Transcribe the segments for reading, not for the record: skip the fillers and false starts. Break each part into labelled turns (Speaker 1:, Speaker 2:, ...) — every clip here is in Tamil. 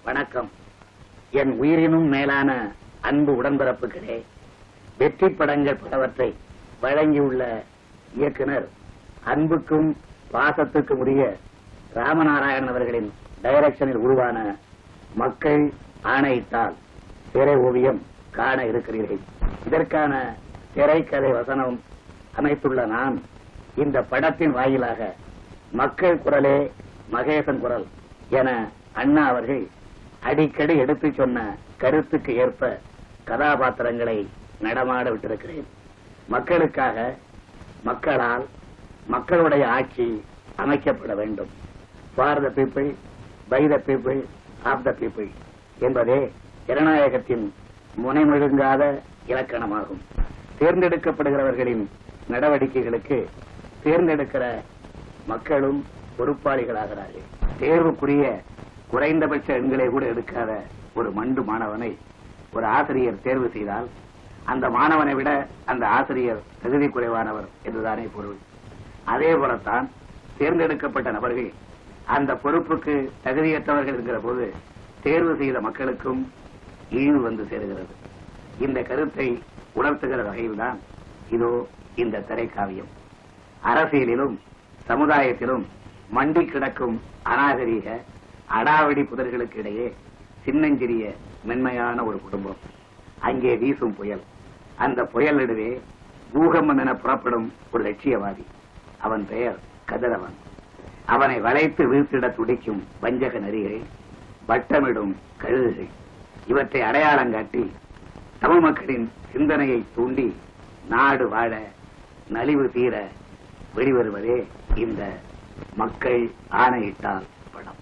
Speaker 1: வணக்கம். என் உயிரினும் மேலான அன்பு உடன்பிறப்புகளே, வெற்றி படங்கள் பலவற்றை வழங்கியுள்ள இயக்குனர் அன்புக்கும் பாசத்துக்கும் உரிய ராமநாராயணன் அவர்களின் டைரக்ஷனில் உருவான மக்கள் ஆணையிட்டால் திரை ஓவியம் காண இருக்கிறீர்கள். இதற்கான திரைக்கதை வசனம் அமைத்துள்ள நான் இந்த படத்தின் வாயிலாக மக்கள் குரலே மகேசன் குரல் என அண்ணா அவர்கள் அடிக்கடி எடுத்து சொன்ன கருத்துக்கு ஏற்ப கதாபாத்திரங்களை நடமாட விட்டிருக்கிறேன். மக்களுக்காக, மக்களால், மக்களுடைய ஆட்சி அமைக்கப்பட வேண்டும். For the people, by the people, of the people என்பதே ஜனநாயகத்தின் முனைமுழுங்காத இலக்கணமாகும். தேர்ந்தெடுக்கப்படுகிறவர்களின் நடவடிக்கைகளுக்கு தேர்ந்தெடுக்கிற மக்களும் பொறுப்பாளிகளாகிறார்கள். தேர்வுக்குரிய குறைந்தபட்ச எண்களை கூட எடுக்காத ஒரு மண்டு மாணவனை ஒரு ஆசிரியர் தேர்வு செய்தால் அந்த மாணவனை விட அந்த ஆசிரியர் தகுதி குறைவானவர் என்றுதானே பொருள். அதே போலத்தான் தேர்ந்தெடுக்கப்பட்ட நபர்கள் அந்த பொறுப்புக்கு தகுதியற்றவர்கள் என்கிற போது தேர்வு செய்த மக்களுக்கும் இழிவு வந்து சேருகிறது. இந்த கருத்தை உணர்த்துகிற வகையில்தான் இதோ இந்த திரைக்காவியம். அரசியலிலும் சமுதாயத்திலும் மண்டி கிடக்கும் அநாகரீக அடாவடி புதர்களுக்கு இடையே சின்னஞ்சிறிய மென்மையான ஒரு குடும்பம். அங்கே வீசும் புயல். அந்த புயல் நடுவே பூகம்பம் என புறப்படும் ஒரு லட்சியவாதி. அவன் பெயர் கதிரவன். அவனை வளைத்து வீழ்த்திட துடிக்கும் வஞ்சக நரிகள், வட்டமிடும் கழுகுகள். இவற்றை அடையாளம் காட்டி தமிழ் மக்களின் சிந்தனையை தூண்டி நாடு வாழ, நலிவு தீர வெளிவருவதே இந்த மக்கள் ஆணையிட்டால் படம்.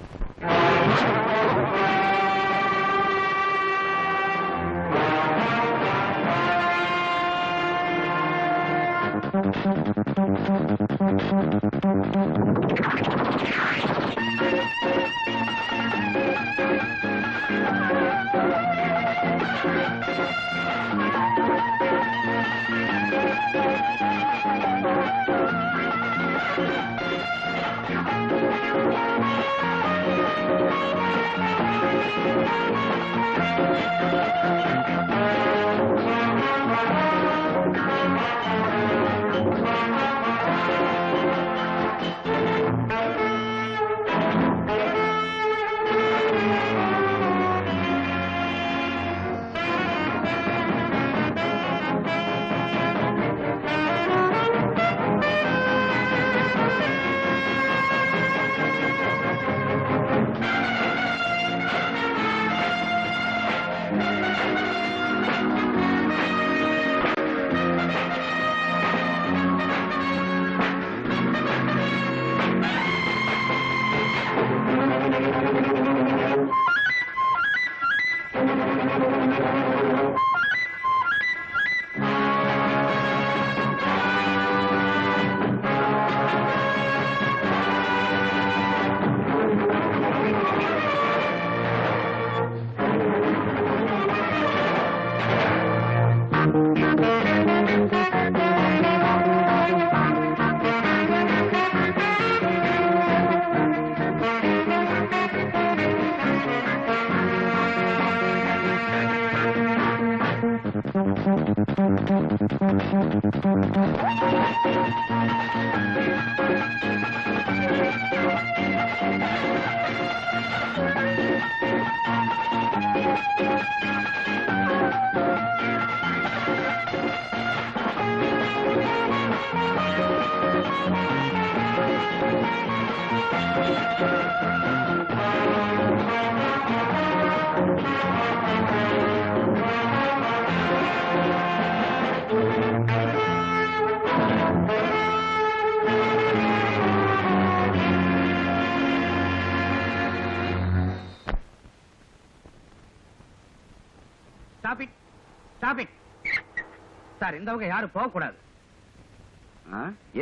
Speaker 2: சார், இந்த பக்கம் யாரும் போக கூடாது.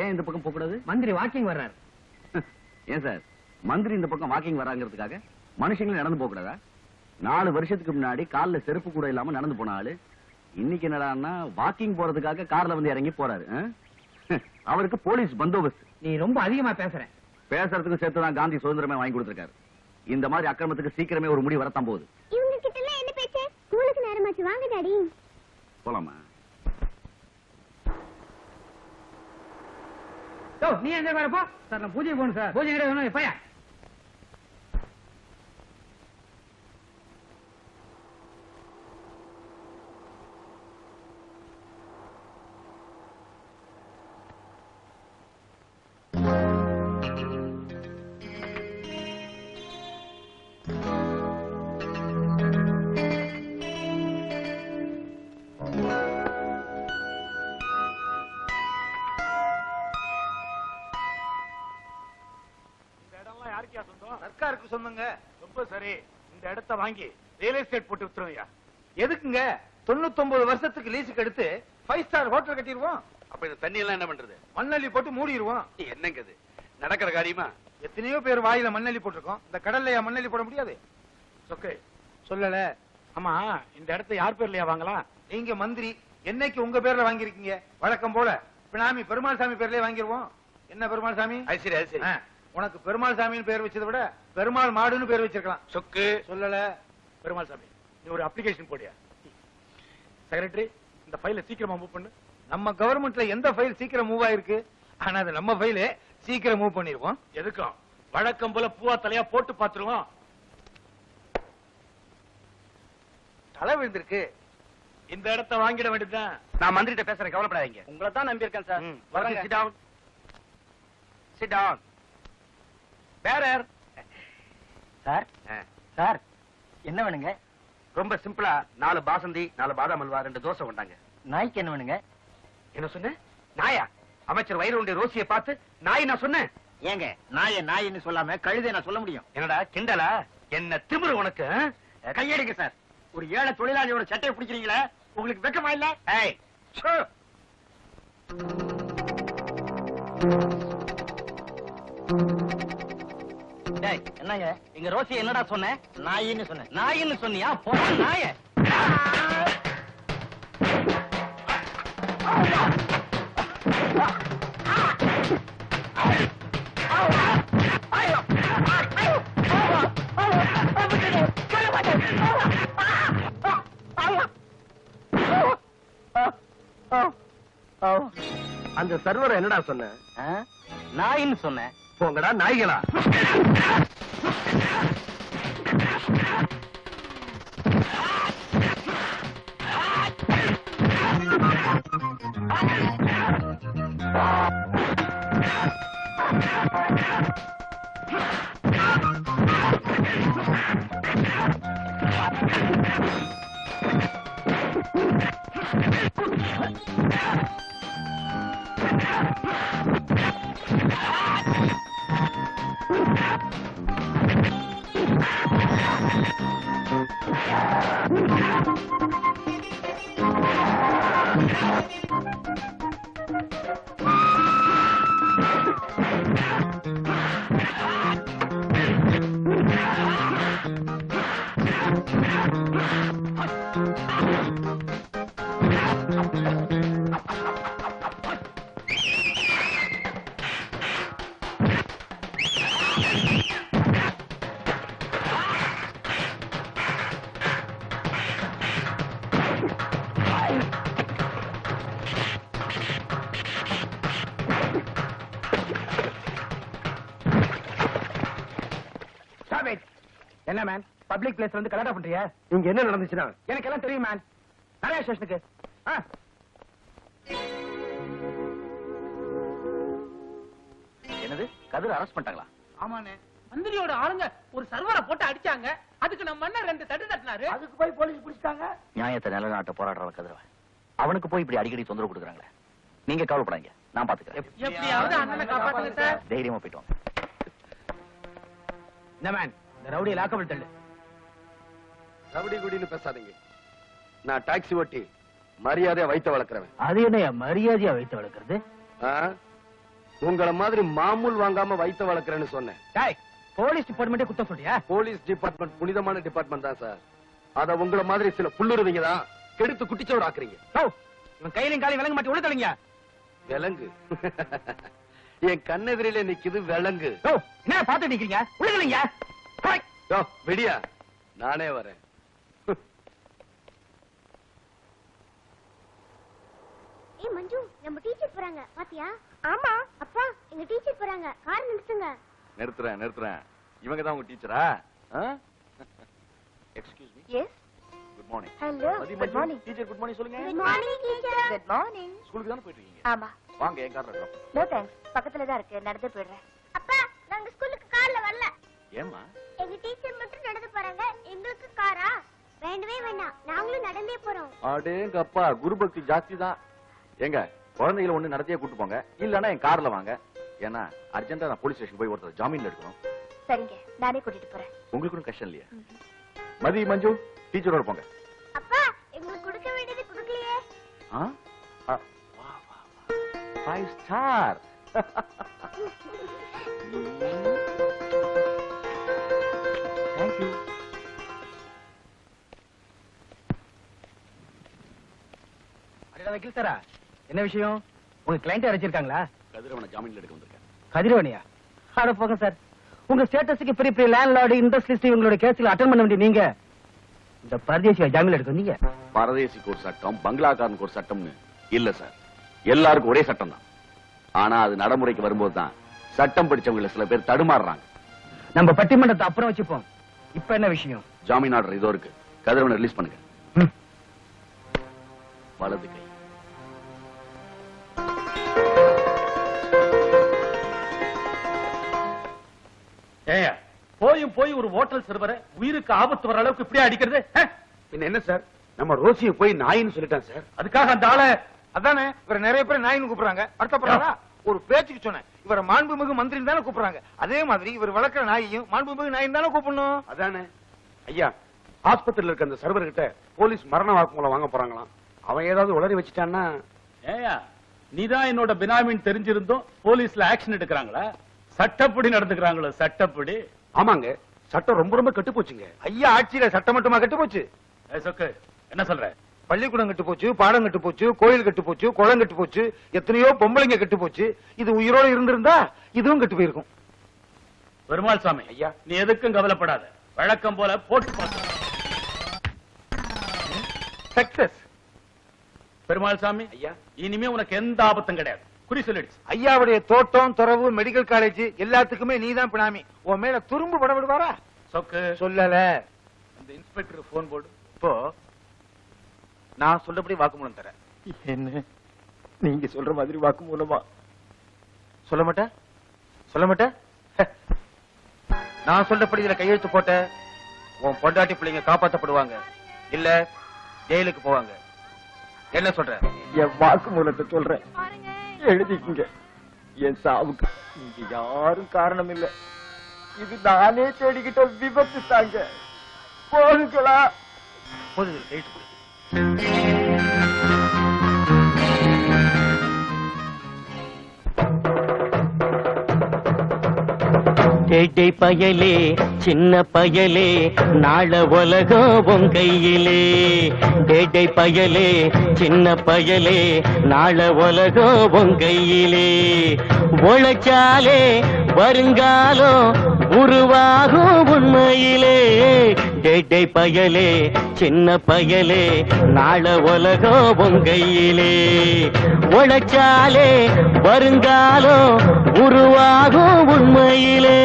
Speaker 3: ஏன் இந்த பக்கம் போக கூடாது?
Speaker 2: மந்திரி வாக்கிங் வர்றாரு.
Speaker 3: ஏன் சார், மந்திரி இந்த பக்கம் வாக்கிங் வராங்கிறதுக்காக மனுஷங்களும் நடந்து போக கூடாதா? 4 வருஷத்துக்கு முன்னாடி கால்ல செருப்பு கூட இல்லாம நடந்து போன ஆளு இன்னைக்கு என்னடான்னா வாக்கிங் போறதுக்காக கார்ல வந்து இறங்கி போறாரு. அவருக்கு போலீஸ் பந்தோபஸ்து.
Speaker 2: நீ ரொம்ப அதிகமா பேசுற.
Speaker 3: பேசுறதுக்கு சேர்த்துதான் காந்தி சுதந்திரமே வாங்கி கொடுத்திருக்காரு. இந்த மாதிரி அக்கிரமத்துக்கு சீக்கிரமே ஒரு முடிவு வரத்தான் போகுது.
Speaker 4: இவங்க கிட்ட எல்லாம் என்ன பேச்சு? ஸ்கூலுக்கு நேரமாச்சு, வாங்க டாடி.
Speaker 3: போலாமா?
Speaker 2: நீ எங்க வரப்போ? சார் நான் பூஜை போகணும் சார். பூஜை கிடையாது பையா.
Speaker 5: சர்க்காருக்கு சொந்தங்க. ரொம்ப சரி, இந்த இடத்தை வாங்கி ரியல் எஸ்டேட் போட்டு வித்துருவோம். எதுக்குங்க? 99 வருஷத்துக்கு லீஸுக்கு எடுத்து 5 ஸ்டார் ஹோட்டல் கட்டிடுவோம்.
Speaker 6: அப்ப இந்த தண்ணி எல்லாம் என்ன பண்றது?
Speaker 5: மண்ணள்ளி போட்டு மூடிடுவோம்.
Speaker 6: என்னங்க இது நடக்கிற காரியமா?
Speaker 5: எத்தனையோ பேர் வாயில மண்ணள்ளி போட்டிருக்கோம். இந்த கடல்லையா மண்ணள்ளி போட முடியாது? சொக்கே சொல்லல. ஆமா, இந்த இடத்தை யார் பேர்லயா வாங்கலாம்? நீங்க மந்திரி, என்னைக்கு உங்க பேர்ல வாங்கிருக்கீங்க? வழக்கம் போல பினாமி பெருமாள் சாமி பேர்லயே வாங்கிடுவோம். என்ன பெருமாள் சாமி?
Speaker 6: சரி அது சரி.
Speaker 5: உனக்கு பெருமாள் சாமின்னு பேர் வச்சதை விட பெருமாள் மாடுன்னு பேர் வச்சிருக்கலாம்.
Speaker 6: சொக்கு
Speaker 5: சொல்லல. பெருமாள் சாமி, நீ ஒரு அப்ளிகேஷன் போடியா? செக்ரட்டரி, இந்த ஃபைலை சீக்கிரமா மூவ் பண்ணு. நம்ம கவர்மெண்ட்ல எந்த ஃபைல் சீக்கிரம் மூவ் ஆயிருக்கு? ஆனா அது நம்ம ஃபைலே சீக்கிரம் மூவ் பண்ணிருவோம். எதுக்கும் வழக்கம் போல பூவா தலையா போட்டு பாத்துருவோம். தலை விழுந்திருக்கு. இந்த இடத்தை வாங்கிட வேண்டியதுதான்.
Speaker 6: நான் மந்திரிட்ட பேசுறேன், கவலைப்படாதீங்க.
Speaker 5: உங்களை தான் நம்பி இருக்கேன் சார்.
Speaker 6: வரங்க. Sit down. Sit down. பேரர்.
Speaker 2: சார் சார் என்ன வேணுங்க?
Speaker 6: ரொம்ப சிம்பிளா 4 பாசந்தி, 4 பாதாம் அல்வா, 2 தோசை கொண்டாங்க.
Speaker 2: நாய்க்கு என்ன வேணுங்க?
Speaker 6: என்ன சொன்ன? நாயா? அமைச்சர் வயிறுடைய ரோசியை பார்த்து நாய் நான் சொன்னேன்?
Speaker 2: ஏங்க நாயின்னு சொல்லாம கழுதை நான் சொல்ல முடியும்?
Speaker 6: என்னடா கிண்டலா? என்ன திமிரு உனக்கு?
Speaker 2: கையெடுங்க சார். ஒரு ஏழை தொழிலாளியோட சட்டையை பிடிக்கிறீங்களா? உங்களுக்கு வெக்கமா இல்ல?
Speaker 6: ஏய், ச்சே.
Speaker 2: என்னங்க இங்க ரோசி என்னடா சொன்ன? நாயின்னு சொன்ன. நாயின்னு சொன்னியா? போ நாய.
Speaker 6: அந்த சர்வரை என்னடா சொன்ன?
Speaker 2: நாயின்னு சொன்ன.
Speaker 6: போங்கடா நாய்களா.
Speaker 2: என்ன மேன், பப்ளிக் பிளேஸ்ல வந்து கலாட்டா பண்றியா?
Speaker 6: இங்க என்ன நடந்துச்சுன்னா?
Speaker 2: எனக்கு எல்லாம் தெரியும் மேன். நிறைய ஸ்டேஷனுக்கு.
Speaker 3: என்னது கதிர அரெஸ்ட் பண்ணிட்டாங்களா?
Speaker 7: ஆமாண்ணே, மந்திரியோட ஆளுங்க ஒரு சர்வரை போட்டு அடிச்சாங்க. அதுக்கு நம்ம அண்ணன் 2 தட்டு தட்டினாரு.
Speaker 5: அதுக்கு போய் போலீஸ் பிடிச்சிட்டாங்க.
Speaker 3: நியாயத்தை நிலைநாட்ட போராடுற கதிரவன் அவனுக்கு போய் இப்படி அடிக்கடி தொந்தரவு கொடுக்குறாங்களே. நீங்க கவலைப்படாங்க, நான் பாத்துக்கிறேன்.
Speaker 7: எப்படியாவது அண்ணனை காப்பாத்துங்க சார்.
Speaker 3: தைரியமா போயிட்டு வாங்க.
Speaker 2: என்ன மேன், இந்த ரவுடியை லாக்கபிள் தள்ளு.
Speaker 6: ரவுடி குடின்னு பேசாதீங்க. நான் டாக்ஸி ஓட்டி மரியாதையா வைத்த வளர்க்கிறவன்.
Speaker 2: அது என்ன மரியாதையா வைத்து வளர்க்கறது?
Speaker 6: உங்களை மாதிரி மாமூல் வாங்காம வைத்த வளர்க்கிறேன்னு சொன்னேன்.
Speaker 2: போலீஸ் டிபார்ட்மெண்ட்டே குத்தம் சொல்றியா?
Speaker 6: போலீஸ் டிபார்ட்மெண்ட் புனிதமான டிபார்ட்மெண்ட் தான் சார். அத உங்களை மாதிரி சில புல்லுருவீங்க தான் கெடுத்து குட்டிச்சோடு ஆக்குறீங்க.
Speaker 2: இவன் கையிலும் காலையும் விலங்கு மாட்டி உள்ள தள்ளிங்க.
Speaker 6: விலங்கு என் கண்ணெதிரிலே நிக்குது விலங்கு.
Speaker 2: என்ன பாத்துட்டு நிக்கிறீங்க? உள்ள தள்ளிங்க.
Speaker 6: விடியா, நானே வரேன்.
Speaker 4: ஏய் மஞ்சு, நம்ம டீச்சர் போறாங்க பாத்தியா? ஆமா அப்பா, எங்க டீச்சர் போறாங்க. கார் நிறுத்துங்க.
Speaker 6: நிறுத்துறேன். இவங்க தான் உங்க டீச்சரா? Excuse me.
Speaker 4: Yes.
Speaker 6: Good morning.
Speaker 4: Hello. Good morning
Speaker 6: teacher. Good morning சொல்லுங்க.
Speaker 4: Good morning teacher. Good morning.
Speaker 6: ஸ்கூலுக்கு தானே போயிட்டு இருக்கீங்க?
Speaker 4: ஆமா.
Speaker 6: வாங்க, என் கார்ல இருக்கோம்.
Speaker 4: நோ தேங்க்ஸ், பக்கத்துல தான் இருக்கு, நடந்து போயிடுறேன். அப்பா, நாங்க ஸ்கூலுக்கு கார்ல வரல.
Speaker 6: ஏம்மா?
Speaker 4: எங்க டீச்சர் மட்டும் நடந்து போறாங்க, எங்களுக்கு காரா? வேண்டவே வேண்டாம், நாங்களும் நடந்தே போறோம்.
Speaker 6: அடேங்கப்பா, குரு பக்தி ஜாஸ்தி தான். எங்க குழந்தைகளை ஒண்ணு நடத்தியே கூட்டு போங்க, இல்லன்னா என் கார்ல வாங்க. ஏன்னா அர்ஜென்ட்டா நான் போலீஸ் ஸ்டேஷன் போய் ஒருத்தர் ஜாமீன்ல எடுக்கணும்.
Speaker 4: சரிங்க, நானே கூட்டிட்டு போறேன்.
Speaker 6: உங்களுக்கு ஒன்றும் கஷ்டம் இல்லையா? மதி, மஞ்சு, டீச்சரோட போங்க.
Speaker 4: அப்பா, எங்களுக்கு கொடுக்க வேண்டியது கொடுக்கலையே.
Speaker 6: 5 ஸ்டார். தேங்க்யூ.
Speaker 2: வக்கீல் சாரா, என்ன விஷயம்? உங்க கிளைண்ட் அழைச்சிருக்காங்களா?
Speaker 6: கதிரவனை ஜாமீன்ல எடுக்க வந்திருக்கேன்.
Speaker 2: கதிரவனியா? அட போங்க சார், உங்க ஸ்டேட்டஸுக்கு பெரிய பெரிய லேண்ட்லார்டு, இண்டஸ்ட்ரியலிஸ்ட் இவங்களோட கேஸ்ல அட்டெண்ட் பண்ண வேண்டிய நீங்க இந்த பரதேசியா ஜாமீன் எடுக்க வந்தீங்க?
Speaker 6: பரதேசிக்கு ஒரு சட்டம், பங்களாக்காரனுக்கு ஒரு சட்டம்னு இல்ல சார். எல்லாருக்கும் ஒரே சட்டம் தான். ஆனா அது நடைமுறைக்கு வரும்போது தான் சட்டம் படிச்சவங்கள சில பேர் தடுமாறுறாங்க.
Speaker 2: நம்ம பட்டிமன்றத்தை அப்புறம் வச்சுப்போம். இப்ப என்ன விஷயம்?
Speaker 6: ஜாமீன் ஆர்டர் இதோ இருக்கு. கதிரவனை ரிலீஸ் பண்ணுங்க. வலது கை.
Speaker 7: ஏயா, போய் ஒரு ஹோட்டல் சர்வரை உயிருக்கு ஆபத்து வர அளவுக்கு இப்படியே அடிக்கிறது?
Speaker 5: என்ன சார், நம்ம ரோசியை போய் நாயின்னு சொல்லிட்டான் சார்.
Speaker 7: அதுக்காக அந்த ஆளை
Speaker 5: அதானே இவரை நிறைய பேர் நாயின்னு கூப்பிடுறாங்க. வருத்தப்படுறாரா? ஒரு பேச்சுக்கு சொன்னேன். இவரை மாண்புமிகு மந்திரி தானே கூப்பிடுறாங்க. அதே மாதிரி இவர் வளர்க்கிற நாயையும் மாண்புமிகு நாயின் தானே கூப்பிடணும். அதானே ஐயா, ஆஸ்பத்திரியில் இருக்க அந்த சர்வர் கிட்ட போலீஸ் மரண வாக்குமூலம் வாங்க போறாங்களாம். அவன் ஏதாவது உளறி வச்சுட்டான்னா?
Speaker 7: ஏயா, நீதான் என்னோட பினாமின்னு தெரிஞ்சிருந்தோம் போலீஸ்ல ஆக்ஷன் எடுக்கிறாங்களா? சட்டப்படி நடந்துக்கிறாங்களோ? சட்டப்படி?
Speaker 5: ஆமாங்க, சட்டம் ரொம்ப ரொம்ப கெட்டு போச்சுங்க. ஐயா ஆட்சியில சட்டம் மட்டுமா கெட்டு போச்சு?
Speaker 7: சொக்கு, என்ன சொல்ற?
Speaker 5: பள்ளிக்கூடம் கெட்டு போச்சு, பாடம் கெட்டு போச்சு, கோயில் கெட்டு போச்சு, குளம் கெட்டு போச்சு, எத்தனையோ பொம்பளைங்க கெட்டு போச்சு. இது உயிரோட இருந்திருந்தா இதுவும் கெட்டு போயிருக்கும்.
Speaker 7: பெருமாள் சாமி
Speaker 5: ஐயா,
Speaker 7: நீ எதுக்கும் கவலைப்படாத. வழக்கம் போல போட்டு பார்த்து
Speaker 5: சக்சஸ்.
Speaker 7: பெருமாள் சாமி
Speaker 5: ஐயா,
Speaker 7: இனிமே உனக்கு எந்த ஆபத்தும் கிடையாது. குறி சொல்லிடுச்சு.
Speaker 5: ஐயாவுடைய தோட்டம், துறவு, மெடிக்கல் காலேஜ் எல்லாத்துக்குமே நீதான் பினாமி. உன் மேல துரும்பு பட விடுவாரா?
Speaker 7: சொக்கு
Speaker 5: சொல்லல.
Speaker 7: அந்த இன்ஸ்பெக்டர் போன் போடு.
Speaker 5: இப்போ நான் சொல்றபடி வாக்குமூலம் தரேன்.
Speaker 2: என்ன நீங்க சொல்ற மாதிரி வாக்கு மூலமா?
Speaker 5: சொல்ல மாட்டேன், சொல்ல மாட்டேன். நான் சொல்றபடி இதுல கையெழுத்து போட்ட உன் பொண்டாட்டி பிள்ளைங்க காப்பாற்றப்படுவாங்க, இல்ல ஜெயிலுக்கு போவாங்க. என்ன சொல்ற?
Speaker 2: என் வாக்கு மூலத்தை சொல்றேன், எழுதிக்குங்க. என் சாவுக்கு நீங்க யாரும் காரணம் இல்ல. இது நானே தேடிக்கிட்ட விபத்து தாங்க. போகுங்களா?
Speaker 5: போது கையெழுத்து போடு.
Speaker 8: டேட்டை பயலே, சின்ன பயலே, நாள உலகம் உன் கையிலே. டேட்டை பயலே, சின்ன பயலே, நாள உலகம் உன் கையிலே. உழைச்சாலே வருங்காலம் உருவாகும் உண்மையிலே. டேட்டை பயலே, சின்ன பயலே, நாள உலகம் உன் கையிலே. உழைச்சாலே வருங்காலம் உருவாகும் உண்மையிலே.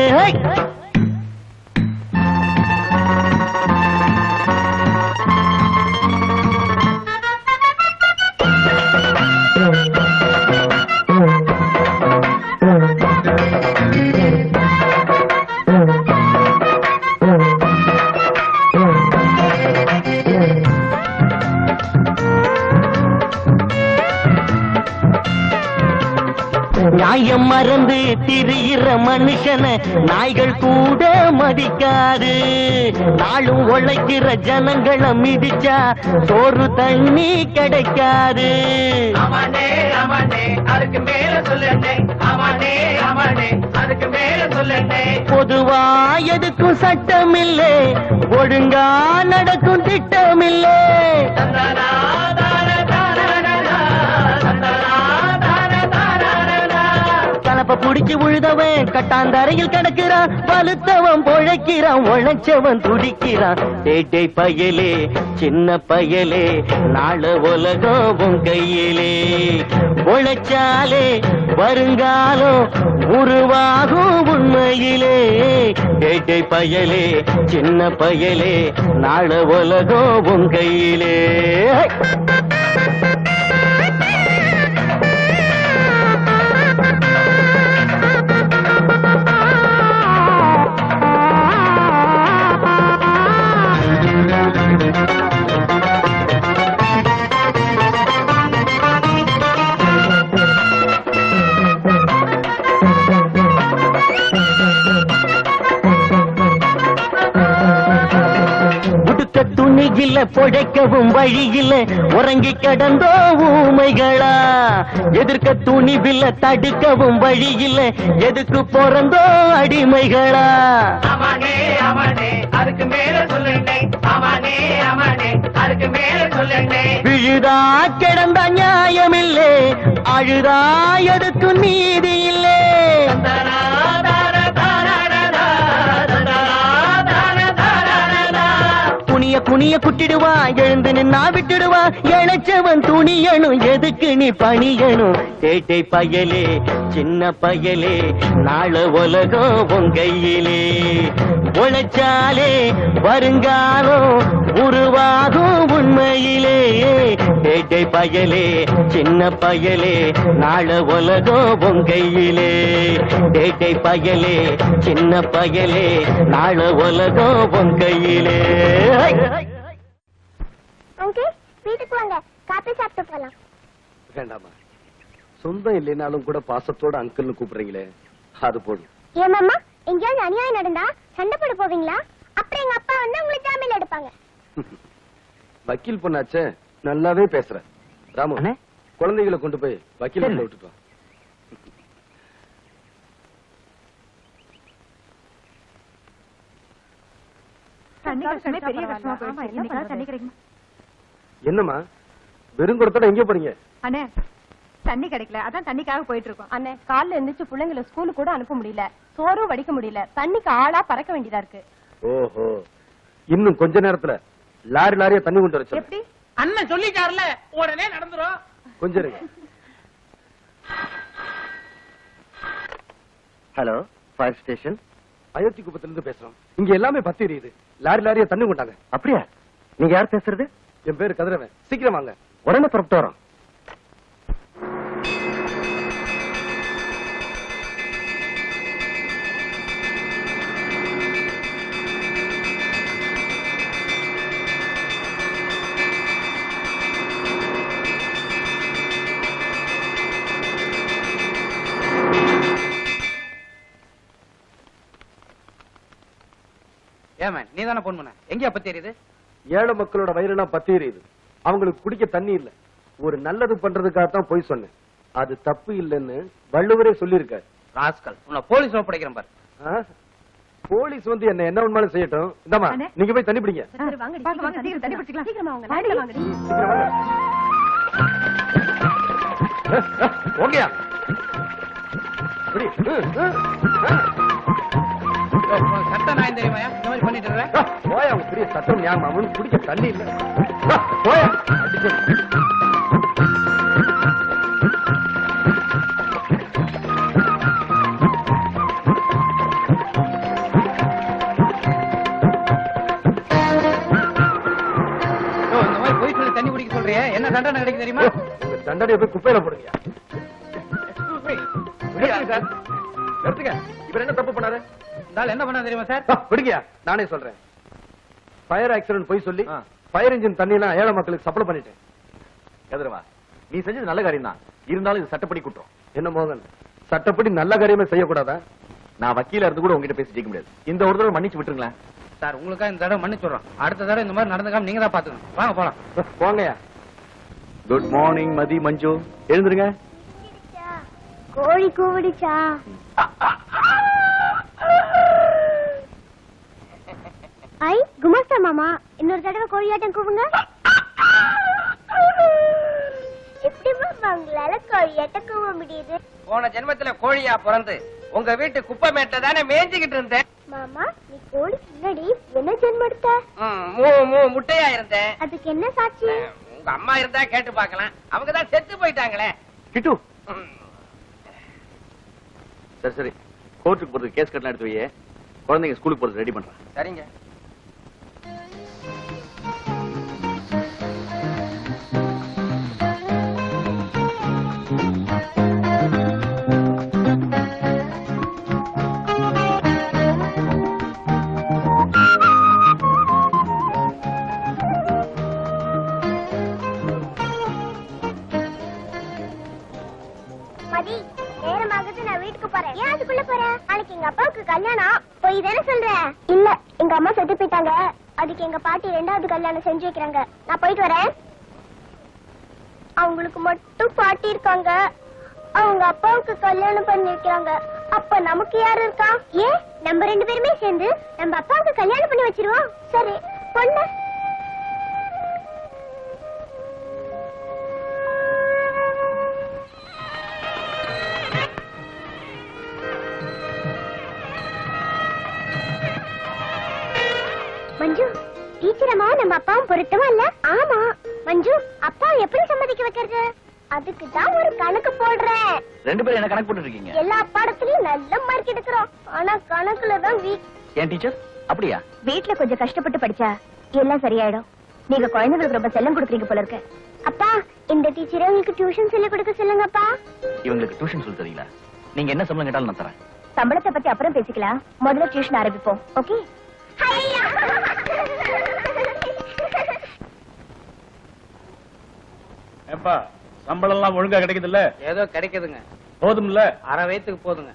Speaker 8: நியாயம் மறந்து திரியிற மனுஷனை நாய்கள் கூட மதிக்காது. நாளும் உழைக்கிற ஜனங்களை மிதிச்சா சோறு தண்ணி கிடைக்காது. பொதுவா எதுக்கும் சட்டம் இல்லை, ஒழுங்கா நடக்கும் திட்டம் இல்லை. கலப்ப புடிச்சு உழுதவன் கட்டாந்தரையில் கிடக்கிறான், வலுத்தவன் பொழைக்கிறான், உழைச்சவன் துடிக்கிறான். டேட்டை பயலே சின்ன பயலே நாள உலகம் உன் கையிலே, உழைச்சாலே வருங்காலம் உருவாகும் உண்மையிலே. டேட்டை பயலே சின்ன பயலே நாள உலகம் உன் கையிலே. துணியில பொழைக்கவும் வழியில உறங்கி கடந்தோ ஊமைகளா, எதிர்க்க துணிவில தடுக்கவும் வழியில எதுக்கு பிறந்தோ அடிமைகளா.
Speaker 9: அமானே அமானே அதுக்கு மேல சொல்லுண்டே, அமானே அமானே அதுக்கு மேல சொல்லுண்டே.
Speaker 8: விழுதா கிடந்த நியாயமில்லே, அழுதா எதுக்கு நீதி இல்லே. குனிய குனிய குட்டிடுவா, எழுந்து நின்னா விட்டுடுவா, இழைச்சவன் துணியணும் எதுக்கு நீ பணியணும். டேட்டை பயலே சின்ன பயலே நாள உலகம் உன் கையிலே, உழைச்சாலே வருங்காலம் உருவாகும் உண்மையிலே. டேட்டை பயலே சின்ன பயலே நாள உலகம் உன் கையிலே, டேட்டை பயலே சின்ன பயலே நாள உலகம் உன் கையிலே.
Speaker 4: அங்கிள் வீட்டுக்கு வாங்க, காப்பி சாப்பிட்டு போலாம்.
Speaker 3: வேண்டாமா, சொந்தம் இல்லைனாலும் கூட பாசத்தோட அங்கிள்னு கூப்பிடுறீங்களே, அது போதும்.
Speaker 4: ஏமாமா எங்கேயாவது அநியாயம் நடந்தா சண்டை போட போவீங்களா? அப்புறம் எங்க அப்பா வந்து உங்களை ஜாமீன் எடுப்பாங்க.
Speaker 3: வக்கீல் பொண்ணாச்சே, நல்லாவே பேசுற. ராமு, குழந்தைகளை கொண்டு போய் வக்கீல் விட்டுட்டு வா. என்னம்மா வெறும் கொடுத்தா எங்க போறீங்க?
Speaker 10: அண்ணே தண்ணி கிடைக்கல, அதான் தண்ணிக்காக போயிட்டு இருக்கோம். அண்ணே காலைல எந்திரிச்சு பிள்ளைங்களை ஸ்கூலுக்கு கூட அனுப்ப முடியல, சோறும் வடிக்க முடியல, தண்ணிக்கு ஆளா பறக்க வேண்டியதா இருக்கு.
Speaker 3: ஓஹோ, இன்னும் கொஞ்ச நேரத்துல லாரி லாரியா தண்ணி கொண்டு வர.
Speaker 10: எப்படி
Speaker 9: அண்ணன் சொல்லிட்டாருல, உடனே நடந்துரும்.
Speaker 3: கொஞ்சம் இருங்க.
Speaker 8: Hello, fire station.
Speaker 3: அயோத்தி குப்பத்துல இருந்து பேசுறோம். இங்க எல்லாமே பத்தி எரியுது, லாரி லாரியா தண்ணி கொண்டாங்க.
Speaker 8: அப்படியா? நீங்க யார் பேசுறது?
Speaker 3: என் பேரு கதிரவன். சீக்கிரம் வாங்க.
Speaker 8: உடனே புறப்பட்டு வரோம்.
Speaker 9: ஏமன் நீ தானே போன் பண்ண, எங்கயா பத்தி எரியுது?
Speaker 3: ஏழை மக்களோட வயிறெல்லாம் பத்தி எரியுது. அவங்களுக்கு குடிக்க தண்ணி இல்ல. ஒரு நல்லது பண்றதுக்காகத்தான் போய் சொன்னேன். அது தப்பு இல்லைன்னு வள்ளுவரே சொல்லியிருக்காரு.
Speaker 9: ராஸ்கல், உன்னை போலீஸ் ஒப்படைக்கிறேன் பாரு.
Speaker 3: போலீஸ் வந்து என்ன வேணுமாலும் செய்யட்டும். இந்தாமா நீங்க போய் தண்ணி பிடிங்க. ஓகேயா?
Speaker 9: சட்டம் நான் தெரியுமா இந்த மாதிரி பண்ணிட்டு இருக்கேன்?
Speaker 3: போயா, அவங்க பெரிய சட்டம் ஞாபகம், குடிக்க தண்ணி இல்ல. போயா
Speaker 9: தண்ணி குடிக்க சொல்றியே, என்ன தண்டனை கிடைக்கும் தெரியுமா?
Speaker 3: உங்க தண்டனையை போய் குப்பையில போடுங்க. இவர் என்ன தப்பு பண்ணாரு?
Speaker 9: என்ன பண்ணா தெரியுமா சார்?
Speaker 3: விடுங்க, நானே சொல்றேன். ஃபயர் ஆக்சிடென்ட் போய் சொல்லி ஃபயர் இன்ஜின் தண்ணி எல்லாம் ஏழை மக்களுக்கு சப்ளை பண்ணிட்டேன்.
Speaker 6: கதிரவா, நீ செஞ்சது நல்ல காரியம் தான், இருந்தாலும் இது சட்டப்படி குற்றம்.
Speaker 3: என்ன மோகன், சட்டப்படி நல்ல காரியமே செய்யக்கூடாதா?
Speaker 6: நான் வக்கீலா இருந்து கூட உங்ககிட்ட பேசி ஜெயிக்க முடியாது. இந்த ஒரு தடவை மன்னிச்சு விட்டுருங்களேன்
Speaker 9: சார். உங்களுக்கா இந்த தடவை மன்னிச்சுடுறோம், அடுத்த தடவை இந்த மாதிரி நடந்துக்காம நீங்க தான் பாத்துக்கணும். வாங்க போலாம்.
Speaker 3: போங்கயா.
Speaker 6: குட் மார்னிங் மதி, மஞ்சு, எழுந்துருங்க.
Speaker 4: கோழி கூவிடுச்சா? ஐ குமாஸ்தா மாமா, இன்னொரு தடவை கோழியாட்டம் கூவுங்க. எப்படி எப்படி மாமா உங்களால கோழியாட்ட கூவ முடியுது?
Speaker 11: போன ஜென்மத்துல கோழியா பிறந்து உங்க வீட்டு குப்பை மேட்டை தானே மேய்ஞ்சுக்கிட்டு இருந்தேன்.
Speaker 4: மாமா நீ கோழிக்கு முன்னாடி என்ன ஜென்மம் எடுத்த?
Speaker 11: முட்டையா இருந்தேன்.
Speaker 4: அதுக்கு என்ன சாட்சி?
Speaker 11: உங்க அம்மா இருந்தா கேட்டு பார்க்கலாம். அவங்கதான் செத்து போயிட்டாங்களே.
Speaker 3: கிட்டு சரி சரி, கோர்ட்டுக்கு போறதுக்கு கேஸ் கட்டலாம் எடுத்து வையே. குழந்தைங்க ஸ்கூலுக்கு போறது ரெடி பண்றேன்.
Speaker 11: சரிங்க.
Speaker 4: மதி, நேரமாகுது, நான் வீட்டுக்கு போறேன். ஏன் அதுக்குள்ள போற? நாளைக்கு எங்க அப்பாவுக்கு கல்யாணம். போய் தானே சொல்ற? இல்ல, எங்க அம்மா செத்து போயிட்டாங்க. அதுக்கு எங்க பாட்டி 2வது கல்யாணம் செஞ்சு வைக்கிறாங்க. நான் போயிட்டு வரேன். அவங்களுக்கு மட்டும் பாட்டி இருக்காங்க. அவங்க அப்பாவுக்கு கல்யாணம் பண்ணி வைக்கிறாங்க. அப்ப நமக்கு யாரு இருக்கா? ஏன் நம்ம 2 பேருமே சேர்ந்து நம்ம அப்பாவுக்கு கல்யாணம் பண்ணி வச்சிருவோம். சரி பொண்ணு. மஞ்சு, டீச்சர் அம்மா நம்ம அப்பாவும் பொருத்தமா இல்ல? ஆமா. மஞ்சு, அப்பா எப்படி சம்மதிக்க வைக்கிறது? அதுக்கு தான் ஒரு கணக்கு போடுறேன்.
Speaker 3: 2 பேரும் என்ன கணக்கு போட்டு இருக்கீங்க?
Speaker 4: எல்லா பாடத்திலயும் நல்ல மார்க் எடுக்கிறோம். ஆனா கணக்குல தான் வீக்.
Speaker 3: ஏன் டீச்சர் அப்படியா?
Speaker 10: வீட்ல கொஞ்சம் கஷ்டப்பட்டு படிச்சா எல்லாம் சரியாயிடும். நீங்க குழந்தைங்களுக்கு ரொம்ப செல்லம் கொடுக்குறீங்க போல இருக்கு.
Speaker 4: அப்பா, இந்த டீச்சரை உங்களுக்கு டியூஷன் சொல்லி கொடுக்க சொல்லுங்கப்பா.
Speaker 3: இவங்களுக்கு டியூஷன் சொல்லி தரீங்களா? நீங்க என்ன சம்பளம் கேட்டாலும் நான் தரேன்.
Speaker 10: சம்பளத்தை பத்தி அப்புறம் பேசிக்கலாம். முதல்ல டியூஷன் ஆரம்பிப்போம். ஓகே?
Speaker 7: ஏப்பா, சம்பளம் எல்லாம் ஒழுங்கா கிடைக்குது இல்ல?
Speaker 11: ஏதோ கிடைக்குதுங்க.
Speaker 7: போதும்ல?
Speaker 11: அரை வயிற்றுக்கு போதுங்க.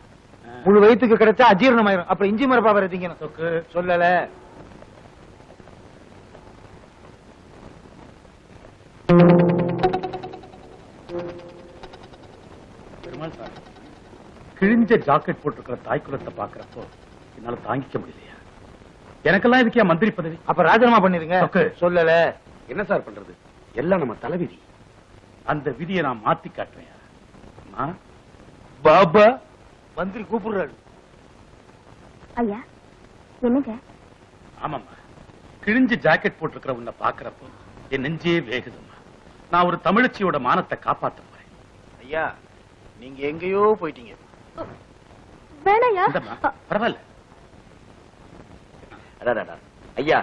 Speaker 2: முழு வயிற்றுக்கு கிடைச்சா அஜீரணமாயிரும். அப்புறம் இஞ்சி மரப்பா வர திங்கணும்.
Speaker 7: சொக்கு
Speaker 2: சொல்லல.
Speaker 7: பெருமாள் சார், கிழிஞ்ச ஜாக்கெட் போட்டிருக்கிற தாய் குலத்தை பாக்குறப்போ என்னால தாங்கிக்க முடியலையா? எனக்கெல்லாம் இதுக்கே மந்திரி பதவி?
Speaker 2: அப்ப ராஜினாமா பண்ணிருங்க. சொல்லல.
Speaker 6: என்ன சார் பண்றது? எல்லாம் நம்ம தலைவிதி.
Speaker 7: அந்த விதியை நான் மாத்தி காட்டுறேன்.
Speaker 2: பாபா மந்திரி கூப்பிடுறாரு.
Speaker 10: ஐயா என்னங்க?
Speaker 7: ஆமாம்மா, கிழிஞ்ச ஜாக்கெட் போட்டிருக்கிற உன்னை பாக்குறப்போ என் நெஞ்சே வேகுதும்மா. நான் ஒரு தமிழச்சியோட மானத்தை காப்பாத்த போறேன்.
Speaker 2: ஐயா, நீங்க எங்கேயோ போயிட்டீங்க.
Speaker 10: வேணாயா?
Speaker 7: பரவாயில்ல.
Speaker 6: ஐயா,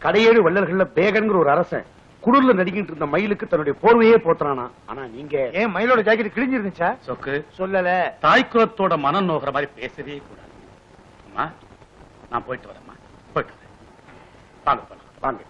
Speaker 6: கடையேழு வள்ளல்கள்ல பேகன்கிற ஒரு அரசன் குளிர்ல நடிக்கிட்டு இருந்த மயிலுக்கு தன்னுடைய போர்வையே போத்துறானா. ஆனா நீங்க
Speaker 2: ஏன் மயிலோட ஜாக்கெட் கிழிஞ்சிருந்துச்சா?
Speaker 7: சொக்கு
Speaker 2: சொல்லல.
Speaker 7: தாய்க்குலத்தோட மனம் நோகிற மாதிரி பேசவே கூடாது. அம்மா, நான் போயிட்டு வரேம்மா. போயிட்டு வரேன். வாங்க போலாம்.
Speaker 6: வாங்க.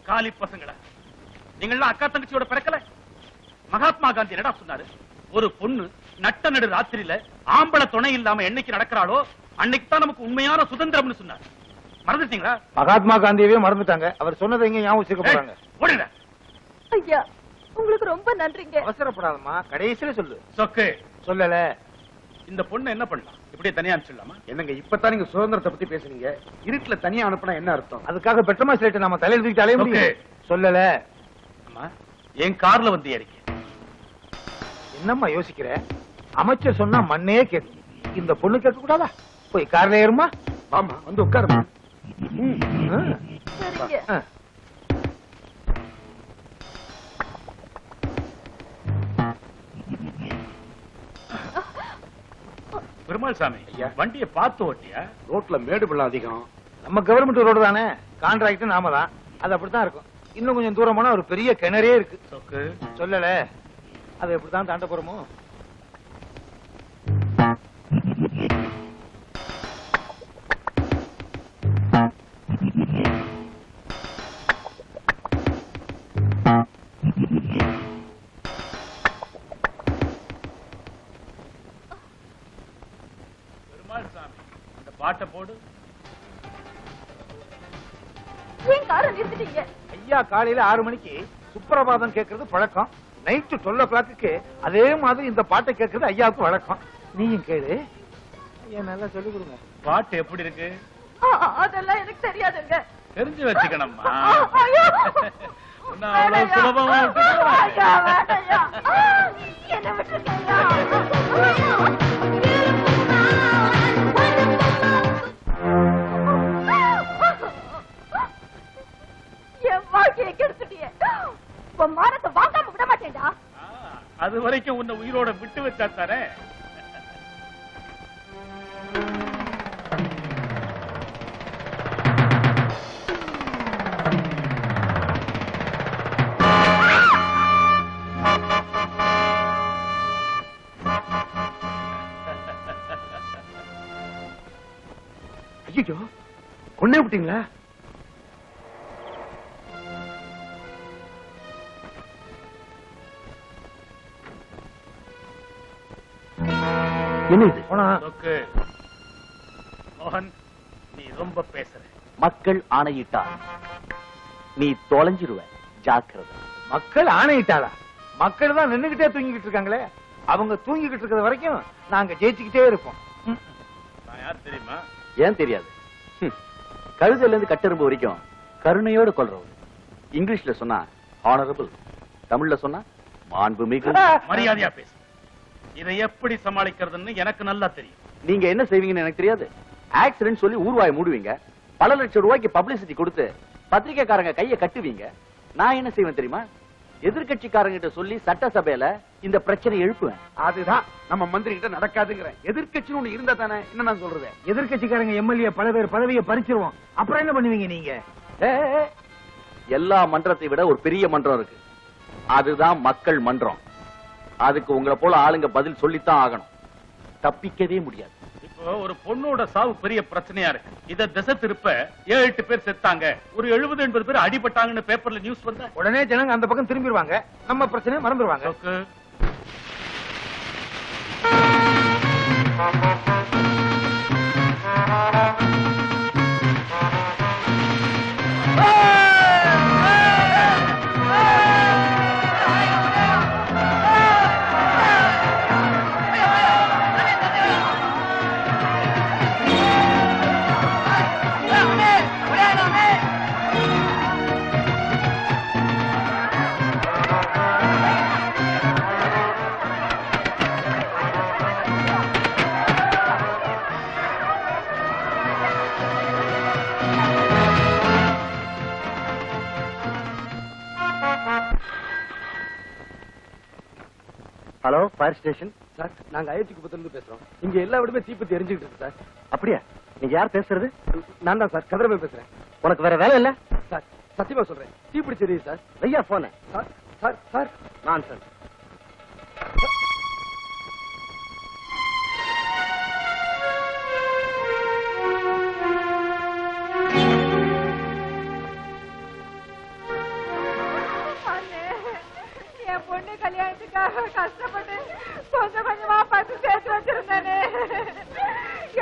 Speaker 7: காலி பசங்களா, நீங்கள்லாம் அக்கா தங்கச்சியோட பிறக்கல? மகாத்மா காந்தி என்னடா சொன்னாரு? ஒரு பொண்ணு நட்ட நடு ராத்திரியில ஆம்பளை துணை இல்லாம என்னைக்கு நடக்கிறாளோ அன்னைக்கு தான் நமக்கு உண்மையான சுதந்திரம்னு சொன்னார். மறந்துட்டீங்களா?
Speaker 2: மகாத்மா காந்தியவே மறந்துட்டாங்க. அவர் சொன்னதை எங்க ஞாபகம் வச்சுக்க போறாங்க.
Speaker 7: ஓடுங்க.
Speaker 10: ஐயா, உங்களுக்கு ரொம்ப நன்றிங்க.
Speaker 2: அவசரப்படாதம்மா, கடைசியில சொல்லு.
Speaker 7: சொக்கு
Speaker 2: சொல்லல.
Speaker 7: இந்த பொண்ணு என்ன பண்ணலாம்? இப்படியே தனியா அனுப்பிச்சிடலாமா?
Speaker 6: என்னங்க இப்பதான் நீங்க சுதந்திரத்தை பத்தி பேசுறீங்க. இருட்டுல தனியா அனுப்புனா என்ன அர்த்தம்?
Speaker 2: அதுக்காக பெட்ரோமா ஸ்லேட் நம்ம தலையில தூக்கிட்டு அலைய முடியும்? சொல்லல.
Speaker 7: அம்மா, என் கார்ல வந்து ஏறிக்க.
Speaker 2: என்னம்மா யோசிக்கிற? அமைச்சர் சொன்னா மண்ணே கேட்கும். இந்த பொண்ணு கேட்க கூடாதா? போய் கார்ல ஏறுமா.
Speaker 6: ஆமா, வந்து உட்காருமா.
Speaker 7: பெருமாள் சாமி, வண்டியை பார்த்து ஓட்டியா?
Speaker 6: ரோட்ல மேடு பள்ளம் அதிகம்.
Speaker 2: நம்ம கவர்மெண்ட் ரோடு தானே, கான்ட்ராக்ட் நாம தான். அது அப்படித்தான் இருக்கும். இன்னும் கொஞ்சம் தூரம் போனா ஒரு பெரிய கிணறே இருக்கு.
Speaker 7: சொக்கு
Speaker 2: சொல்லல. அது எப்படிதான் தாண்ட போறோமோ?
Speaker 7: பாட்டை போடு.
Speaker 10: ஏன் காரை நிறுத்திட்டீங்க?
Speaker 5: ஐயா காலையில 6 மணிக்கு சுப்பிரபாதம் கேட்கறது பழக்கம். நைட்டு 12 o'clock அதே மாதிரி இந்த பாட்டை கேட்கறது ஐயாவுக்கு வழக்கம். நீயும் கேளு. ஐயா நல்லா சொல்லி கொடுங்க.
Speaker 7: பாட்டு எப்படி இருக்கு?
Speaker 10: அதெல்லாம் எனக்கு தெரியாதுங்க.
Speaker 7: தெரிஞ்சு வச்சுக்கணும்மா.
Speaker 10: ஐயோ!
Speaker 7: நான் அவ்வளவு சுலபமா
Speaker 10: ஐயா, வேண்டாம்யா. என்னை விட்டுருங்க ஐயா. என் வாழ்க்கையை கெடுத்துட்டியே. உன் மானத்தை வாங்காம விட மாட்டேன்டா.
Speaker 7: அது வரைக்கும் உன்னை உயிரோட விட்டு வச்சா தானே.
Speaker 5: ஐயோ கொன்னே விட்டீங்களா?
Speaker 8: என்ன இது?
Speaker 7: மோகன், நீ ரொம்ப பேசுற.
Speaker 8: மக்கள் ஆணையிட்டார், நீ தொலைஞ்சிருவ, ஜாக்கிரதை.
Speaker 5: மக்கள் ஆணையிட்டாளா? மக்கள் தான் நின்னுகிட்டே தூங்கிக்கிட்டு இருக்காங்களே. அவங்க தூங்கிக்கிட்டு இருக்கிற வரைக்கும் நாங்க ஜெயிச்சுக்கிட்டே இருப்போம்.
Speaker 7: நான் யார் தெரியுமா?
Speaker 8: ஏன் தெரியாது? கழுதையில இருந்து கட்டெரும்பு வரைக்கும் கருணையோடு கொள்றவர். இங்கிலீஷ்ல சொன்னா ஹானரபிள், தமிழ்ல சொன்னா மாண்புமிகு.
Speaker 7: மரியாதையா பேசு. இதை எப்படி சமாளிக்கிறதுன்னு எனக்கு நல்லா தெரியும்.
Speaker 8: நீங்க என்ன செய்வீங்கன்னு எனக்கு தெரியாது. ஆக்சிடென்ட் சொல்லி ஊர்வாய் மூடுவீங்க, பல லட்சம் ரூபாய்க்கு பப்ளிசிட்டி கொடுத்து பத்திரிகைக்காரங்க கையை கட்டுவீங்க. நான் என்ன செய்வேன் தெரியுமா? எதிர்கட்சிக்காரங்கிட்ட சொல்லி சட்டசபையில இந்த பிரச்சனை எழுப்புவேன்.
Speaker 6: அதுதான் நம்ம மந்திரி கிட்ட நடக்காதுங்கிறேன். எதிர்கட்சின்னு ஒண்ணு இருந்தா தானே என்ன நான் சொல்றது.
Speaker 5: எதிர்கட்சிக்காரங்க எம்எல்ஏ பல பேர் பதவியை பறிச்சிருவோம். அப்புறம் என்ன பண்ணுவீங்க நீங்க?
Speaker 8: எல்லா மன்றத்தை விட ஒரு பெரிய மன்றம் இருக்கு, அதுதான் மக்கள் மன்றம். அதுக்கு உங்களை போல ஆளுங்க பதில் சொல்லித்தான் ஆகணும், தப்பிக்கவே முடியாது.
Speaker 7: இப்போ ஒரு பொண்ணோட சாவு பெரிய பிரச்சனையா இருக்கு. இத திசை திருப்ப 7-8 பேர் செத்தாங்க, ஒரு 70-80 பேர் அடிபட்டாங்கன்னு பேப்பர்ல நியூஸ் வந்தா
Speaker 5: உடனே ஜனங்க அந்த பக்கம் திரும்பிடுவாங்க, நம்ம பிரச்சனை மறந்துடுவாங்க.
Speaker 8: Hello, fire station
Speaker 2: sir. நாங்க ஐஐடி குப்பத்திலிருந்து பேசுறோம். இங்க எல்லா விடமே தீப்பத்தி எரிஞ்சுக்கிட்டு இருக்கு சார்.
Speaker 8: அப்படியா? நீங்க யார் பேசுறது?
Speaker 2: நான் தான் சார், கதிரவே பேசுறேன்.
Speaker 8: உனக்கு வேற வேலை இல்ல?
Speaker 2: சார் சத்தியமா சொல்றேன், தீப்பிடிச்சு எரியுது சார்.
Speaker 8: ஐயா போன
Speaker 2: சார் சார் சார்
Speaker 8: நான் சார்.
Speaker 10: என் பொண்ணு கல்யாணத்துக்காக கஷ்டப்பட்டு கொஞ்சம் கொஞ்சமா பத்து சேர்த்து வச்சிருந்தானே,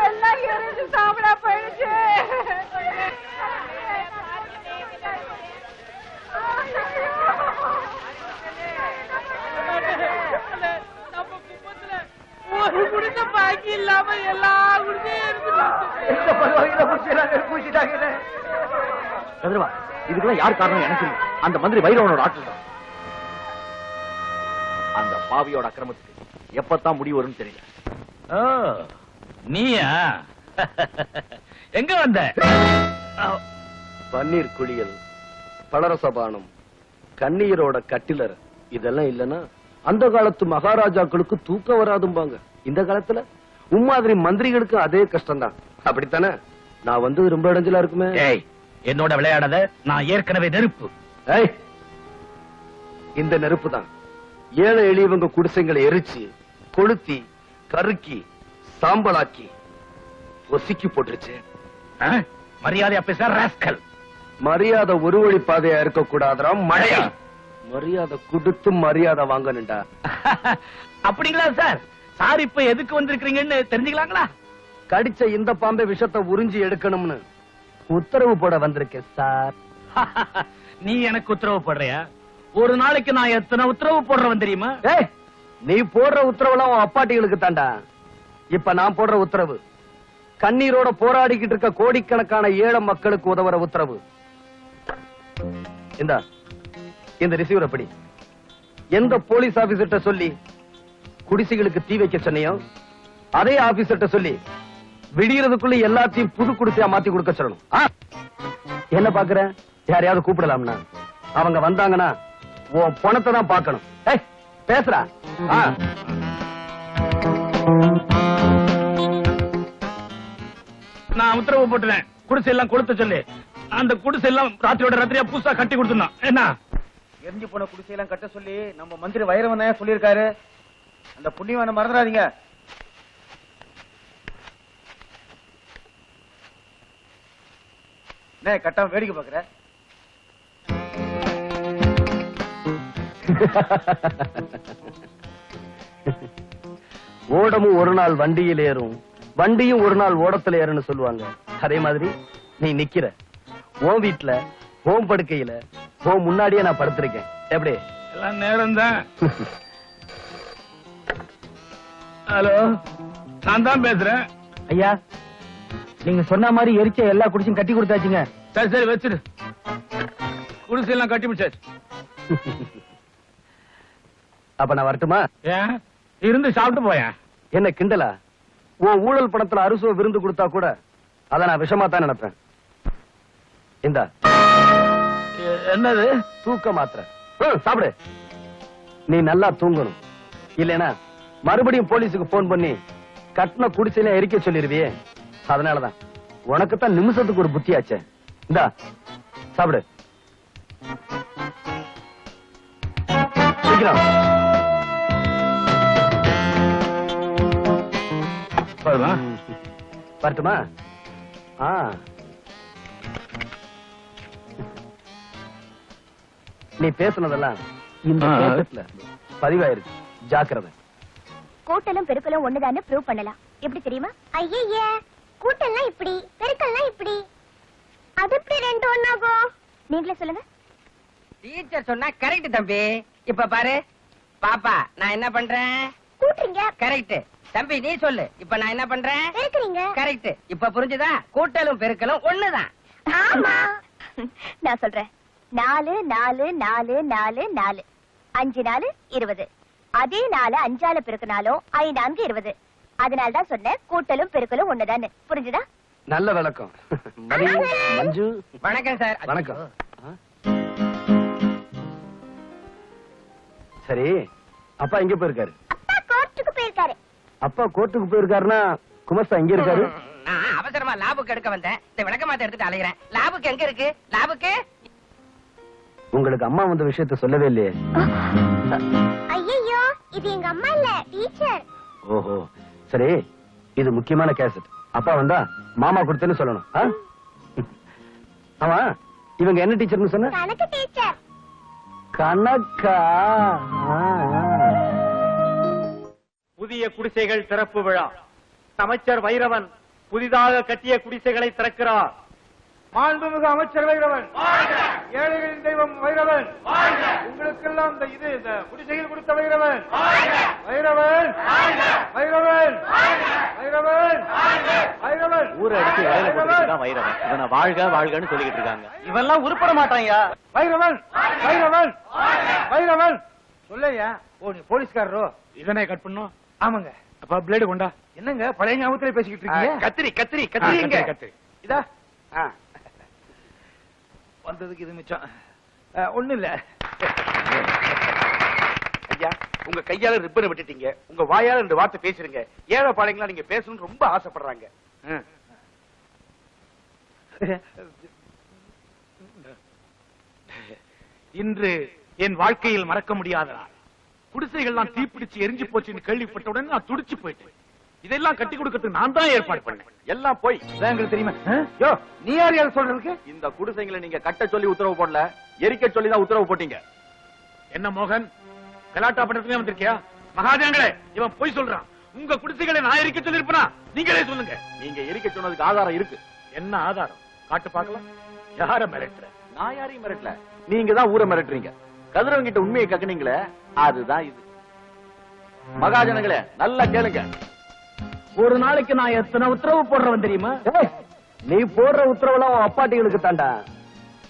Speaker 10: எல்லாம் எரிஞ்சு சாப்பிடா போயிடுச்சு. ஒரு குடிச பாக்கி இல்லாம எல்லா குடிசையும்
Speaker 8: கதிரவா, இதுக்கெல்லாம் யார் காரணம் எனக்கு தெரியும். அந்த மந்திரி வைரவனோட ஆட்கள் தான். அந்த பாவியோட அக்கிரமத்துக்கு எப்பத்தான் முடிவு வரும்னு தெரியல.
Speaker 7: நீயா எங்க வந்த?
Speaker 2: பன்னீர் குளியல், பலரசபானம், கண்ணீரோட கட்டிலர், இதெல்லாம் இல்லன்னா அந்த காலத்து மகாராஜாக்களுக்கு தூக்கம் வராதும்பாங்க. இந்த காலத்துல உம்மாதிரி மந்திரிகளுக்கு அதே கஷ்டம் தான். அப்படித்தானே? நான் வந்து ரொம்ப இடைஞ்சலா இருக்குமே.
Speaker 7: என்னோட விளையாடாத, நான் ஏற்கனவே நெருப்பு.
Speaker 2: இந்த நெருப்பு தான் ஏழை எளியவங்க குடிசைங்களை எரிச்சு கொளுத்தி கருக்கி சாம்பலாக்கி ஒசிக்கி போட்டுருச்சு.
Speaker 7: மரியாதையா பேச ராஸ்கல்.
Speaker 2: மரியாதை ஒரு வழி பாதையா இருக்க கூடாதுரா மழையா. மரியாதை கொடுத்து மரியாதை வாங்கணும்டா.
Speaker 7: அப்படிங்களா சார்? சார் இப்ப எதுக்கு வந்திருக்கீங்கன்னு தெரிஞ்சுக்கலாங்களா?
Speaker 12: கடிச்ச இந்த பாம்பை விஷத்தை உறிஞ்சி எடுக்கணும்னு உத்தரவு போட வந்திருக்கேன் சார்.
Speaker 7: நீ எனக்கு உத்தரவு போடுறியா? ஒரு நாளைக்கு நான் எத்தனை உத்தரவு போடுறவன் தெரியுமா?
Speaker 12: ஏய், நீ போடுற உத்தரவுலாம் உன் அப்பாட்டிகளுக்கு தாண்டா. இப்ப நான் போடுற உத்தரவு கண்ணீரோட போராடிக்கிட்டு இருக்க கோடிக்கணக்கான ஏழை மக்களுக்கு உதவுற உத்தரவு. இந்த ரிசீவர் அப்படி எந்த போலீஸ் ஆபீசர்ட்ட சொல்லி குடிசைகளுக்கு தீ வைக்க சொன்னியோ அதே ஆபீசர்ட்ட சொல்லி விடியறதுக்குள்ள எல்லாத்தையும் புது குடிசையா மாத்தி கொடுக்க சொல்லணும். என்ன பாக்குற? யாரையாவது கூப்பிடலாம்னா அவங்க வந்தாங்கன்னா உன் பணத்தை தான் பாக்கணும். பேசுறா.
Speaker 7: நான் உத்தரவு போட்டுறேன். குடிசை எல்லாம் கொடுத்து சொல்லி அந்த குடிசை எல்லாம் ராத்திரியோட ராத்திரியா புதுசா கட்டி கொடுத்துருந்தான். என்ன
Speaker 2: எரிஞ்சு போன குடிசையெல்லாம் கட்ட சொல்லி நம்ம மந்திரி வைரவன் தான் சொல்லியிருக்காரு. அந்த புண்ணியவான மறந்துடாதீங்க. கட்டாம வேடிக்கை பாக்குற.
Speaker 12: ஓடமும் ஒரு நாள் வண்டியில் ஏறும், வண்டியும் ஒரு நாள் ஓடத்துல ஏறுன்னு சொல்லுவாங்க. அதே மாதிரி நீ நிக்கிற உன் வீட்டுல ஹோம் படுக்கையில ஹோம் முன்னாடியே நான் படுத்திருக்கேன். எப்படி?
Speaker 7: எல்லாம் நேரம் தான். ஹலோ, நான் தான் பேசுறேன்.
Speaker 2: ஐயா, நீங்க சொன்ன மாதிரி எரிச்ச எல்லா குடிசையும் கட்டி கொடுத்தாச்சுங்க.
Speaker 7: சரி சரி வச்சிரு. குடிசை எல்லாம் கட்டி முடிச்சாச்சு.
Speaker 12: அப்ப நான் வரட்டுமா?
Speaker 7: ஏன் இருந்து சாப்பிட்டு போயேன்.
Speaker 12: என்ன கிண்டலா? உன் ஊழல் பணத்துல அறுசுவ விருந்து கொடுத்தா கூட அதை நான் விஷமா தான் நினைப்பேன். இந்தா.
Speaker 7: என்னது?
Speaker 12: தூக்க மாத்திரை. சாப்பிடு. நீ நல்லா தூங்கணும். இல்லைன்னா மறுபடியும் போலீஸுக்கு போன் பண்ணி கட்டின குடிசையில எரிக்க சொல்லிருவியே. அதனாலதான் உனக்குத்தான் நிமிஷத்துக்கு ஒரு புத்தியாச்சே. இந்தா சாப்பிடு. சீக்கிரம். வரட்டுமா? நீ பேசுனதெல்லாம் இந்த கேசட்ல பதிவாயிருக்கு. ஜாக்கிரதை.
Speaker 4: கூட்டலும் பெருக்கலும் ஒண்ணுதான்னு ப்ரூவ் பண்ணலாம். எப்படி தெரியுமா? ஐயே, கூட்டல்லாம் இப்படி, பெருக்கல்லாம் இப்படி. அது எப்படி ரெண்டு ஒண்ணாகும்? நீங்களே சொல்லுங்க.
Speaker 11: டீச்சர் சொன்னா கரெக்ட் தம்பி. இப்ப பாரு பாப்பா, நான் என்ன பண்றேன்?
Speaker 4: கூட்டுறீங்க.
Speaker 11: கரெக்ட். தம்பி நீ சொல்லு. இப்ப நான் என்ன பண்றேன்?
Speaker 4: பெருக்குறீங்க.
Speaker 11: கரெக்ட். இப்ப புரிஞ்சுதா? கூட்டலும் பெருக்கலும் ஒண்ணுதான்.
Speaker 4: ஆமா. நான் சொல்றேன். 4 4 4 4 4 5 4 20. அதே 4 5ஆல பெருக்கினாலும் 5 4 20. அதனாலதான் சொன்னேன் கூட்டலும் பெருக்கலும் ஒண்ணுதான்னு. புரிஞ்சுதா?
Speaker 12: நல்ல விளக்கம். மஞ்சு.
Speaker 11: வணக்கம் சார்.
Speaker 12: வணக்கம். சரி, அப்பா எங்க போயிருக்காரு?
Speaker 4: அப்பா கோர்ட்டுக்கு போயிருக்காரு.
Speaker 12: அப்பா கோர்ட்டுக்கு போயிருக்காருன்னா குமஸ்தா எங்க இருக்காரு?
Speaker 11: நான் அவசரமா லாபுக்கு எடுக்க வந்தேன். இந்த விளக்கமாத்த எடுத்துட்டு அலைகிறேன். லாபுக்கு எங்க இருக்கு? லாபுக்கு
Speaker 12: உங்களுக்கு அம்மா வந்த விஷயத்த சொல்லவே இல்லையே.
Speaker 4: ஐயோ, இது எங்க அம்மா இல்ல, டீச்சர்.
Speaker 12: ஓஹோ, சரி. இது முக்கியமான கேசட். அப்பா வந்தா மாமா கொடுத்தேன்னு சொல்லணும். ஆமா, இவங்க என்ன டீச்சர்னு சொன்ன?
Speaker 4: கணக்கு டீச்சர்.
Speaker 12: கணக்கா?
Speaker 5: புதிய குடிசைகள் திறப்பு விழா. அமைச்சர் வைரவன் புதிதாக கட்டிய குடிசைகளை திறக்கிறார். மாண்புமிகு அமைச்சர் வைரவன், ஏழைகளின் தெய்வம் வைரவன், உங்களுக்கெல்லாம் இந்த குடிசைகள் கொடுத்த வைரவன், வைரவன், வைரவன், வைரவன், வைரவன்.
Speaker 8: ஊரை அடிச்சு வேலை போட்டுதான் வைரவன். இவனை வாழ்க வாழ்கன்னு சொல்லிக்கிட்டு இருக்காங்க.
Speaker 2: இவெல்லாம் உருப்பட மாட்டாங்க.
Speaker 5: வைரவன், வைரவன், வைரவன். சொல்லையா? ஓ, நீ போலீஸ்காரரோ? இதனை கட் பண்ணும். ஆமாங்க. அப்ப பிளேடு கொண்டா. என்னங்க பழைய ஞாபகத்துல பேசிக்கிட்டு இருக்கீங்க? கத்திரி கத்திரி கத்திரி எங்க? கத்திரி இதா. வந்ததுக்கு இது மிச்சம். ஒண்ணு இல்ல.
Speaker 6: ஐயா, உங்க கையால ரிப்பனை விட்டுட்டீங்க. உங்க வாயால 2 வார்த்தை பேசுறீங்க. ஏழை பாளையங்களா நீங்க பேசணும்னு ரொம்ப ஆசைப்படுறாங்க.
Speaker 5: இன்று என் வாழ்க்கையில் மறக்க முடியாத நாள். குடிசைகள்லாம் தீப்பிடிச்சு எரிஞ்சு போச்சுன்னு கேள்விப்பட்டவுடன் நான் துடிச்சு போயிட்டேன். இதெல்லாம் கட்டி கொடுக்கறதுக்கு நான் தான் ஏற்பாடு பண்ணேன்.
Speaker 6: எல்லாம் போய்
Speaker 5: உங்களுக்கு தெரியுமா? யோ, நீ யார் யார் சொல்றதுக்கு?
Speaker 6: இந்த குடிசைகளை நீங்க கட்ட சொல்லி உத்தரவு போடல, எரிக்க சொல்லி தான் உத்தரவு போட்டீங்க.
Speaker 5: என்ன மோகன், கலாட்டா பண்றதுக்கு வந்திருக்கியா? மகாஜனங்களே, இவன் பொய் சொல்றான்.
Speaker 7: உங்க குடிசைகளை நான் எரிக்க சொல்லிருப்பா? நீங்களே சொல்லுங்க.
Speaker 8: நீங்க எரிக்க சொன்னதுக்கு ஆதாரம் இருக்கு.
Speaker 5: என்ன ஆதாரம்? காட்டு பார்க்கலாம். யார மிரட்டுற?
Speaker 8: நான் யாரையும் மிரட்டல, நீங்க தான் ஊரை மிரட்டுறீங்க. கதிரவன் கிட்ட உண்மையை கக்குனீங்களே, அதுதான் இது. மகாஜனங்களே நல்லா கேளுங்க.
Speaker 12: ஒரு நாளைக்கு நான் எத்தனை உத்தரவு போடுறவன் தெரியுமா? நீ போடுற உத்தரவுலாம் உன் அப்பாட்டிகளுக்கு தாண்டா.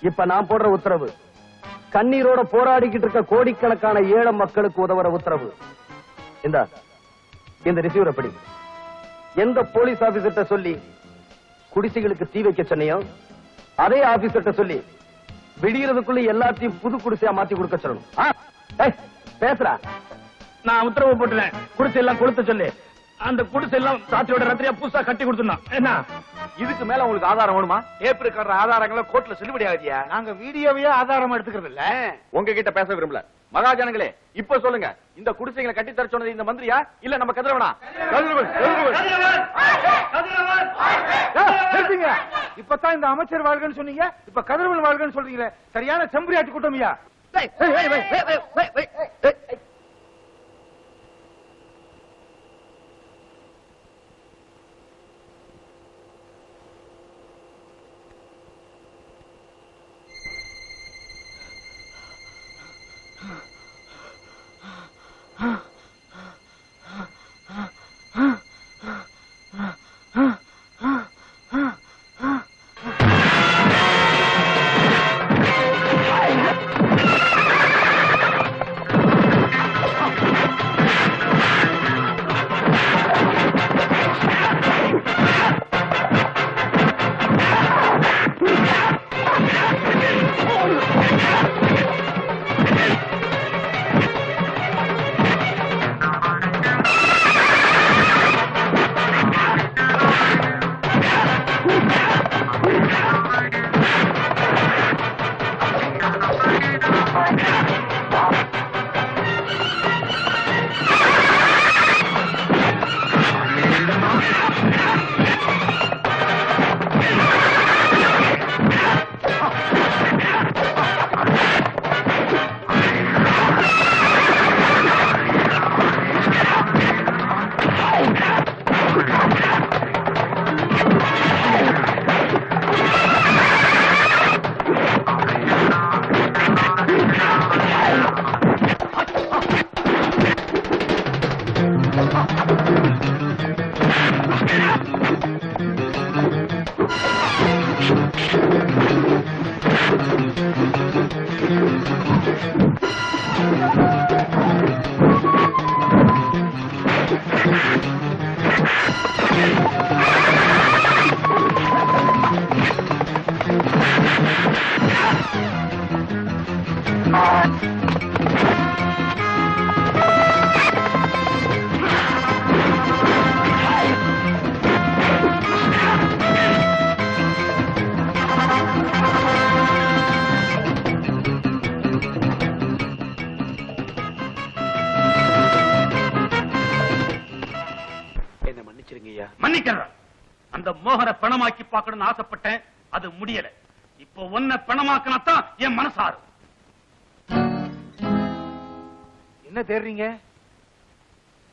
Speaker 12: இப்ப நான் போடுற உத்தரவு கண்ணீரோட போராடிக்கிட்டு இருக்க கோடிக்கணக்கான ஏழை மக்களுக்கு உதவுற உத்தரவு. இந்த ரிசீவர் எப்படி எந்த போலீஸ் ஆபீசர்ட்ட சொல்லி குடிசைகளுக்கு தீ வைக்க சொன்னியோ அதே ஆபீசர்ட்ட சொல்லி விடியறதுக்குள்ள எல்லாத்தையும் புது குடிசையா மாத்தி கொடுக்க சொல்லணும். பேசுறா.
Speaker 7: நான் உத்தரவு போட்டுறேன். குடிசை எல்லாம் கொடுத்து சொல்லி அந்த குடிசை எல்லாம் ராத்திரியோட ராத்திரியா புதுசா கட்டி கொடுத்துருந்தோம். என்ன
Speaker 8: இதுக்கு மேல உங்களுக்கு ஆதாரம் வேணுமா? டேப் ரெக்கார்டர் ஆதாரங்களை கோர்ட்ல செல்லுபடி ஆகுதியா?
Speaker 5: நாங்க வீடியோவையே ஆதாரமா எடுத்துக்கிறது இல்ல.
Speaker 8: உங்ககிட்ட பேச விரும்பல. மகாஜனங்களே இப்ப சொல்லுங்க, இந்த குடிசைகளை கட்டி தர சொன்னது இந்த மந்திரியா இல்ல நம்ம கதிரவனா?
Speaker 5: இப்பதான் இந்த அமைச்சர் வாழ்கன்னு சொன்னீங்க, இப்ப கதிரவன் வாழ்கன்னு சொல்றீங்களே, சரியான செம்பரியாட்டு கூட்டமியா?
Speaker 7: மன்னிக்கிறேன். அந்த மோகனை பணமாக்கி பார்க்கணும்னு ஆசைப்பட்டேன், அது முடியல. இப்போ ஒன்ன பணமாக்கினாத்தான் என் மனசாரு.
Speaker 5: என்ன தேடுறீங்க?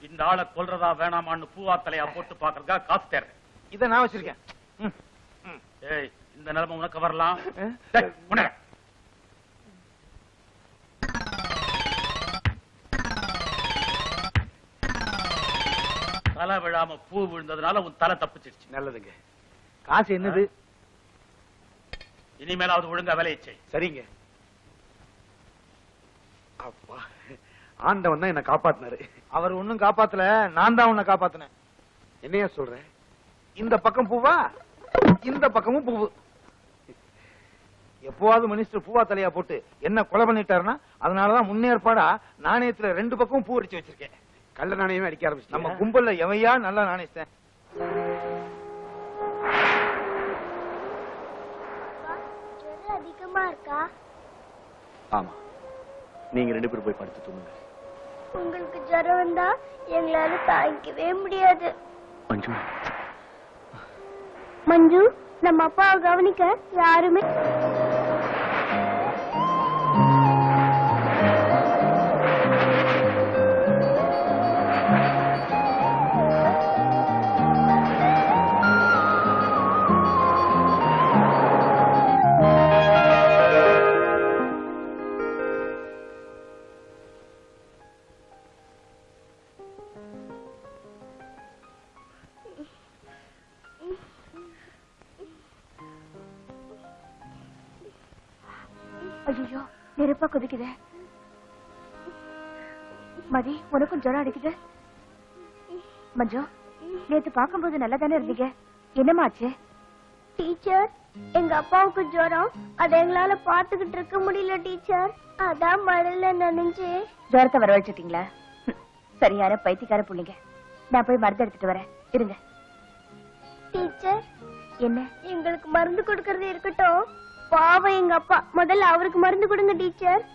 Speaker 7: இந்த ஆளை கொல்றதா வேணாமான்னு பூவா தலையா போட்டு பாக்குறதா காசு தேடுறேன்.
Speaker 5: இத நான் வச்சிருக்கேன்.
Speaker 7: ஏய், இந்த நிலைமை உனக்கு வரலாம். தலை விழாம பூ விழுந்ததுனால உன் தலை தப்பிச்சிருச்சு.
Speaker 5: நல்லதுங்க. காசு என்னது?
Speaker 7: இனிமேலாவது ஒழுங்கா வேலையை செய்.
Speaker 5: சரிங்க. அப்பா, ஆண்டவன் தான் என்ன காப்பாத்தினாரு. அவர் ஒண்ணும் காப்பாத்தல, நான் தான் உன்னை காப்பாத்தினேன். என்னையா சொல்ற? இந்த பக்கம் பூவா, இந்த பக்கமும் பூவு. எப்பவாவது மினிஸ்டர் பூவா தலையா போட்டு என்ன கொலை பண்ணிட்டாருன்னா, அதனாலதான் முன்னேற்பாடா நாணயத்துல 2 பக்கமும் பூ அடிச்சு வச்சிருக்கேன். கள்ள நாணயமே அடிக்க ஆரம்பிச்சு. நம்ம கும்பல்ல எவையா நல்ல நாணயத்தேன்.
Speaker 4: அதிகமா இருக்கா?
Speaker 8: ஆமா, நீங்க 2 பேரும் போய் படுத்து தூங்குங்க.
Speaker 4: உங்களுக்கு ஜுரம் வந்தா எங்களால தாங்கிக்கவே முடியாது.
Speaker 8: மஞ்சு,
Speaker 4: மஞ்சு, நம்ம அப்பாவை கவனிக்க யாருமே.
Speaker 13: ஐயோ நெருப்பா கொதிக்குதே. மதி உனக்கும் ஜுரம் அடிக்குது. மஞ்சு நேத்து பார்க்கும்போது நல்லா தானே இருந்தீங்க, என்னமாச்சு?
Speaker 4: டீச்சர், எங்க அப்பாவுக்கு ஜுரம், அதை எங்களால பாத்துக்கிட்டு இருக்க முடியல டீச்சர். அதான் மழையில நனைஞ்சு.
Speaker 13: ஜுரத்தை வரவழைச்சிட்டீங்களா? சரியான பைத்தியக்கார புள்ளிங்க. நான் போய் மருந்து எடுத்துட்டு வரேன், இருங்க.
Speaker 4: டீச்சர்,
Speaker 13: என்ன?
Speaker 4: எங்களுக்கு மருந்து கொடுக்கறது இருக்கட்டும், பாவம் எங்க அப்பா, முதல்ல அவருக்கு மருந்து கொடுங்க டீச்சர்.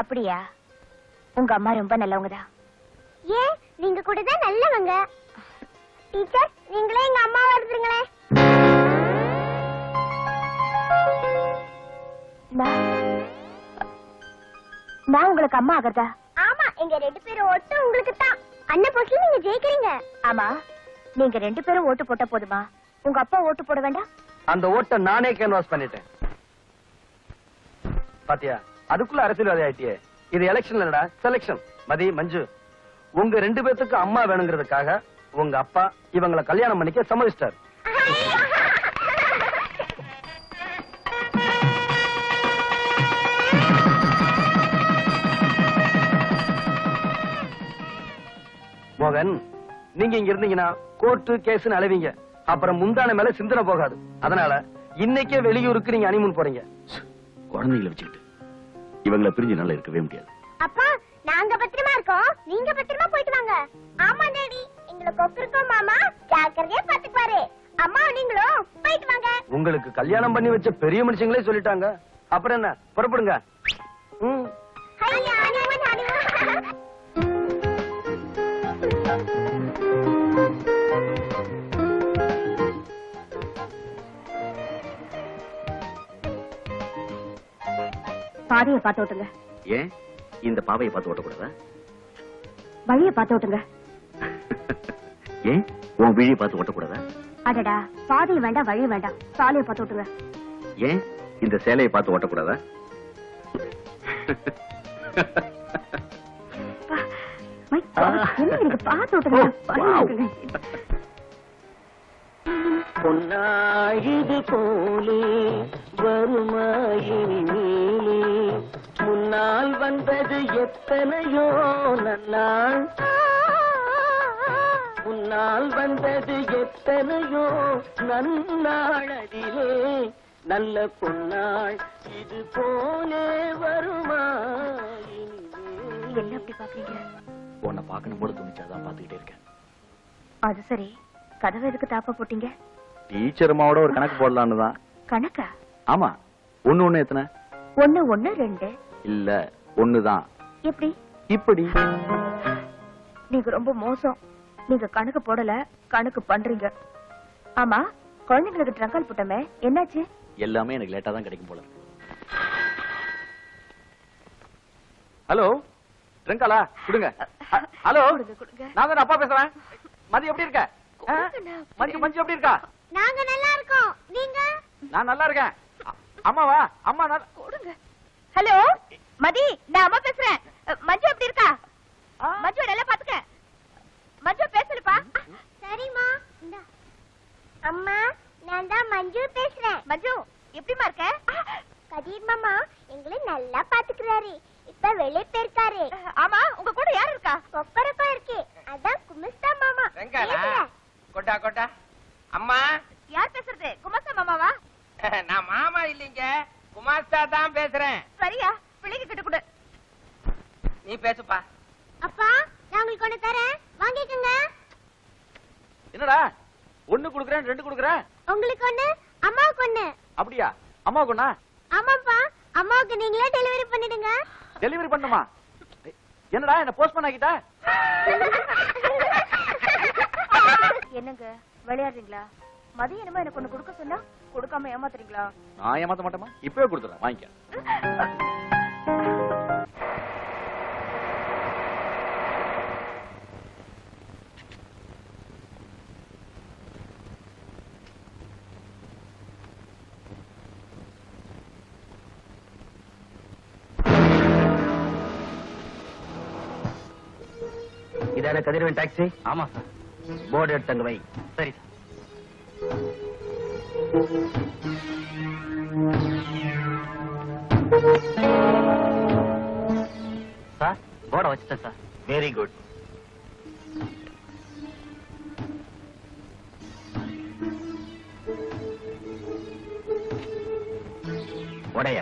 Speaker 13: அப்படியா? உங்க அம்மா ரொம்ப நல்லவங்கதான்.
Speaker 4: ஏன், நீங்க கூட தான் நல்லவங்க. டீச்சர், நீங்களே எங்க அம்மாவை எடுத்துருங்களேன்.
Speaker 13: நான் உங்களுக்கு அம்மா ஆகிறதா?
Speaker 4: ஆமா, எங்க 2 பேரும் ஓட்டு உங்களுக்கு தான். அண்ணன் போஸ்ட்ல நீங்க ஜெயிக்கிறீங்க.
Speaker 13: ஆமா, நீங்க 2 பேரும் ஓட்டு போட்ட போதுமா? உங்க அப்பா ஓட்டு போட வேண்டாம்?
Speaker 12: அந்த ஓட்டை நானே கேன்வாஸ் பண்ணிட்டேன். பாத்தியா, அதுக்குள்ள அரசியல்வாதி ஆயிட்டியே. இது எலெக்ஷன் இல்லடா, செலக்ஷன். மதி, மஞ்சு, உங்க 2 பேத்துக்கு அம்மா வேணுங்கிறதுக்காக உங்க அப்பா இவங்களை கல்யாணம் பண்ணிக்க சம்மதிச்சிட்டார். மோகன், நீங்க இங்க இருந்தீங்கன்னா கோர்ட்டு கேஸ்னு அலைவீங்க, அப்புறம் முந்தான மேல சிந்தனை போகாது. அதனால இன்னைக்கே வெளியூருக்கு நீங்க ஹனிமூன் போறீங்க.
Speaker 6: குழந்தைகளை வச்சுக்கிட்டு இவங்களை பிரிஞ்சு நல்லா இருக்கவே முடியாது.
Speaker 4: அப்பா, நாங்க பத்திரமா இருக்கோம், நீங்க பத்திரமா போயிட்டு வாங்க. ஆமா டாடி, எங்களை கொக்கிருக்கோம் மாமா, ஜாக்கிரதையா பாத்துக்குவாரு. அம்மா நீங்களும் போயிட்டு வாங்க.
Speaker 12: உங்களுக்கு கல்யாணம் பண்ணி வச்ச பெரிய மனுஷங்களே சொல்லிட்டாங்க, அப்புறம் என்ன, புறப்படுங்க.
Speaker 13: பாதையை பார்த்து ஓட்டுங்க.
Speaker 6: ஏன் இந்த பாவையை பார்த்து ஓட்டக்கூடாதா?
Speaker 13: வழியை பார்த்து ஓட்டுங்க.
Speaker 6: ஏன் உன் விழியை பார்த்து ஓட்டக்கூடாதா?
Speaker 13: அடடா, பாதையை வேண்டாம், வழி வேண்டாம், சாலையை பார்த்து ஓட்டுங்க.
Speaker 6: ஏன் இந்த சேலையை பார்த்து ஓட்டக்கூடாதா?
Speaker 13: பார்த்து ஓட்டுங்க.
Speaker 9: பொன்னாழிது போலே வருமாயினி நீலே, முன்னால் வந்தது எத்தனையோ நன்னாள், முன்னால் வந்தது எத்தனையோ நன்னாள், அதிலே நல்ல பொன்னாள் இது போலே வருமாயினி.
Speaker 13: என்ன அப்படி பாக்குறீங்க?
Speaker 8: உன்னை பார்க்கணும் போல துணிச்சாதான் பாத்துக்கிட்டே இருக்கேன்.
Speaker 13: அது சரி, கதவை எதுக்கு தாப்பா போட்டீங்க?
Speaker 8: டீச்சர் அம்மாவோட ஒரு கணக்கு போடலான்னு தான்.
Speaker 13: கணக்கா?
Speaker 8: ஆமா. ஒண்ணு எத்தனை?
Speaker 13: 1 1 2.
Speaker 8: இல்ல, ஒண்ணுதான்.
Speaker 13: எப்படி?
Speaker 8: இப்படி.
Speaker 13: நீங்க ரொம்ப மோசம். நீங்க கணக்கு போடல, கணக்கு பண்றீங்க. ஆமா, குழந்தைங்களுக்கு ட்ரங்கால் போட்டமே, என்னாச்சு?
Speaker 8: எல்லாமே எனக்கு லேட்டா தான் கிடைக்கும் போல. ஹலோ, ட்ரங்காலா கொடுங்க. ஹலோ, நான் தான் அப்பா பேசுறேன். மதி எப்படி இருக்க? மஞ்சு எப்படி இருக்கா?
Speaker 4: நாங்க நல்லா இருக்கோம், நீங்க?
Speaker 8: நான் நல்லா இருக்கேன். அம்மாவா? அம்மா
Speaker 13: கொடுங்க. ஹலோ மதி, நான் அம்மா பேசுறேன். மஞ்சு எப்படி இருக்கா? மஞ்சு நல்லா பாத்துக்க. மஞ்சு பேசலப்பா.
Speaker 4: சரிம்மா. அம்மா, நான் தான் மஞ்சு பேசுறேன்.
Speaker 13: மஞ்சு எப்படிமா இருக்க?
Speaker 4: கதிர் மாமா எங்களை நல்லா பாத்துக்கிறாரு. இப்ப வெளியே போயிருக்காரு.
Speaker 13: ஆமா, உங்க கூட யார் இருக்கா?
Speaker 4: கொக்கரக்கா இருக்கு, அதான் குமிஸ்தா மாமா.
Speaker 11: கொட்டா கொட்டா. அம்மா,
Speaker 13: யார் பேசுறது? குமாஸ்தா மாமாவா?
Speaker 11: நான் மாமா இல்லீங்க, குமாஸ்தா தான் பேசுறேன்.
Speaker 13: சரியா, பிள்ளைங்க கிட்ட கொடு.
Speaker 11: நீ பேசுப்பா.
Speaker 4: அப்பா, நான் உங்களுக்கு ஒண்ணு தரேன், வாங்கிக்கங்க.
Speaker 8: என்னடா 1 குடுக்குறேன் 2 குடுக்குறேன்?
Speaker 4: உங்களுக்கு ஒண்ணு, அம்மாவுக்கு ஒண்ணு.
Speaker 8: அப்படியா? அம்மாவுக்கு ஒண்ணா?
Speaker 4: ஆமாப்பா, அம்மாவுக்கு நீங்களே டெலிவரி பண்ணிடுங்க.
Speaker 8: டெலிவரி பண்ணுமா? என்னடா என்ன போஸ்ட்மேன் ஆகிட்டா?
Speaker 13: என்னங்க விளையாடுறீங்களா? மதியம் என்னமோ எனக்கு ஒண்ணு கொடுக்க சொன்னா கொடுக்காம ஏமாத்துறீங்களா?
Speaker 8: நான் ஏமாத்த மாட்டேமா, இப்பவே கொடுத்துறேன், வாங்கிக்க.
Speaker 1: இதான கதிரவன் டாக்ஸி?
Speaker 3: ஆமா சார்.
Speaker 1: போர்டு எடுத்தங்க வை.
Speaker 3: சரி சார். போர்டை வச்சுட்டேன் சார்.
Speaker 1: Very good. உடைய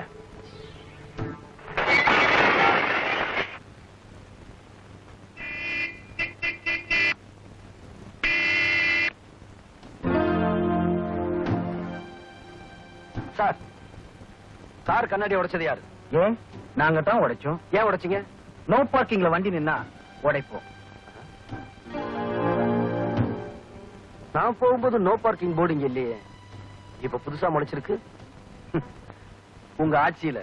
Speaker 12: சார், கார் கண்ணாடி உடைச்சது யாரு?
Speaker 1: ஏன்? நாங்க தான் உடைச்சோம்.
Speaker 12: ஏன் உடைச்சீங்க?
Speaker 1: நோ பார்க்கிங்ல வண்டி நின்னா உடைப்போம்.
Speaker 12: நான் போகும்போது நோ பார்க்கிங் போர்டு இங்க இல்லையே, இப்ப புதுசா முளைச்சிருக்கு. உங்க ஆட்சியில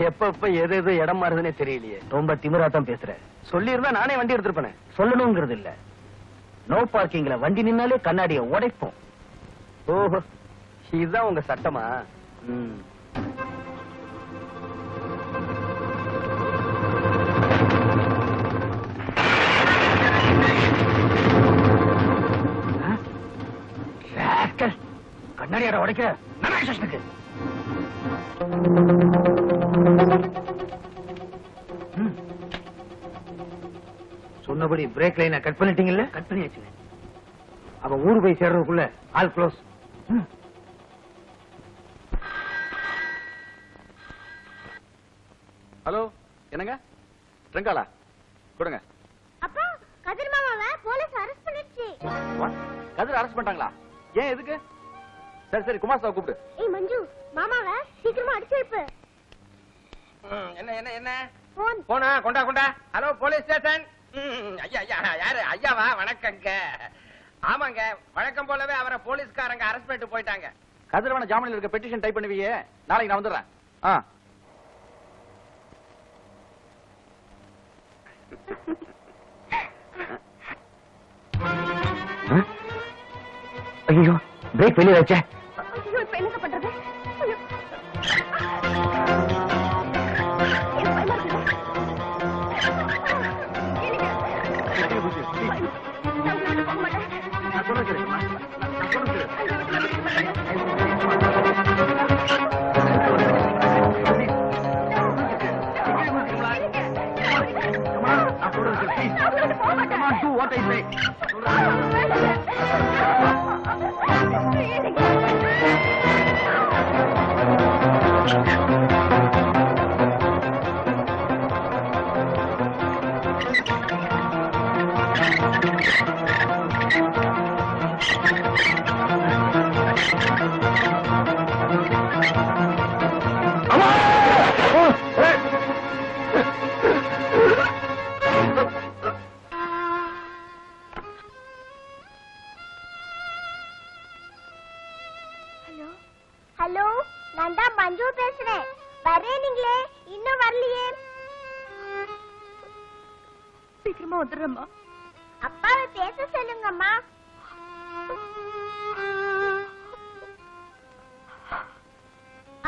Speaker 12: எப்ப எது இடம் மாறுதுன்னே தெரியலையே.
Speaker 1: ரொம்ப திமிரா தான் பேசுற.
Speaker 12: சொல்லி இருந்தா நானே வண்டி எடுத்திருப்பேனே.
Speaker 1: சொல்லணுங்கிறது இல்ல, நோ பார்க்கிங்ல வண்டி நின்னாலே கண்ணாடியை உடைப்போம்.
Speaker 12: ஓஹோ, இதுதான் உங்க சட்டமா?
Speaker 1: கண்ணாடியோட உடைக்கிற ஸ்டேஷனுக்கு. சொன்னபடி பிரேக் லைனை கட் பண்ணிட்டீங்கல்ல? கட் பண்ணியாச்சு. அவன் ஊரு போய் சேர்றதுக்குள்ள ஆல் க்ளோஸ்.
Speaker 8: ஹலோ, என்னங்க ட்ரங்காலா கொடுங்க.
Speaker 4: அப்பா, கதிர் மாமாவை போலீஸ் அரெஸ்ட் பண்ணிடுச்சு.
Speaker 8: கதிர் அரெஸ்ட் பண்ணிட்டாங்களா? ஏன், எதுக்கு? சரி சரி, குமார் கூப்பிடு.
Speaker 4: ஏய் மஞ்சு, மாமாவை சீக்கிரமா அடிச்சு வைப்பு.
Speaker 11: என்ன என்ன என்ன
Speaker 4: போன்
Speaker 11: போனா கொண்டா கொண்டா. Hello police station. ஐயா ஐயா, யாரு ஐயாவா? வணக்கங்க. ஆமாங்க, வழக்கம் போலவே அவரை போலீஸ்காரங்க அரெஸ்ட் பண்ணிட்டு போயிட்டாங்க.
Speaker 8: கதிரவன ஜாமீன்ல இருக்க பெட்டிஷன் டைப் பண்ணுவீங்க, நாளைக்கு நான் வந்துடுறேன்.
Speaker 1: ஐயோ, பிரேக் வெளியே வச்ச.
Speaker 4: ஐயோ, இப்ப என்ன பண்றது? ஐயோ. ஹலோ, நான் தான் மஞ்சு பேசுறேன். வரேனீங்களே, இன்னும் வரலையே.
Speaker 13: சீக்கிரமா வந்துடுறேம்மா.
Speaker 4: அப்பாவை பேச சொல்லுங்கம்மா.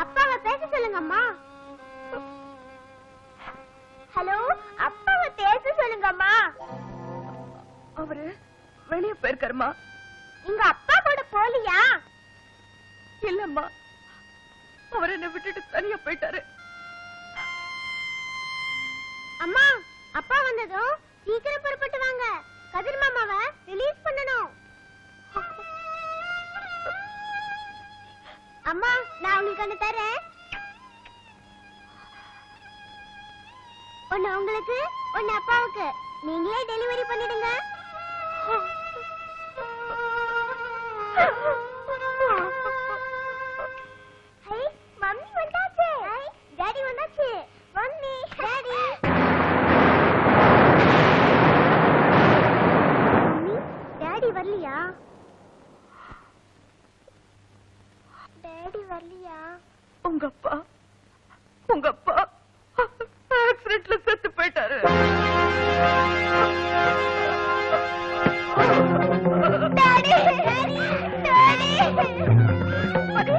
Speaker 4: அப்பாவை பேச சொல்லுங்கம்மா. ஹலோ, அப்பாவை பேச சொல்லுங்கம்மா.
Speaker 13: அவரு வெளியே போயிருக்காருமா.
Speaker 4: நீங்க அப்பா கூட போலியா?
Speaker 13: இல்லம்மா, அவர் என்ன விட்டுட்டு தனியா போயிட்டாரு.
Speaker 4: அம்மா, அப்பா வந்ததும் சீக்கிரம் புறப்பட்டு வாங்க. கதிர் மாமாவை ரிலீஸ் பண்ணணும். அம்மா, நான் உங்களுக்கு ஒண்ணு தரேன். ஒண்ணு உங்களுக்கு, ஒண்ணு அப்பாவுக்கு. நீங்களே டெலிவரி பண்ணிடுங்க. ஹை, மம்மி வந்தாச்சு. ஹை, டாடி வந்தாச்சு. Mummy, daddy. வரலையா? டாடி வரலையா?
Speaker 13: உங்க அப்பா ஆக்சிடென்ட்ல செத்து போயிட்டாரு.
Speaker 4: டாடி டாடி
Speaker 13: மதி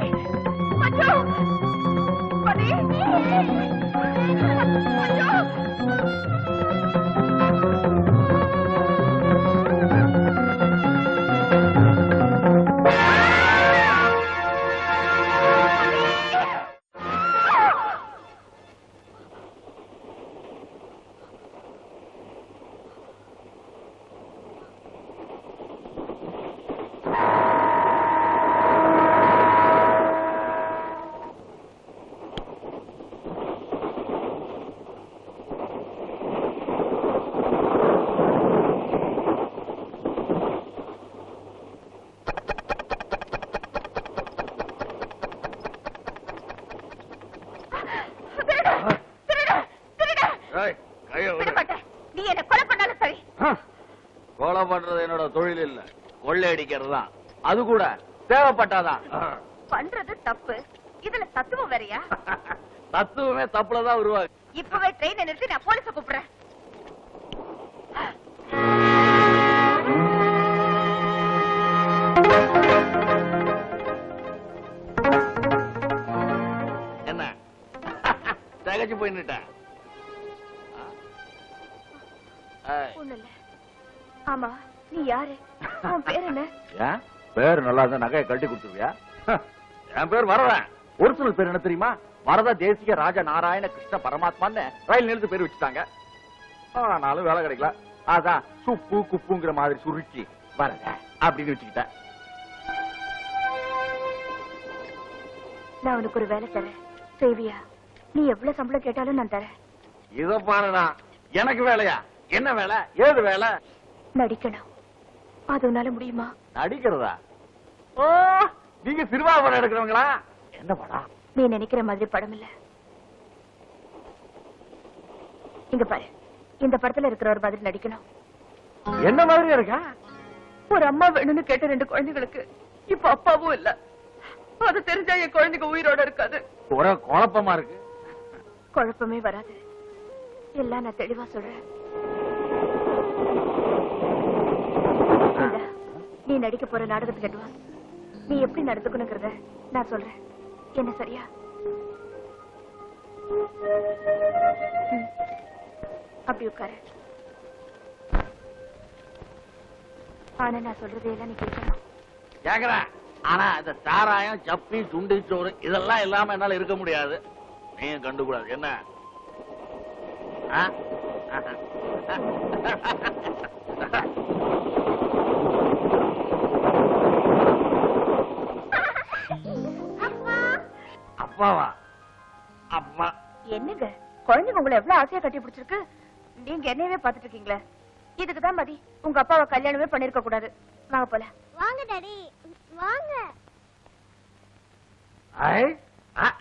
Speaker 13: மச்சோ மதி மச்சோ நீ என்ன கொலை பண்ணாலும் சரி.
Speaker 8: கொலை பண்றது என்னோட தொழில் இல்ல, கொள்ளை அடிக்கிறது தான். அது கூட தேவைப்பட்டாதான்.
Speaker 13: பண்றது தப்பு, இதுல தத்துவம் வேறையா?
Speaker 8: தத்துவமே தப்புலதான் உருவாகு.
Speaker 13: இப்பவே ட்ரெயினை நிறுத்தி நான் போலீஸ கூப்பிடுறேன்.
Speaker 8: என்ன தகச்சு போயிட்ட?
Speaker 13: ஒண்ணு இல்ல. ஆமா, நீ யாரு? உன் பேர் என்ன?
Speaker 8: ஏன் பேர் நல்லா இருந்தா நகையை கட்டி கொடுத்துருவியா? என் பேர் வரதன். ஒரிஜினல் பேர் என்ன தெரியுமா? வரத தேசிக ராஜ நாராயண கிருஷ்ண பரமாத்மான்னு ரயில் நிலையத்து பேர் வச்சுட்டாங்க. ஆனாலும் வேலை கிடைக்கல. அதான் சுப்பு குப்புங்கிற மாதிரி சுருக்கி வரத அப்படின்னு வச்சுக்கிட்டேன்.
Speaker 13: நான் உனக்கு ஒரு வேலை தரேன், செய்வியா? நீ எவ்வளவு சம்பளம் கேட்டாலும் நான் தரேன்.
Speaker 8: இத பாருடா, எனக்கு வேலையா? என்ன வேலை? ஏது வேலை?
Speaker 13: நடிக்கணும். அது உன்னால முடியுமா?
Speaker 8: நடிக்கிறதா? ஓ, நீங்க சினிமா படம் எடுக்கிறவங்களா? என்ன படம்?
Speaker 13: நீ நினைக்கிற மாதிரி படம் இல்ல. இங்க பாரு, இந்த படத்துல இருக்கிற ஒரு மாதிரி நடிக்கணும்.
Speaker 8: என்ன மாதிரி இருக்கா?
Speaker 13: ஒரு அம்மா வேணும்னு கேட்ட 2 குழந்தைகளுக்கு இப்ப அப்பாவும் இல்ல. அது தெரிஞ்சா என் குழந்தைங்க உயிரோட இருக்காது.
Speaker 8: ஒரே குழப்பமா இருக்கு.
Speaker 13: குழப்பமே வராது, எல்லாம் நான் தெளிவா சொல்றேன். நீ நடிக்க போற நாடகத்துக்கு அட்வான்ஸ். நீ எப்படி நடந்துக்கணுங்கிறத நான் சொல்றேன். என்ன சரியா? அப்படி உட்காரு. ஆனா நான் சொல்றதையெல்லாம் நீ கேட்கணும்.
Speaker 8: கேக்குறேன். ஆனா இந்த சாராயம், சப்பி, துண்டு சோறு இதெல்லாம் இல்லாம என்னால இருக்க முடியாது. நீயும் கண்டுக்கூடாது. என்ன? அப்பாவா? அப்பா
Speaker 13: என்னங்க குழந்தைங்க உங்களை எவ்வளவு ஆசையா கட்டி பிடிச்சிருக்கு. நீங்க என்னையவே பாத்துட்டு இருக்கீங்களே. இதுக்குதான் மதி உங்க அப்பாவை கல்யாணமே பண்ணிருக்க கூடாது. வாங்க போலாம்.
Speaker 4: வாங்க டாடி வாங்க.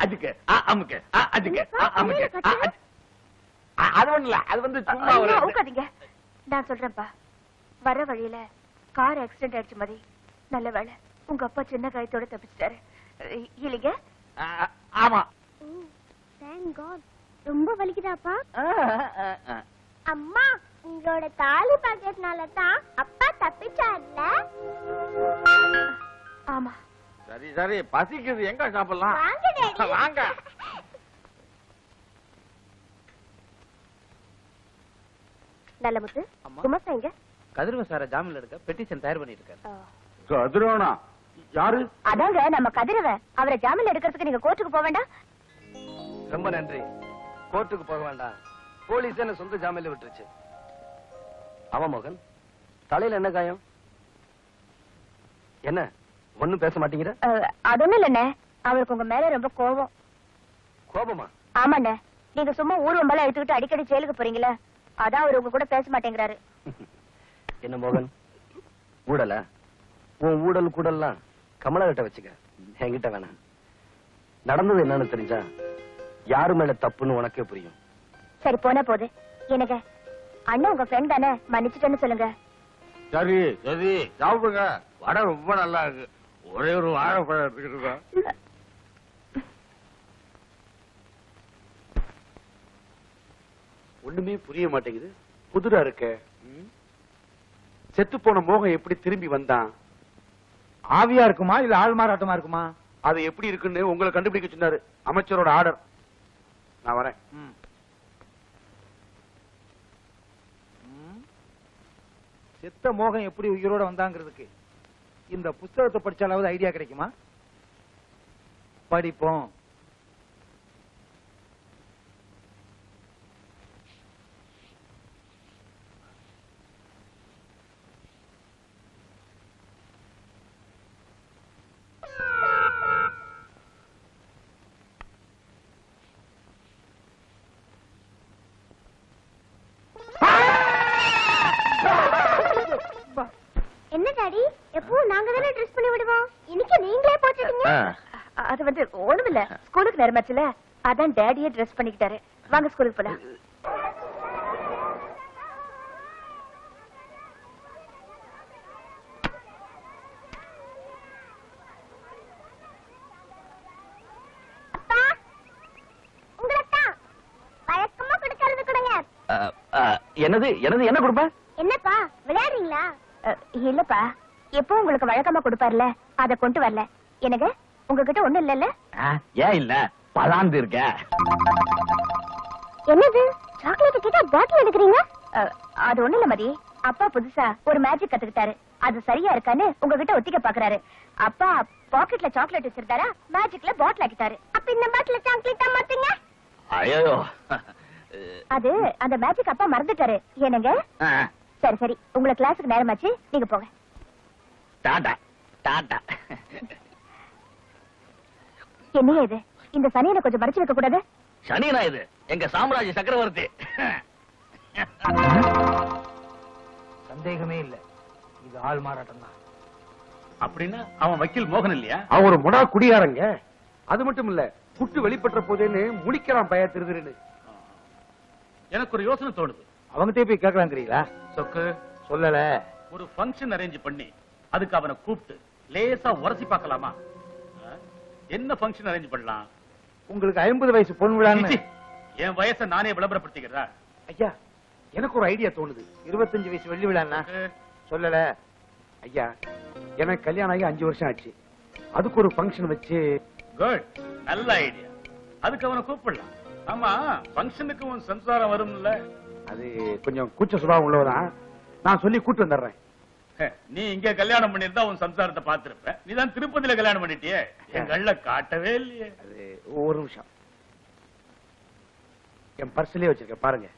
Speaker 8: அதுக்கு அமுக்கு அதுக்கு அமுக்கு அது ஒண்ணு இல்ல. அது வந்து சும்மா ஒரு
Speaker 13: உட்காதீங்க. நான் சொல்றேன்ப்பா, வர வழியில கார் ஆக்சிடென்ட் ஆயிடுச்சு மதி. நல்ல வேலை உங்க அப்பா சின்ன காயத்தோட தப்பிச்சிட்டாரு. இல்லைங்க?
Speaker 8: ஆமா.
Speaker 4: Thank God. ரொம்ப வலிக்குதாப்பா? அம்மா, உங்களோட தாலி பாக்கெட்னால தான் அப்பா தப்பிச்சார்ல.
Speaker 13: ஆமா.
Speaker 8: சரி சரி, பசிக்குது. எங்க சாப்பிடலாம்?
Speaker 4: வாங்க டாடி.
Speaker 8: வாங்க.
Speaker 13: நல்லமுத்து, குமசா எங்க?
Speaker 1: கதிரவ சார ஜாமீன்ல இருக்க பெட்டிஷன் தயார் பண்ணிட்டு இருக்காரு.
Speaker 8: கதிரவனா? யாரு?
Speaker 13: அதாங்க நம்ம கதிரவன். அவரை ஜாமீன்ல எடுக்கிறதுக்கு நீங்க கோர்ட்டுக்கு போக வேண்டாம்.
Speaker 12: ரொம்ப நன்றி. கோர்ட்டுக்கு போக வேண்டாம், போலீஸ் என்ன சொந்த ஜாமீன்ல விட்டுருச்சு. ஆமா மோகன், தலையில என்ன காயம்? என்ன ஒண்ணும் பேச மாட்டேங்கிற?
Speaker 13: அது ஒண்ணும் இல்லண்ணே, அவருக்கு உங்க மேல ரொம்ப கோபம்.
Speaker 12: கோபமா?
Speaker 13: ஆமாண்ணே, நீங்க சும்மா ஊர்வம்பெல்லாம் எடுத்துக்கிட்டு அடிக்கடி ஜெயிலுக்கு போறீங்களே, அதான் அவர் உங்க கூட பேச மாட்டேங்கிறாரு.
Speaker 12: என்ன மோகன், ஊடல? உன் ஊடல் கூடல்லாம் கமலா கிட்ட வச்சுக்க, என்கிட்ட வேணாம். நடந்தது என்னன்னு தெரிஞ்சா யாரு மேல தப்புன்னு உனக்கே புரியும்.
Speaker 13: சரி போன போது எனக்கு அண்ணன் உங்க ஃப்ரெண்ட் தானே, மன்னிச்சுட்டேன்னு சொல்லுங்க.
Speaker 6: சரி சரி சாப்பிடுங்க. வடை ரொம்ப நல்லா இருக்கு. ஒரே ஒரு வாழைப்பழம் எடுத்துக்கிட்டு
Speaker 8: ஒண்ணுமே புரிய மாட்டேங்குது. புதுரா இருக்க. செத்து போன மோகம் எப்படி திரும்பி வந்தான்?
Speaker 1: ஆவியா இருக்குமா இல்ல ஆள் மாறாட்டமா இருக்குமா?
Speaker 8: அது எப்படி இருக்குன்னு உங்களை கண்டுபிடிக்க சொன்னாரு அமைச்சரோட ஆர்டர். நான் வரேன்.
Speaker 1: செத்த மோகம் எப்படி உயிரோட வந்தாங்கிறதுக்கு இந்த புத்தகத்தை படிச்சாலாவது ஐடியா கிடைக்குமா? படிப்போம்.
Speaker 4: என்ன டாடி, எப்பவும் நாங்க தானே ட்ரெஸ் பண்ணி விடுவோம், இன்னைக்கு நீங்களே போட்டுட்டீங்க.
Speaker 13: அது வந்து ஒண்ணுமில்ல, ஸ்கூலுக்கு நேரமாச்சுல, அதான் டேடியே ட்ரெஸ் பண்ணிக்கிட்டாரு. வாங்க ஸ்கூலுக்கு போலாம்.
Speaker 12: என்னது என்னது என்ன கொடுப்ப?
Speaker 4: என்னப்பா விளையாடுறீங்களா?
Speaker 13: இல்லப்பா, எப்போ உங்களுக்கு வழக்கமா கொடுப்பார்ல, அத கொண்டு வரல. எனக்கு உங்ககிட்ட ஒண்ணு இல்லல்ல?
Speaker 12: ஏன் இல்ல, பலாந்து இருக்க.
Speaker 4: என்னது சாக்லேட் கிட்ட பாட்டில் எடுக்கிறீங்க?
Speaker 13: அது ஒண்ணு இல்ல மதி, அப்பா புதுசா ஒரு மேஜிக் கத்துக்கிட்டாரு. அது சரியா இருக்கான்னு உங்ககிட்ட ஒத்திக்க பாக்குறாரு. அப்பா பாக்கெட்ல சாக்லேட் வச்சிருந்தாரா, மேஜிக்ல பாட்டில் ஆக்கிட்டாரு.
Speaker 4: அப்ப இந்த பாட்டில சாக்லேட் தான் மாத்தீங்க?
Speaker 12: ஐயோ,
Speaker 13: அது அந்த மேஜிக் அப்பா மறந்துட்டாரு. என்னங்க? சரி சரி, உங்களை கிளாஸுக்கு நேரமாச்சு, நீங்க போங்க.
Speaker 12: டாடா டாடா.
Speaker 13: என்னையா இது, இந்த சனியனை கொஞ்சம் மறைச்சு வைக்க கூடாது?
Speaker 12: சனியனா இது? எங்க சாம்ராஜ்ய சக்கரவர்த்தி.
Speaker 1: சந்தேகமே இல்ல, இது ஆள் மாறாட்டம் தான்.
Speaker 7: அப்படின்னா அவன் வக்கீல் மோகன் இல்லையா?
Speaker 8: அவன் ஒரு முடா குடியாரங்க. அது மட்டும் இல்ல, குட்டு வெளிப்பட்ட போதேன்னு முடிக்கிறான் பய திருதுன்னு.
Speaker 7: எனக்கு ஒரு யோசனை தோணுது.
Speaker 1: அவங்ககிட்ட போய் கேட்கலாங்கிறீங்களா?
Speaker 7: சொக்கு
Speaker 1: சொல்லல.
Speaker 7: ஒரு ஃபங்க்ஷன் அரேஞ்ச் பண்ணி அதுக்கு அவனை கூப்பிட்டு லேசா உரசி பார்க்கலாமா? என்ன ஃபங்க்ஷன் அரேஞ்ச் பண்ணலாம்?
Speaker 1: உங்களுக்கு 50 வயசு பொன் விழான்னு.
Speaker 7: என் வயசை நானே விளம்பரப்படுத்திக்கிறதா?
Speaker 1: ஐயா, எனக்கு ஒரு ஐடியா தோணுது. 25 வயசு வெள்ளி விழான்னா. சொல்லல.
Speaker 8: ஐயா, எனக்கு கல்யாணம் ஆகி 5 வருஷம் ஆச்சு. அதுக்கு ஒரு ஃபங்க்ஷன் வச்சு.
Speaker 7: குட், நல்ல ஐடியா. அதுக்கு அவனை கூப்பிடலாம். ஆமா, ஃபங்க்ஷனுக்கு உன் சம்சாரம் வரும்ல?
Speaker 8: அது கொஞ்சம் கூச்ச சுபாவம் உள்ளவதான். நான் சொல்லி கூட்டு வந்துடுறேன்.
Speaker 7: நீ இங்க கல்யாணம் பண்ணிருந்தா உன் சம்சாரத்தை பார்த்திருப்ப. நீ தான் திருப்பதியில கல்யாணம் பண்ணிட்டியே, எங்கள்ல காட்டவே இல்லையே.
Speaker 8: அது ஒரு நிமிஷம், என் பர்ஸ்லயே வச்சிருக்கேன் பாருங்க.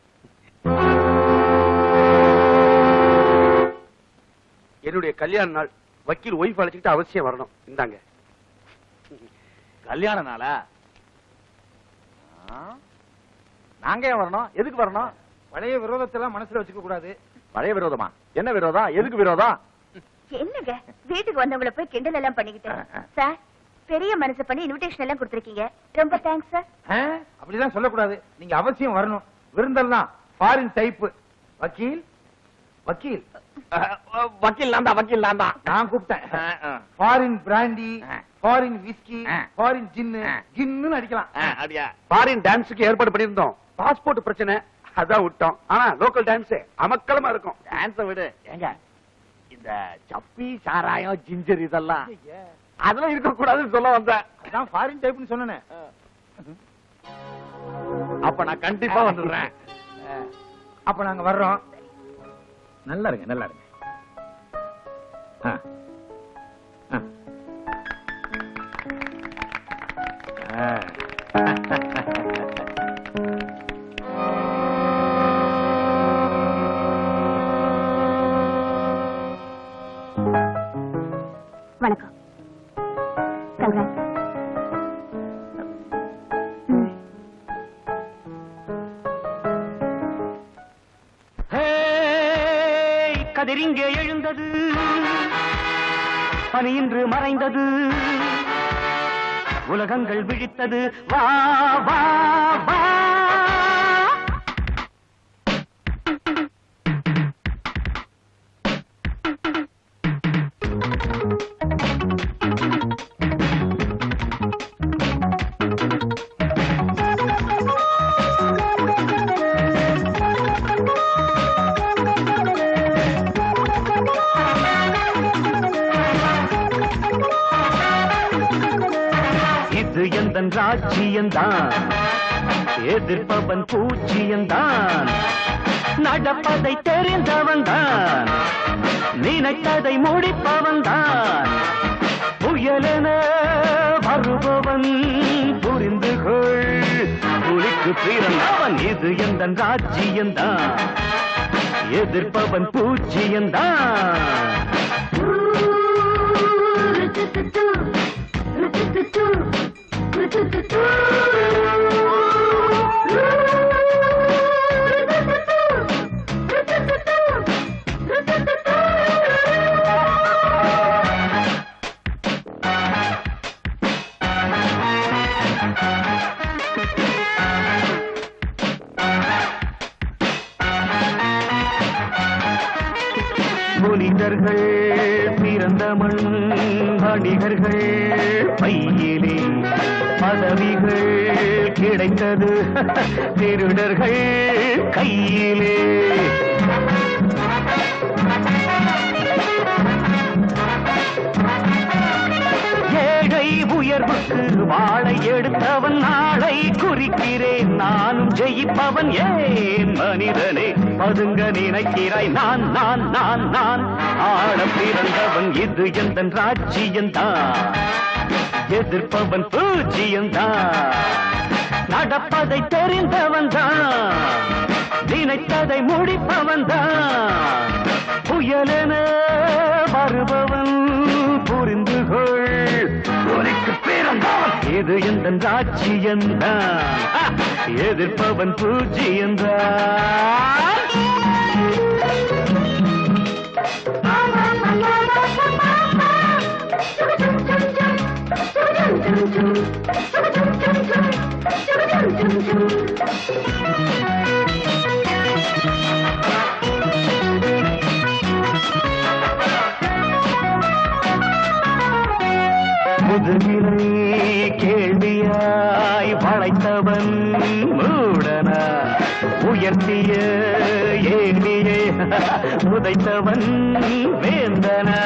Speaker 8: என்னுடைய கல்யாண நாள், வக்கீல் ஒய்ஃப் அழைச்சிக்கிட்டு அவசியம் வரணும். இந்தாங்க.
Speaker 3: கல்யாண நாளா? நாங்க ஏன் வரணும்? எதுக்கு வரணும்?
Speaker 1: பழைய விரோதத்தை எல்லாம் மனசுல வச்சுக்க கூடாது.
Speaker 3: பழைய விரோதமா? என்ன விரோதம்? எதுக்கு விரோதம்?
Speaker 13: என்னங்க வீட்டுக்கு வந்தவங்களை போய் கிண்டல் எல்லாம் பண்ணிக்கிட்டு. சார், பெரிய மனசு பண்ணி இன்விடேஷன் எல்லாம் கொடுத்திருக்கீங்க, ரொம்ப தேங்க்ஸ் சார்.
Speaker 1: அப்படிலாம் சொல்லக்கூடாது. நீங்க அவசியம் வரணும். விருந்தெல்லாம் ஃபாரின் டைப். வக்கீல் வக்கீல்
Speaker 3: வக்கீல் நான் தான், வக்கீல் நான் தான்.
Speaker 1: நான் கூப்பிட்டேன். Foreign brandy, foreign whisky, foreign gin, gin அடிக்கலாம்.
Speaker 3: அப்படியா?
Speaker 8: ஃபாரின் டான்ஸுக்கு ஏற்பாடு பண்ணியிருந்தோம். பாஸ்போர்ட் பிரச்சனை, அதான் விட்டோம். ஆனா லோக்கல் டான்ஸ் அமக்கலமா இருக்கும்.
Speaker 3: டான்ஸ விடு. ஏங்க, இந்த சப்பி சாராயம் ஜிஞ்சர் இதெல்லாம் அதெல்லாம் இருக்க கூடாதுன்னு சொல்ல வந்தேன்.
Speaker 1: அதான் ஃபாரின் டைப்னு சொன்னேன்.
Speaker 3: அப்ப நான் கண்டிப்பா வந்துடுறேன்.
Speaker 1: அப்ப நாங்க வர்றோம். நல்லா இருங்க, நல்லா இருங்க.
Speaker 13: வணக்கம். கங்க்ராட்ஸ்.
Speaker 9: கதிரிங்கே எழுந்தது, பனி இன்று மறைந்தது, உலகங்கள் விழித்தது. வா வா வா.
Speaker 14: எந்தன் ராஜ்ஜியந்தான், எதிர்ப்பவன் பூஜ்ஜியந்தான், நடப்பதை தெரிந்தவன் தான், நினைத்ததை முடிப்பவன் தான், புயலென வருபவன் புரிந்து கொள், புலிக்கு பிறந்தவன். இது எந்தன் ராஜ்ஜியந்தான், எதிர்ப்பவன் பூஜ்ஜியந்தான். புனிதர்கள் பிறந்த மண், வணிகர்கள் பையிலே பதவிகள் கிடைத்தது, திருடர்கள் கையிலே. ஏழை உயர்வுக்கு வாழை எடுத்தவன் நாளை குறிக்கிறேன், நானும் ஜெயிப்பவன். ஏன் மனிதனே பதுங்க நினைக்கிறாய், நான் நான் நான் நான் ஆள பிறந்தவன். இது எந்தன் ராஜ்ஜியந்தான், எதிர்ப்பவன் பூஜ்ஜியந்தான், நடப்பதை தெரிந்தவன் தான், நினைத்ததை முடிப்பவன் தான், புயலென வருபவன் புரிந்து கொள், உனக்கு பிறந்தவன். இது எந்தன் ராஜ்ஜியந்தான், எதிர்ப்பவன் பூஜ்ஜியந்தான். முதுகிலை கேள்வியாய் வளைத்தவன் மூடனா, உயர்த்திய ஏணியை உதைத்தவன் வேந்தனா.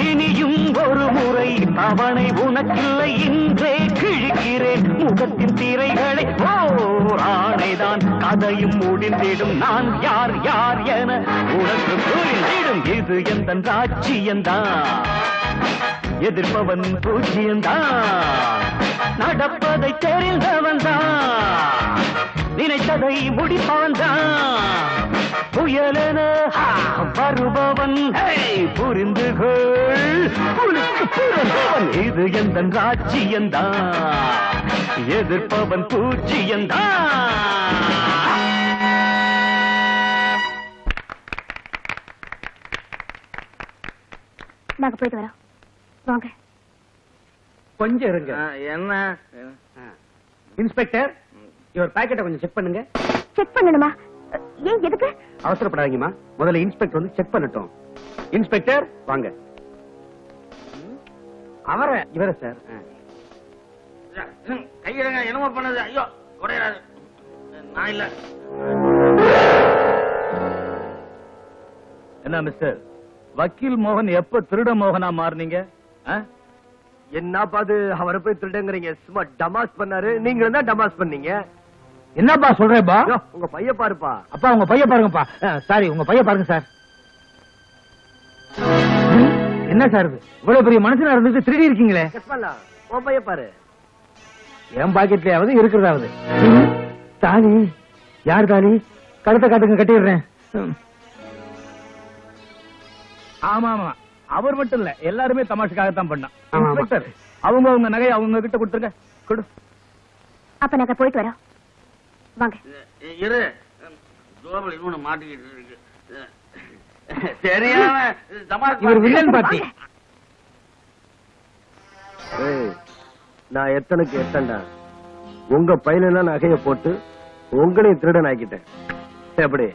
Speaker 14: இனியும் ஒரு முறை அவனை உனக்கில்லை, இன்றே கிழிக்கிறேன் முகத்தின் திரைகளை. ஓர் ஆணைதான் கதையும் முடிந்திடும், நான் யார் யார் என உனக்கு புரிந்திடும். இது எந்தன் ராஜ்ஜியந்தான், எதிர்ப்பவன் பூஜ்ஜியந்தான், நடப்பதை தெரிந்தவன் தான், நினைத்ததை முடிப்பவன் தான், புயலென வருபவன் புரிந்து கொள், உனக்கு பிறந்தவன். இது எந்தன் ராஜ்ஜியந்தான், எதிர்ப்பவன் பூஜ்ஜியந்தான்.
Speaker 13: நாங்க போயிட்டு வரோம், வாங்க.
Speaker 1: கொஞ்சம் இருங்க.
Speaker 2: என்ன
Speaker 1: இன்ஸ்பெக்டர், இவர் பாக்கெட்டை கொஞ்சம் செக் பண்ணுங்க.
Speaker 13: செக் பண்ணணுமா? ஏன், எதுக்கு?
Speaker 1: அவசரப்படாதீங்கம்மா, முதல்ல இன்ஸ்பெக்டர் வந்து செக் பண்ணட்டும். இன்ஸ்பெக்டர் வாங்க. இவர சார்.
Speaker 2: கையிடுங்க, என்னமோ பண்ணது. ஐயோ உடையாது, நான் இல்ல.
Speaker 7: என்ன மிஸ்டர், வக்கீல் மோகன் எப்ப திருட மோகனா மாறுனீங்க?
Speaker 12: என்னப்பா அது, அவரை போய் திருடங்கிறீங்க? சும்மா டமாஸ் பண்ணாரு, நீங்க தான் டமாஸ் பண்ணீங்க.
Speaker 1: என்னப்பா சொல்றேப்பா?
Speaker 12: உங்க பைய பாருப்பா.
Speaker 1: அப்பா உங்க பைய பாருங்கப்பா. சாரி, உங்க பைய பாருங்க சார். என்ன சார் இது, இவ்வளவு பெரிய மனுஷனா இருந்துட்டு திருடி இருக்கீங்களே?
Speaker 12: உன் பைய பாரு.
Speaker 1: என் பாக்கெட்லயாவது இருக்கிறதாவது. தாலி? யார் தாலி? கழுத்தை காட்டுங்க, கட்டிடுறேன்.
Speaker 7: ஆமா ஆமா, அவர் மட்டும் இல்ல, எல்லாருமே தமாஷுக்காகத்தான் பண்ணான்.
Speaker 1: ஆமா, ஆமா.
Speaker 7: இன்ஸ்பெக்டர், அவங்க அவங்க நகையை அவங்க கிட்ட கொடுத்துருங்க. கொடு.
Speaker 13: அப்ப நாங்க போயிட்டு வரோம், வாங்க.
Speaker 2: இரு, ஜோபல் இன்னொன்னு மாட்டிக்கிட்டு இருக்கு. சரியான
Speaker 1: இவர் வில்லன் பாட்டி.
Speaker 12: நான் எத்தனைக்கு எத்தண்டா, உங்க பையனெல்லாம் நகைய போட்டு உங்களையும் திருடன் ஆக்கிட்டேன். எப்படி?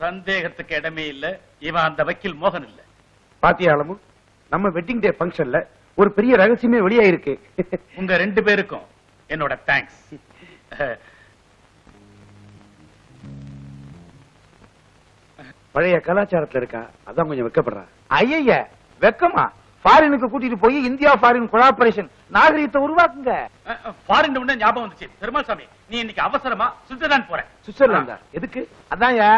Speaker 7: சந்தேகத்துக்கு இடமே இல்ல, இவன் அந்த வக்கீல் மோகன் இல்ல.
Speaker 5: பாத்தியாளமும் நம்ம வெட்டிங் டே ஃபங்க்ஷன்ல ஒரு பெரிய ரகசியமே வெளியாயிருக்கு.
Speaker 7: உங்க ரெண்டு பேருக்கும் என்னோட தேங்க்ஸ்.
Speaker 12: பழைய கலாச்சாரத்துல இருக்கா, அதான் கொஞ்சம் வெக்கப்படுறா.
Speaker 5: ஐய வெக்கமா? ஃபாரினுக்கு கூட்டிட்டு போய் இந்தியா ஃபாரின் கொலாபரேஷன் நாகரிகத்தை உருவாக்குங்க.
Speaker 7: ஃபாரின் உடனே ஞாபகம் வந்துச்சு. பெருமாள் சாமி, நீ இன்னைக்கு அவசரமா சுவிட்சர்லாந்து போற.
Speaker 12: சுவிட்சர்லாந்தா? எதுக்கு?
Speaker 5: அதான்யா.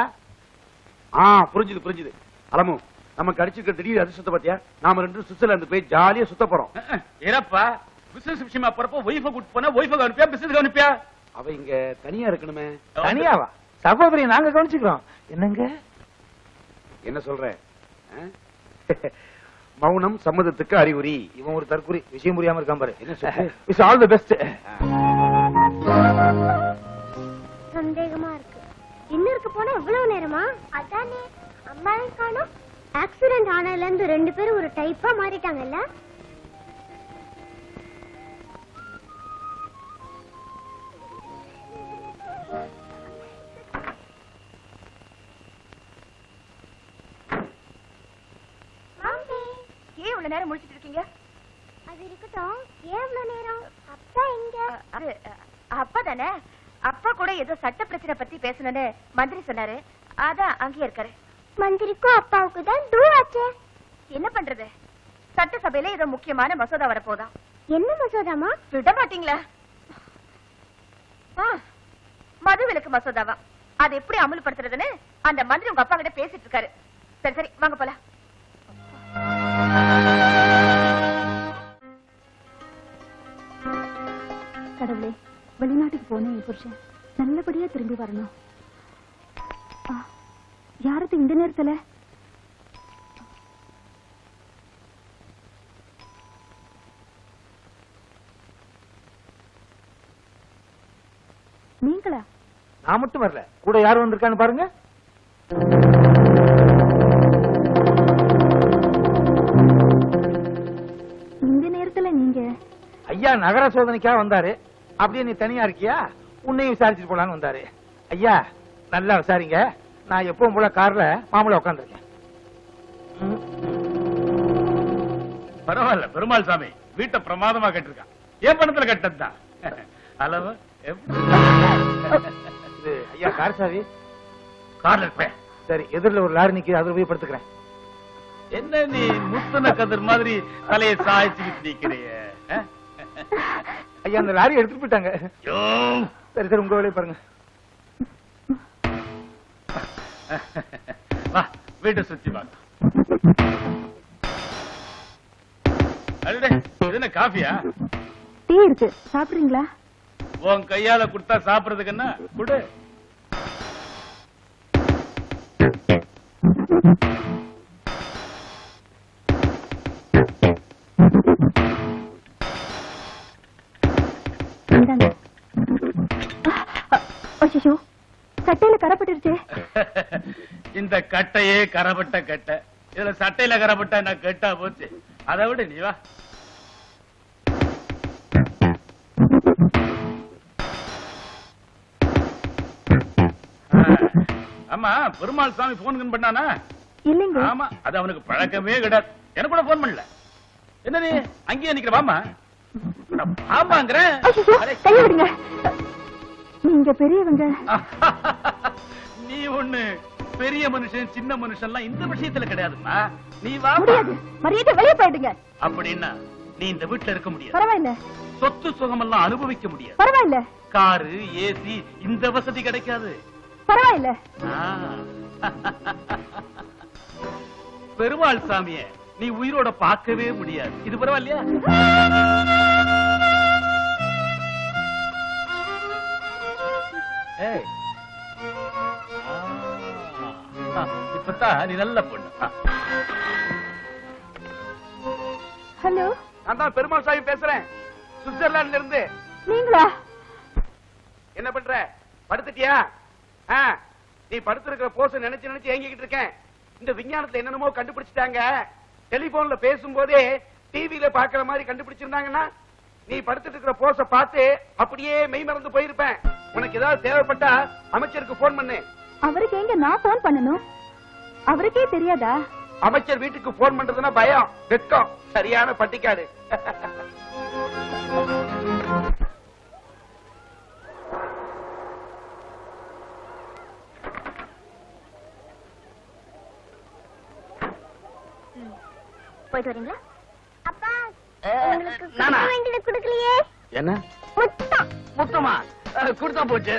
Speaker 12: புரிஞ்சுது. அலமு, நமக்கு அடிச்சிருக்க திடீர் அதிர்ஷ்டத்தை பத்தியா? நாம ரெண்டு சுவிட்சர்லாந்து போய் ஜாலியா சுத்த போறோம்.
Speaker 7: ஏறப்பா, பிசினஸ் விஷயமா போறப்போ ஒய்ஃபை கூட்டு போனா ஒய்ஃபை கவனிப்பியா, பிசினஸ் கவனிப்பியா?
Speaker 12: அவ இங்க தனியா இருக்கணுமே.
Speaker 5: தனியாவா? சகோதரி நாங்க கவனிச்சுக்கிறோம். என்னங்க
Speaker 12: என்ன சொல்ற? மௌனம் சம்மதத்துக்கு அறிகுறி.
Speaker 5: இவன் ஒரு தற்குறி, விஷயம் புரியாம இருக்கான் பாரு.
Speaker 12: என்ன சொல்ற?
Speaker 5: It's all the best.
Speaker 4: சந்தேகமா இருக்கு. இன்னருக்கு போனா இவ்வளவு நேரமா? அதானே அம்மாவை காணோம். ஆக்சிடென்ட் ஆனதுல இருந்து ரெண்டு பேரும் ஒரு டைப்பா மாறிட்டாங்கல்ல.
Speaker 13: ஏன் இவ்வளவு நேரம் முடிச்சிட்டு இருக்கீங்க?
Speaker 4: அது இருக்கட்டும், ஏன் இவ்வளவு நேரம்? அப்பா எங்க?
Speaker 13: அப்பா தானே. அப்பா கூட ஏதோ சட்ட பிரச்சனை பத்தி பேசணும்னு மந்திரி சொன்னாரு. அதான் அங்கேயே இருக்காரு.
Speaker 4: மந்திரிக்கும் அப்பாவுக்கு தான் தூராச்சே.
Speaker 13: என்ன பண்றது? சட்டசபையில ஏதோ முக்கியமான மசோதா வரப்போதான்.
Speaker 4: என்ன மசோதாமா?
Speaker 13: விட மாட்டீங்களா? மதுவிலக்கு மசோதாவா? அதை எப்படி அமல்படுத்துறதுன்னு அந்த மந்திரி உங்க அப்பா கிட்ட பேசிட்டு இருக்காரு. சரி வாங்க போலாம்.
Speaker 15: கடவுளே, வெளிநாட்டுக்கு போன என் புருஷன் நல்லபடியா திரும்பி வரணும். யாரது இந்த நேரத்துல? நீங்களா?
Speaker 5: நான் மட்டும் வரல, கூட யார் வந்திருக்கான்னு பாருங்க.
Speaker 15: இந்த நேரத்துல நீங்க?
Speaker 5: ஐயா நகர சோதனைக்காக வந்தாரு. அப்படியே நீ தனியா இருக்கியா, உன்னையும் விசாரிச்சுட்டு போலான்னு வந்தாரு. ஐயா நல்லா விசாரிங்க. நான் எப்பவும் போல கார்ல மாமூல உட்காந்துருக்கேன்.
Speaker 7: பரவாயில்ல, பெருமாள் சாமி வீட்டை பிரமாதமா கட்டிருக்கான். ஏன் பணத்துல கட்டதுதான் அளவு.
Speaker 5: ஐயா கார் சாவி
Speaker 7: கார்ல இருப்பேன்.
Speaker 5: சரி, எதிரில் ஒரு லாரி நிக்குது, அதுல போய் படுத்துக்கிறேன்.
Speaker 7: என்ன நீ முத்துன கதிர் மாதிரி தலையை சாய்ச்சிக்கிட்டு நிக்கிறிய?
Speaker 5: ஐயா அந்த லாரி எடுத்துட்டு போயிட்டாங்க. சரி உங்க வேலையை பாருங்க.
Speaker 7: வா, வீட்டை சுத்தி வா. இது என்ன காஃபியா?
Speaker 15: டீ இருக்கு, சாப்பிடுறீங்களா?
Speaker 7: உன் கையால குடுத்தா சாப்பிடுறதுக்கு என்ன குடு.
Speaker 15: சட்டையில கரப்பட்டுருச்சு.
Speaker 7: இந்த கட்டையே கரப்பட்ட கட்டை, இதுல சட்டையில கரப்பட்ட என்ன கெட்டா போச்சு. அதை விட நீ வா. ஆமா, பெருமாள் சாமி போன் பண்ணானா?
Speaker 15: இல்லைங்க.
Speaker 7: ஆமா, அது அவனுக்கு பழக்கமே கிடையாது. எனக்கு கூட போன் பண்ணல. என்ன நீ அங்கேயே நிக்கிற? வாமா ஆமாங்கிற.
Speaker 15: கைய விடுங்க, நீங்க பெரியவங்க.
Speaker 7: நீ ஒண்ணு பெரிய மனுஷன் சின்ன மனுஷன் எல்லாம் இந்த விஷயத்துல கிடையாதுமா. நீ வா.
Speaker 15: மரியாதை வெளியே போயிடுங்க.
Speaker 7: அப்படின்னா நீ இந்த வீட்டுல இருக்க முடியாது.
Speaker 15: பரவாயில்ல.
Speaker 7: சொத்து சுகம் எல்லாம் அனுபவிக்க முடியாது.
Speaker 15: பரவாயில்ல.
Speaker 7: காரு ஏசி இந்த வசதி கிடைக்காது.
Speaker 15: பரவாயில்ல.
Speaker 7: பெருமாள் சாமிய நீ உயிரோட பார்க்கவே முடியாது. இது பரவாயில்லையா? இப்பதான் நீ நல்ல பொண்ணு.
Speaker 15: ஹலோ,
Speaker 12: நான் தான் பெருமாள் சாமி பேசுறேன், சுவிட்சர்லாந்துல இருந்து.
Speaker 15: நீங்களா?
Speaker 12: என்ன பண்ற? படுத்துட்டியா? நீ படுத்திருக்கிற போஸ் நினைச்சு நினைச்சு ஏங்கிக்கிட்டு இருக்கேன். இந்த விஞ்ஞானத்துல என்னென்னமோ கண்டுபிடிச்சிட்டாங்க. டெலிபோன்ல பேசும்போதே டிவில பாக்குற மாதிரி கண்டுபிடிச்சிருந்தாங்கன்னா நீ படுத்துட்டு இருக்கிற போஸ பார்த்து அப்படியே மெய் மறந்து போயிருப்பேன். உனக்கு ஏதாவது தேவைப்பட்டா அமைச்சருக்கு போன் பண்ணு.
Speaker 15: அவருக்கு எங்க நான் போன் பண்ணணும்? அவருக்கே தெரியாதா?
Speaker 12: அமைச்சர் வீட்டுக்கு போன் பண்றதுன்னா பயம், வெட்கம், சரியான பட்டிக்காடு.
Speaker 4: போயிட்டு வரீங்களா? அப்பா உங்களுக்கு
Speaker 3: நானா?
Speaker 4: கொடுக்க வேண்டியது கொடுக்கலையே.
Speaker 3: என்ன
Speaker 4: முத்தம்.
Speaker 3: முத்தமா கொடுத்தா போச்சு.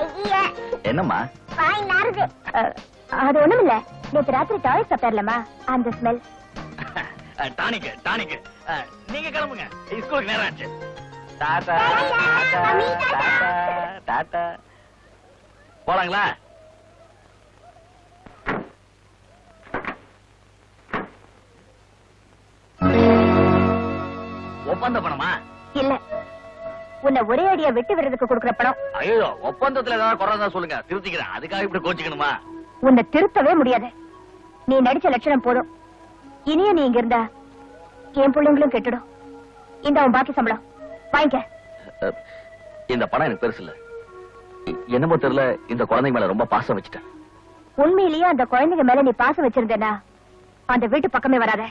Speaker 4: ஐயா,
Speaker 3: என்னம்மா?
Speaker 4: வாய் நாறுது.
Speaker 13: அது ஒண்ணுமில்ல, நேத்து ராத்திரி டாய்லெட் சாப்பிட்டார்லமா, அந்த ஸ்மெல்.
Speaker 3: Tonic tonic. நீங்க கிளம்புங்க, ஸ்கூலுக்கு நேரம் ஆச்சு.
Speaker 8: டாடா டாடா டாடா.
Speaker 3: போலாங்களா? ஒப்பந்த பணமா?
Speaker 13: இல்ல, உன்னை ஒரே அடியா வெட்டி விடுறதுக்கு கொடுக்குற பணம்.
Speaker 3: ஐயோ, ஒப்பந்தத்துல ஏதாவது குறை இருந்தா சொல்லுங்க, திருத்திக்கிறேன். அதுக்காக இப்படி கோச்சிக்கணுமா?
Speaker 13: உன்னை திருத்தவே முடியாது. நீ நடிச்ச லட்சணம் போதும். இனியும் நீ இங்க இருந்தா என் பிள்ளைங்களும் கெட்டுடும். இந்த உன் பாக்கி சம்பளம் வாங்கிக்க.
Speaker 3: இந்த பணம் எனக்கு பெருசு இல்ல. என்னமோ தெரியல, இந்த குழந்தைங்க மேல ரொம்ப பாசம் வச்சுட்டேன்.
Speaker 13: உண்மையிலேயே அந்த குழந்தைங்க மேல நீ பாசம் வச்சிருந்தேன்னா அந்த வீட்டு பக்கமே வராத.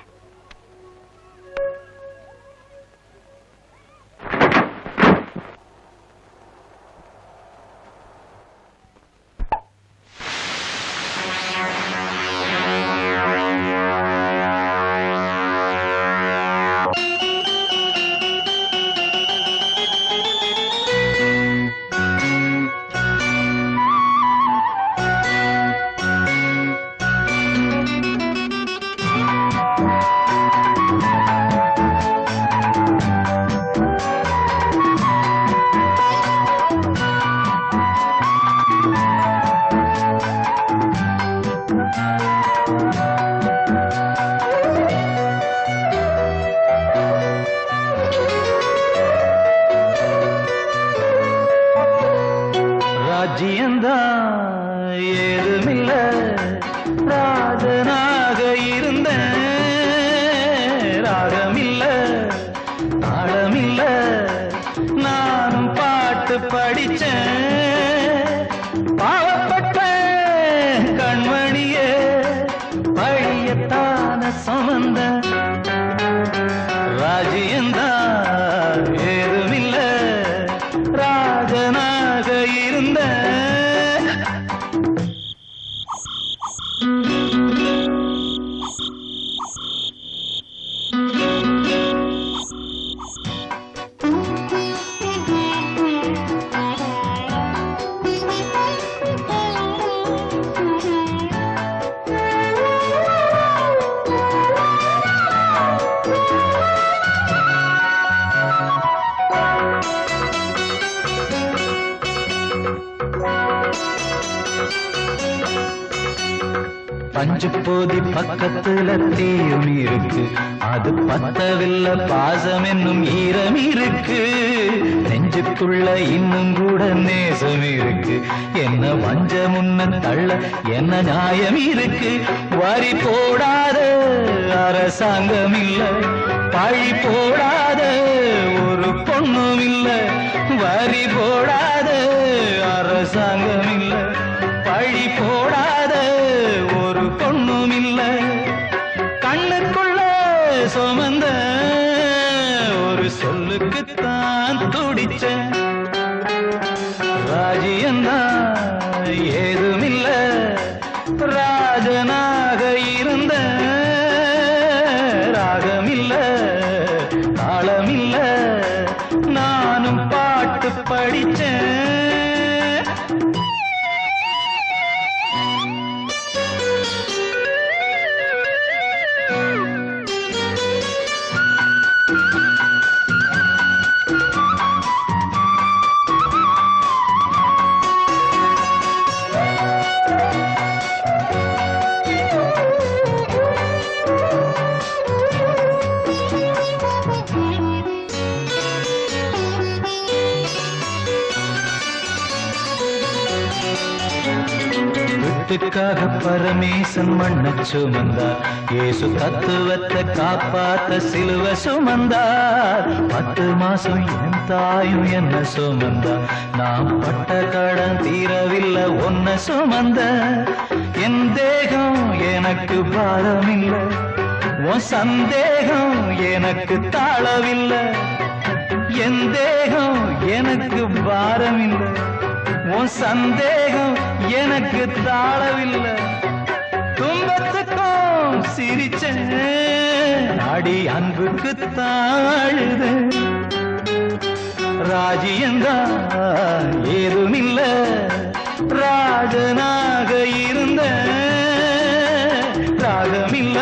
Speaker 14: ஏதுமில்ல, ராஜனாக இருந்த ராகமில்ல, தாளமில்ல, நானும் பாட்டு படிச்சேன். பாவப்பட்ட கண்மணியே பழியத்தான சுமந்த ராஜ்யந்தா ஏதுமில்ல, ராஜனாக இருந்த. பஞ்சு போதி பக்கத்துல தீயும் இருக்கு, அது பத்தவில்லை பாசம் என்னும் ஈரம் இருக்கு. நெஞ்சுக்குள்ள இன்னும் கூட நேசம் இருக்கு, என்ன வஞ்ச முன்ன தள்ள என்ன நியாயம் இருக்கு. வரி போடாத அரசாங்கம் இல்ல, பழி போடாத ஒரு பொண்ணும் இல்ல. வரி போடாத அரசாங்கம் இல்ல, பழி போடாத ஒரு பொண்ணும் இல்ல. கண்ணுக்குள்ள சுமந்த ஒரு சொல்லுக்குத்தான் துடிச்ச ராஜ்யந்தா ஏதுமில்ல, ராஜனாக இருந்த ராகமில்ல, தாளமில்ல, நானும் பாட்டு படிச்சேன். வீட்டுக்காக பரமேசன் மண்ண சுமந்தார், இயேசு தத்துவத்தை காப்பாத்த சிலுவ சுமந்தார். 10 மாசம் என் தாயும் என்ன சுமந்தார், நாம் பட்ட கடன் தீரவில்லை ஒன்ன சுமந்த. என் தேகம் எனக்கு பாரமில்லை, உன் சந்தேகம் எனக்கு தாளவில்லை. என் தேகம் எனக்கு பாரமில்லை, உன் சந்தேகம் எனக்கு தாழவில்லை, துன்பத்துக்கும் சிரிச்சேன், அடி அன்புக்கு தாழுது, ராஜ்யந்தான் ஏதுமில்ல, ராஜனாக இருந்த, ராகமில்ல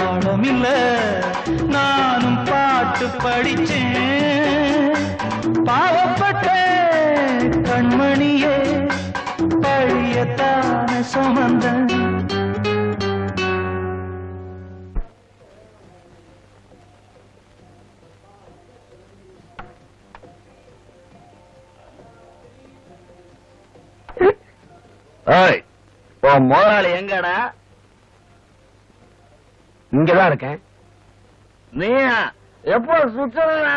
Speaker 14: பாடமில்ல, நானும் பாட்டு படிச்சேன், பாவப்பட்ட கண்மணியே பழியத்தான சுமந்தன்.
Speaker 3: முதலாளி எங்கடா?
Speaker 12: இங்கதான் இருக்கேன்.
Speaker 3: நீ எப்போ சுற்றுலா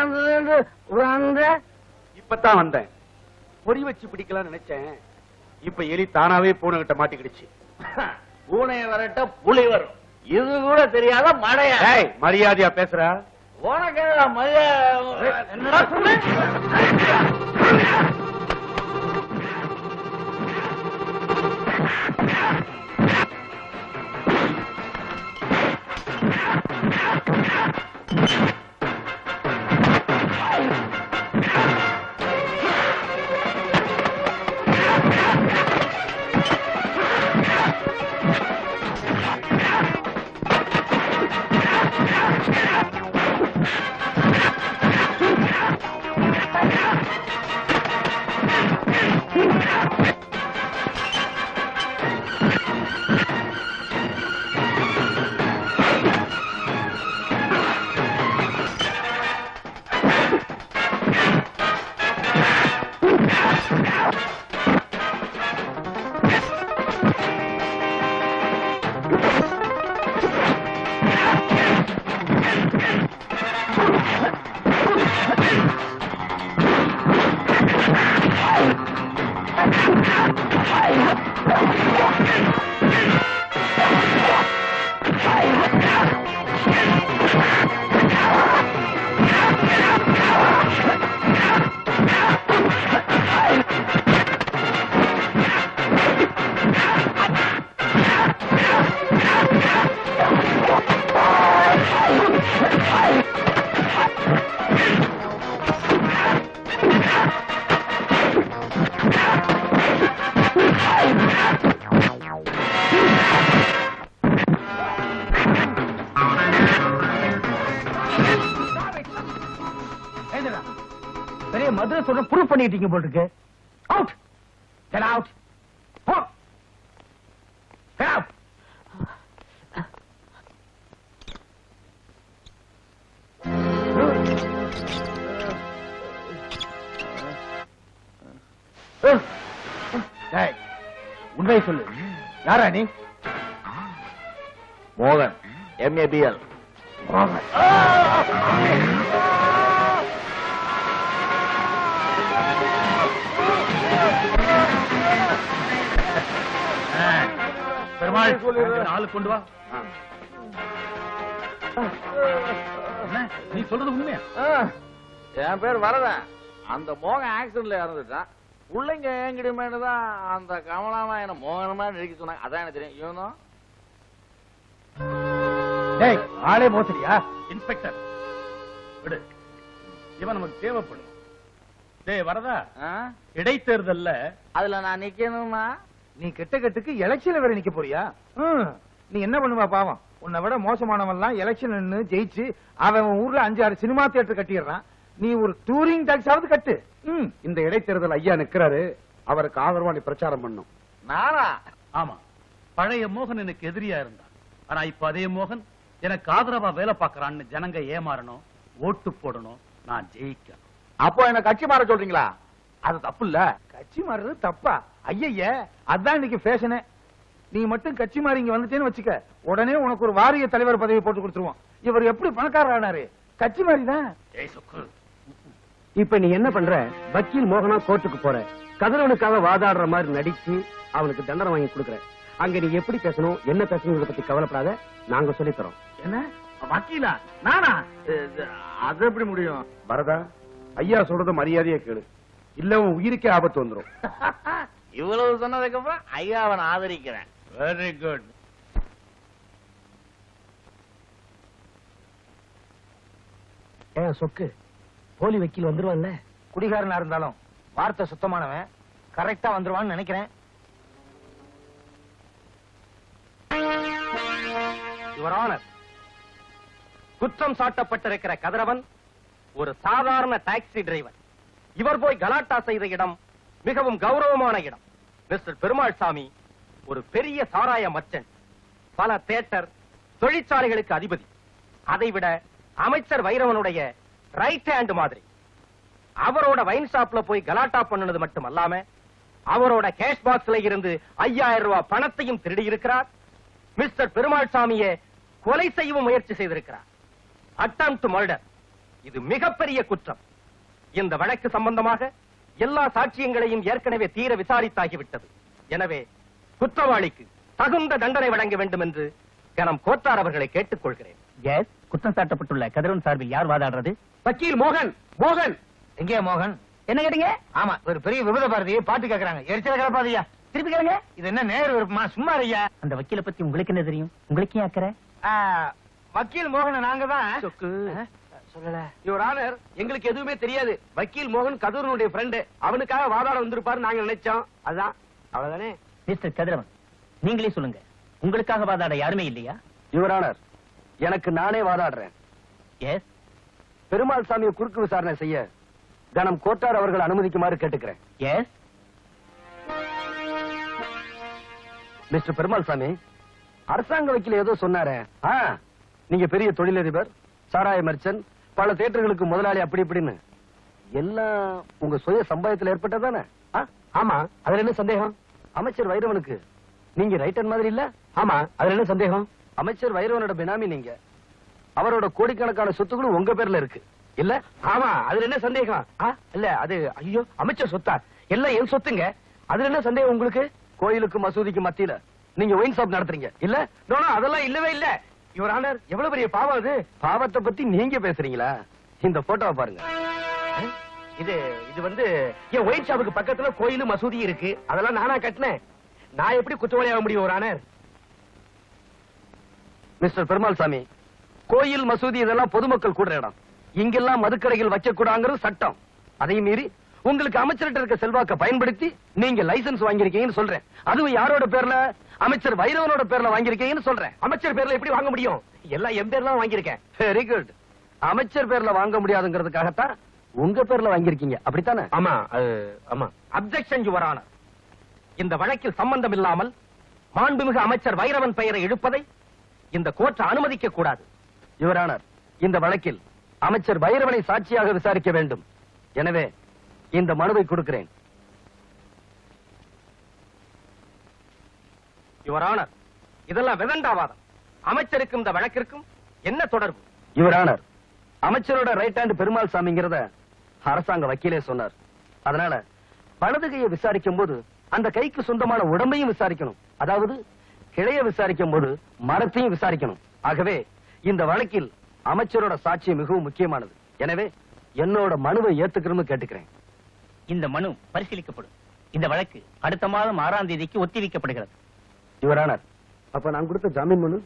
Speaker 3: வந்த?
Speaker 12: இப்பதான் வந்தேன். பொறி வச்சு பிடிக்கலாம்னு நினைச்சேன். இப்ப எலி தானாவே பூனைகிட்ட மாட்டிக்கிடுச்சு.
Speaker 3: பூனை வரட்ட புலி வரும், இது கூட தெரியாத மழையா?
Speaker 12: மரியாதையா பேசுற?
Speaker 3: உனக்கு மரியாதை என்னடா சொன்ன?
Speaker 1: பெரிய மதுரை சொல்ற ப்ரூவ் பண்ணிட்டீங்க போட்டுருக்கு. Out, get out, get out. உண்மையை சொல்லு, யாரா நீ?
Speaker 3: மோகன், MABL.
Speaker 7: பெருமாள், ஆளு கொண்டு வா. நீ சொல்றது உண்மையா?
Speaker 8: என் பேர் வரதன். அந்த மோகன் ஆக்சிடென்ட்ல இறந்துட்டான். பிள்ளைங்க எங்கிட்டமேனு தான் அந்த கமலாமா என்ன மோகனமா நடிக்க சொன்னாங்க. அதான் எனக்கு தெரியும். இவனும்
Speaker 1: ஆளே மோசடியா?
Speaker 7: இன்ஸ்பெக்டர் விடு, இவன் நமக்கு தேவைப்படும். டேய் வரதா, இடைத்தேர்தல்ல
Speaker 8: அதுல நான் நிக்கணுமா?
Speaker 1: நீ கெட்ட கெட்டுக்கு எலெக்ஷன்ல வேற நிக்க போறியா? நீ என்ன பண்ணுவா பாவம்? உன்னை விட மோசமானவன்லாம் எலெக்ஷன் ஜெயிச்சு அவன் ஊர்ல 5-6 சினிமா தியேட்டர் கட்டிடுறான். நீ ஒரு டூரிங் டாக்ஸாவது கட்டு.
Speaker 12: இந்த இடைத்தேர்தல் ஐயா நிக்கிறாரு, அவருக்கு ஆதரவா நீ பிரச்சாரம் பண்ணும்.
Speaker 8: நானா?
Speaker 7: ஆமா, பழைய மோகன் எனக்கு எதிரியா இருந்தான். ஆனா இப்ப அதே மோகன் எனக்கு ஆதரவா வேலை பார்க்கறான்னு ஜனங்க ஏமாறணும், ஓட்டு போடணும், நான் ஜெயிக்கணும்.
Speaker 8: அப்போ என்ன கட்சி மாற சொல்றீங்களா?
Speaker 1: அது தப்பு இல்ல. கட்சி மாறுறது தப்பா? ஐய, அதான் இன்னைக்கு ஃபேஷனே. நீ மட்டும் கட்சி மாறி இங்க வந்துட்டேன்னு வச்சுக்க, உடனே உனக்கு ஒரு வாரிய தலைவர் பதவி போட்டு கொடுத்துருவோம். இவர் எப்படி பணக்காரர் ஆனாரு? கட்சி மாறிதான்.
Speaker 12: இப்ப நீ என்ன பண்ற? வக்கீல் மோகனா கோர்ட்டுக்கு போற, கதிரவனுக்காக வாதாடுற மாதிரி நடிச்சு அவனுக்கு தண்டனை வாங்கி கொடுக்குற. அங்க நீ எப்படி பேசணும், என்ன பேசணும் பத்தி கவலைப்படாத, நாங்க சொல்லித் தரோம்.
Speaker 8: என்ன வக்கீலா? நானா? அது எப்படி முடியும்?
Speaker 12: வரதா, ஐயா சொல்றத மரியாதையா கேளு. இல்ல உன் உயிருக்கே ஆபத்து வந்துரும்.
Speaker 16: இவ்வளவு சொன்னதுக்கு அப்புறம் ஐயா அவன் ஆதரிக்கிறேன்.
Speaker 5: Very good.
Speaker 12: சொக்கு போலி வக்கீல் வந்துருவான்ல?
Speaker 1: குடிகாரனா இருந்தாலும் வார்த்தை சுத்தமானவன், கரெக்டா வந்துருவான்னு நினைக்கிறேன்.
Speaker 12: யுவர் ஆனர், குற்றம் சாட்டப்பட்டிருக்கிற கதிரவன் ஒரு சாதாரண டாக்ஸி டிரைவர். இவர் போய் கலாட்டா செய்த இடம் மிகவும் கௌரவமான இடம். மிஸ்டர் பெருமாள் சாமி ஒரு பெரிய சாராய மர்ச்சன்ட், பல தியேட்டர், தொழிற்சாலைகளுக்கு அதிபதி. அதைவிட அமைச்சர் வைரவனுடைய ரைட் ஹேண்ட் மாதிரி. அவரோட வைன் ஷாப்ல போய் கலாட்டா பண்ணுனது மட்டுமல்லாம அவரோட கேஷ் பாக்ஸ்ல இருந்து 5000 ரூபாய் பணத்தையும் திருடி இருக்கிறார். மிஸ்டர் பெருமாள் சாமியை கொலை செய்யவும் முயற்சி செய்திருக்கிறார். Attempt murder. இது மிகப்பெரிய குற்றம். இந்த வழக்கு சம்பந்தமாக எல்லா சாட்சியங்களையும் ஏற்கனவே தீர விசாரித்தாகிவிட்டது. எனவே குற்றவாளிக்கு தகுந்த தண்டனை வழங்க வேண்டும் என்று கனம் கோத்தார் அவர்களை கேட்டுக்கொள்கிறேன்.
Speaker 17: எஸ், குற்றம் சாட்டப்பட்டுள்ள கதிரவன் சார்பில் யார் வாதாடுறது?
Speaker 12: வக்கீல் மோகன். மோகன்
Speaker 1: எங்கேயா மோகன்?
Speaker 17: என்ன கேட்டீங்க?
Speaker 1: ஆமா, ஒரு பெரிய விபத பாரதி பாட்டு கேக்குறாங்க. எரிச்சல கிளப்பாதையா.
Speaker 17: திருப்பி கேளுங்க.
Speaker 1: இது என்ன நேரு விருப்பமா? சும்மா ஐயா.
Speaker 17: அந்த வக்கீல பத்தி உங்களுக்கு என்ன தெரியும்? உங்களுக்கு ஏன் அக்கறை?
Speaker 1: வக்கீல் மோகன் நாங்க தான்.
Speaker 12: சொல்லல யுவர் ஆனர், எங்களுக்கு எதுவுமே தெரியாது. வக்கீல் மோகன் கதிரவனுடைய ஃப்ரெண்டு. அவனுக்காக வாதாட வந்திருப்பாரு நாங்க நினைச்சோம். அதான், அவ்வளவுதானே.
Speaker 17: மிஸ்டர் கதிரவன், நீங்களே சொல்லுங்க, உங்களுக்காக வாதாட யாருமே இல்லையா?
Speaker 12: யுவர் ஆனர், எனக்கு நானே வாதாடுறேன்.
Speaker 17: எஸ்.
Speaker 12: பெருமாள் சாமியை குறுக்கு விசாரணை செய்ய கனம் கோட்டார் அவர்கள் அனுமதிக்குமாறு கேட்டுக்கிறேன்.
Speaker 17: எஸ்.
Speaker 12: மிஸ்டர் பெருமாள் சாமி, அரசாங்க வக்கீல் ஏதோ சொன்னாரே, நீங்க பெரிய தொழிலதிபர், சாராய மர்ச்சன்ட், பல தியேட்டர்களுக்கு முதலாளி, அப்படி இப்படின்னு எல்லாம் உங்க சுய சம்பாயத்தில் ஏற்பட்டதானே? ஆமா, அதுல என்ன சந்தேகம்? அமைச்சர் வைரவனுக்கு நீங்க ரைட் ஹேண்ட் மாதிரி இல்ல? ஆமா, அதுல என்ன சந்தேகம்? அமைச்சர் வைரவனோட பினாமி நீங்க. அவரோட கோடிக்கணக்கான சொத்துக்களும் உங்க பேர்ல இருக்கு இல்ல? ஆமா, அதுல என்ன சந்தேகம்? இல்ல, அது ஐயோ அமைச்சர் சொத்தா? எல்லாம் என் சொத்துங்க. அதுல என்ன சந்தேகம் உங்களுக்கு? கோயிலுக்கு மசூதிக்கு மத்தியில நீங்க ஒயின் ஷாப் நடத்துறீங்க இல்ல? அதெல்லாம் இல்லவே இல்ல. யுவர் ஆனர், எவ்வளவு பெரிய பாவம் அது. பாவத்தை பத்தி நீங்க பேசுறீங்களா? இந்த போட்டோவை பாருங்க. இது வந்து என் ஒயின் ஷாப்புக்கு பக்கத்துல கோயில் மசூதி இருக்கு. அதெல்லாம் நானா கட்டினேன். நான் எப்படி குற்றவாளியாக முடியும் யுவர் ஆனர்? மிஸ்டர் பெருமாள் சாமி, கோயில் மசூதி இதெல்லாம் பொதுமக்கள் கூடுற இடம். இங்கெல்லாம் மதுக்கடைகள் வைக்க கூடாங்கிறது சட்டம். அதையும் மீறி உங்களுக்கு அமைச்சர்கிட்ட இருக்க செல்வாக்க பயன்படுத்தி நீங்க லைசன்ஸ் வாங்கிருக்கீங்கன்னு சொல்றேன். அதுவும் யாரோட பேர்ல? அமைச்சர் வைரவனோட பேர்ல வாங்கிருக்கீங்கன்னு சொல்றேன். அமைச்சர் பேர்ல எப்படி வாங்க முடியும்? எல்லாம் என் பேர்ல வாங்கியிருக்கேன். Very good. அமைச்சர் பேர்ல வாங்க முடியாதுங்கிறதுக்காகத்தான் உங்க பேர்ல வாங்கிருக்கீங்க, அப்படித்தானே? ஆமா, ஆமா. Objection your honour. இந்த வழக்கில் சம்பந்தம் இல்லாமல் மாண்புமிகு அமைச்சர் வைரவன் பெயரை இழுப்பதை இந்த கோர்ட் அனுமதிக்க கூடாது. யுவர் ஆனர், இந்த வழக்கில் அமைச்சர் வைரவனை சாட்சியாக விசாரிக்க வேண்டும். எனவே இந்த மனுவை கொடுக்கிறேன். யுவர் ஆனர், இதெல்லாம் விதண்டாவாதம். அமைச்சருக்கும் இந்த வழக்கிற்கும் என்ன தொடர்பு? யுவர் ஆனர், அமைச்சரோட ரைட் ஹேண்ட் பெருமாள் சாமிங்கிறத அரசாங்க வக்கீலே சொன்னார். அதனால வலது கையை விசாரிக்கும் போது அந்த கைக்கு சொந்தமான உடம்பையும் விசாரிக்கணும். அதாவது கிளைய விசாரிக்கும் போது மரத்தையும் விசாரிக்கணும். ஆகவே இந்த வழக்கில் அமைச்சரோட சாட்சி மிகவும் முக்கியமானது. எனவே என்னோட மனுவை ஏத்துக்கணும்னு கேட்டுக்கிறேன்.
Speaker 17: இந்த மனு பரிசீலிக்கப்படும். இந்த வழக்கு அடுத்த மாதம் 6ஆம் தேதிக்கு ஒத்திவைக்கப்படுகிறது.
Speaker 12: யுவர் ஆனர், அப்ப நான் கொடுத்த ஜாமீன் மனு?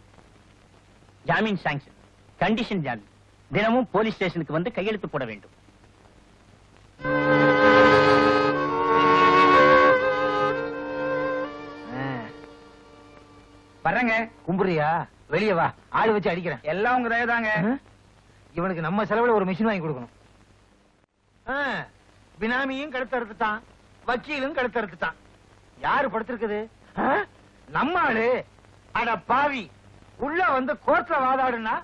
Speaker 17: ஜாமீன் சாங்ஷன். கண்டிஷன் ஜாமீன். தினமும் போலீஸ் ஸ்டேஷனுக்கு வந்து கையெழுத்து போட வேண்டும்.
Speaker 1: வர்றங்க. கும்புறியா? வெளியே வா, ஆளு வச்சு அடிக்கிறேன். எல்லாம் உங்க தயதாங்க. இவனுக்கு நம்ம செலவுல ஒரு மிஷின் வாங்கி கொடுக்கணும். பினாமியும் கழுத்து அறுத்துட்டான், வக்கீலும் கழுத்து அறுத்துட்டான். யாரு படுத்திருக்குது? நம்ம ஆளு. அட பாவி, உள்ள வந்து கோர்ட்ல வாதாடுனா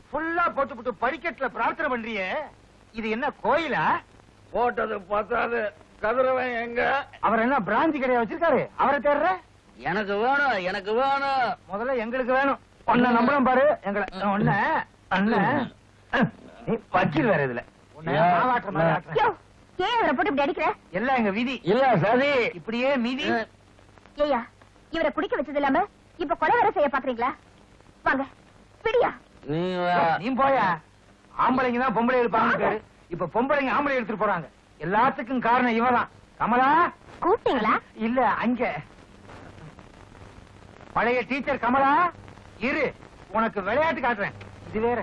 Speaker 1: ஃபுல்லா போட்டு படிக்கட்டுல பிரார்த்தனை பண்றியே, இது என்ன கோயிலா?
Speaker 16: போட்டது பத்தாது. கதிரவன் எங்க?
Speaker 1: அவர் என்ன பிராந்தி கடையா வச்சிருக்காரு? அவரை தேடுற?
Speaker 16: எனக்கு வேணும், எனக்கு வேணும்.
Speaker 1: முதல்ல எங்களுக்கு வேணும். ஒன்ன நம்பணும் பாரு. எங்களை ஒன்ன அண்ணன் நீ வக்கீல் வேற இதுல
Speaker 13: ஏன் இவரை போட்டு இப்படி அடிக்கிற?
Speaker 1: எல்லாம் எங்க விதி. இல்ல சரி, இப்படியே மீதி.
Speaker 13: ஏயா, இவரை குடிக்க வச்சது இல்லாம இப்ப கொலை வர செய்ய பாக்குறீங்களா? வாங்க பிடியா.
Speaker 1: நீ போயா. ஆம்பளைங்க தான் பொம்பளை எடுப்பாங்க. இப்ப பொம்பளைங்க ஆம்பளை எடுத்துட்டு போறாங்க. எல்லாத்துக்கும் காரணம் இவதான். கமலா
Speaker 13: கூப்பிட்டீங்களா?
Speaker 1: இல்ல, அங்க பழைய டீச்சர் கமலா. இரு, உனக்கு விளையாட்டு காட்டுறேன். இது வேற.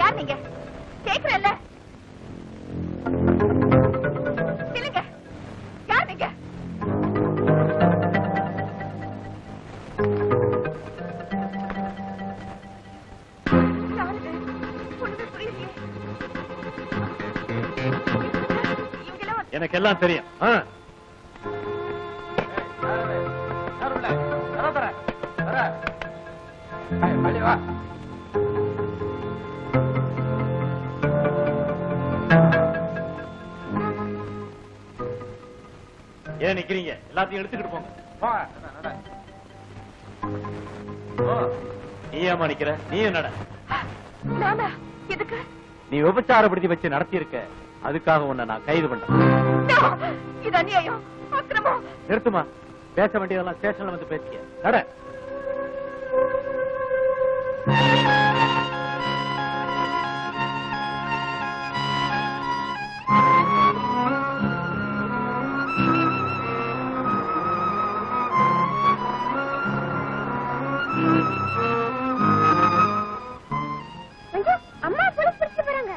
Speaker 13: யார் நீங்க? கேக்குறல்ல? சொல்லுங்க, யார் நீங்க?
Speaker 7: எனக்கு எல்லாம் தெரியும். ஏன் நிக்கிறீங்க? எல்லாத்தையும் எடுத்துக்கிட்டு போங்க. நீ ஏமா நிக்கிற? நீ என்னடா?
Speaker 13: எதுக்கு?
Speaker 7: நீ விபச்சாரப்படுத்தி வச்சு நடத்தி இருக்க, அதுக்காக உன்னை நான் கைது பண்ணேன்.
Speaker 13: இது அநியாயம், அக்கிரமம்.
Speaker 7: நிறுத்துமா, பேச வேண்டியதெல்லாம் ஸ்டேஷன்ல வந்து பேசிக்க. நட.
Speaker 4: அம்மா போலீஸ் பிடிச்சு போறாங்க.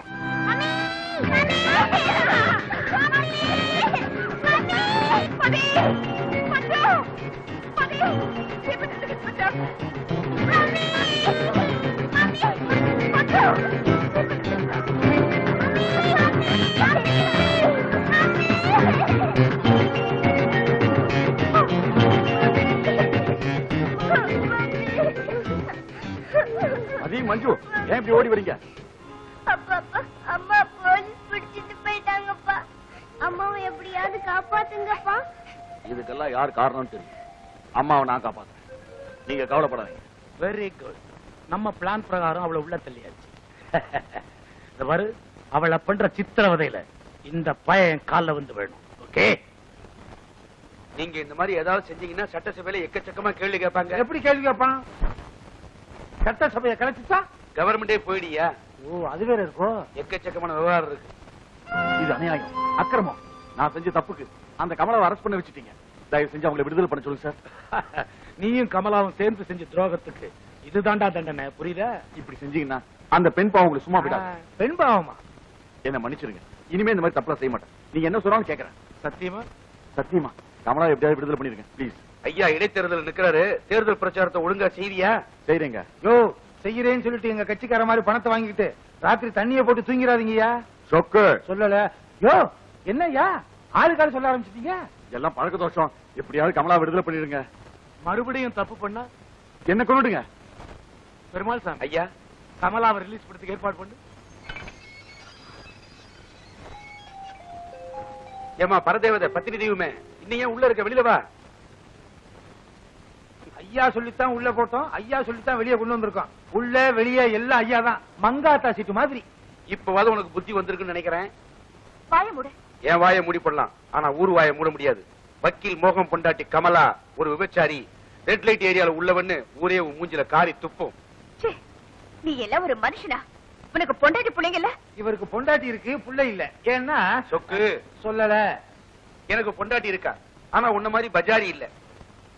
Speaker 8: அதே மஞ்சு, ஏன் இப்படி ஓடி வரீங்க?
Speaker 4: அப்பா, அம்மா போலீஸ் பிடிச்சிட்டு போயிட்டாங்கப்பா. அம்மாவை எப்படியாவது காப்பாத்துங்கப்பா.
Speaker 8: இதுக்கெல்லாம் யார் காரணம் தெரியும். அம்மாவை நான் காப்பாத்துறேன், நீங்க கவலைப்படாதீங்க.
Speaker 7: Very good. நம்ம பிளான் பிரகாரம் அவளை உள்ள தள்ளியாச்சு. இந்த பாரு, அவளை பண்ற சித்திரவதையில இந்த பையன் கால்ல வந்து வேணும். ஓகே?
Speaker 8: நீங்க இந்த மாதிரி ஏதாவது செஞ்சீங்கன்னா சட்டசபையில எக்கச்சக்கமா கேள்வி கேட்பாங்க.
Speaker 1: எப்படி கேள்வி கேட்பான்? சட்டசபையை கலைச்சுட்டா
Speaker 8: கவர்மெண்டே போயிடியா?
Speaker 1: ஓ, அது வேற இருக்கோ.
Speaker 8: எக்கச்சக்கமான விவகாரம் இருக்கு.
Speaker 12: இது அநியாயம், அக்கிரமம். நான் செஞ்ச தப்புக்கு அந்த கமலாவை அரெஸ்ட் பண்ண வச்சுட்டீங்க. தயவு செஞ்சு அவங்களை விடுதலை பண்ண சொல்லுங்க சார்.
Speaker 7: நீயும் கமலாவும் சேர்ந்து செஞ்ச துரோகத்துக்கு இதுதான்டா தண்டனை. புரியுதா?
Speaker 12: இப்படி செஞ்சீங்கன்னா அந்த பெண் பாவம் உங்களை சும்மா விடாது.
Speaker 1: பெண் பாவமா?
Speaker 12: என்ன மன்னிச்சிருங்க, இனிமே இந்த மாதிரி தப்புலாம் செய்ய மாட்டேன். நீங்க என்ன சொல்றாலும் கேட்கறேன்.
Speaker 7: சத்தியமா?
Speaker 12: சத்தியமா. கமலா எப்படியாவது விடுதலை பண்ணிருங்க ப்ளீஸ்.
Speaker 8: ஐயா இடைத்தேர்தல் நிக்கிறாரு, தேர்தல் பிரச்சாரத்தை ஒழுங்கா செய்வியா?
Speaker 12: செய்றீங்க.
Speaker 1: யோ, செய்யறேன்னு சொல்லிட்டு எங்க கட்சிக்கார மாதிரி பணத்தை வாங்கிட்டு ராத்திரி தண்ணியை போட்டு தூங்கிறாதீங்கயா.
Speaker 12: சொக்கு
Speaker 1: சொல்லல. யோ, என்னய்யா ஆளுக்கால சொல்ல ஆரம்பிச்சிட்டீங்க?
Speaker 12: எல்லாம் பழக்க தோஷம். எப்படியாவது கமலா விடுதலை பண்ணிருங்க.
Speaker 7: மறுபடியும் தப்பு பண்ணா
Speaker 12: என்ன கொண்டுடுங்க.
Speaker 7: பெருமாள் சாமி,
Speaker 8: ஐயா
Speaker 7: கமலாவை ரிலீஸ் பண்றதுக்கு ஏற்பாடு பண்ணு.
Speaker 8: ஏமா பரதேவதை பத்தினி தெய்வமே, இன்னும் உள்ள இருக்க, வெளியில வா.
Speaker 1: ஐயா சொல்லித்தான் உள்ள போட்டோம், ஐயா சொல்லித்தான் வெளியே கொண்டு வந்திருக்கோம். உள்ள வெளியே எல்லாம் ஐயா தான். மங்காத்தா சீட்டு மாதிரி.
Speaker 8: இப்பவாது உனக்கு புத்தி வந்திருக்குன்னு நினைக்கிறேன்.
Speaker 13: வாய மூடு.
Speaker 8: என் வாயை மூடி போடலாம், ஆனா ஊர் வாயை மூட முடியாது. வக்கீல் மோகம் பொண்டாட்டி கமலா ஒரு விபச்சாரி. ரெட் லைட் ஏரியால உள்ளவன்னு ஊரே மூஞ்சில காரி துப்பும்.
Speaker 13: நீ எல்லாம் ஒரு மனுஷனா? உனக்கு பொண்டாட்டி பிள்ளைங்க இல்ல?
Speaker 1: இவருக்கு பொண்டாட்டி இருக்கு, புள்ளை இல்ல. ஏன்னா
Speaker 8: சொக்கு
Speaker 1: சொல்லல.
Speaker 8: எனக்கு பொண்டாட்டி இருக்கா, ஆனா உன்ன மாதிரி பஜாரி இல்ல.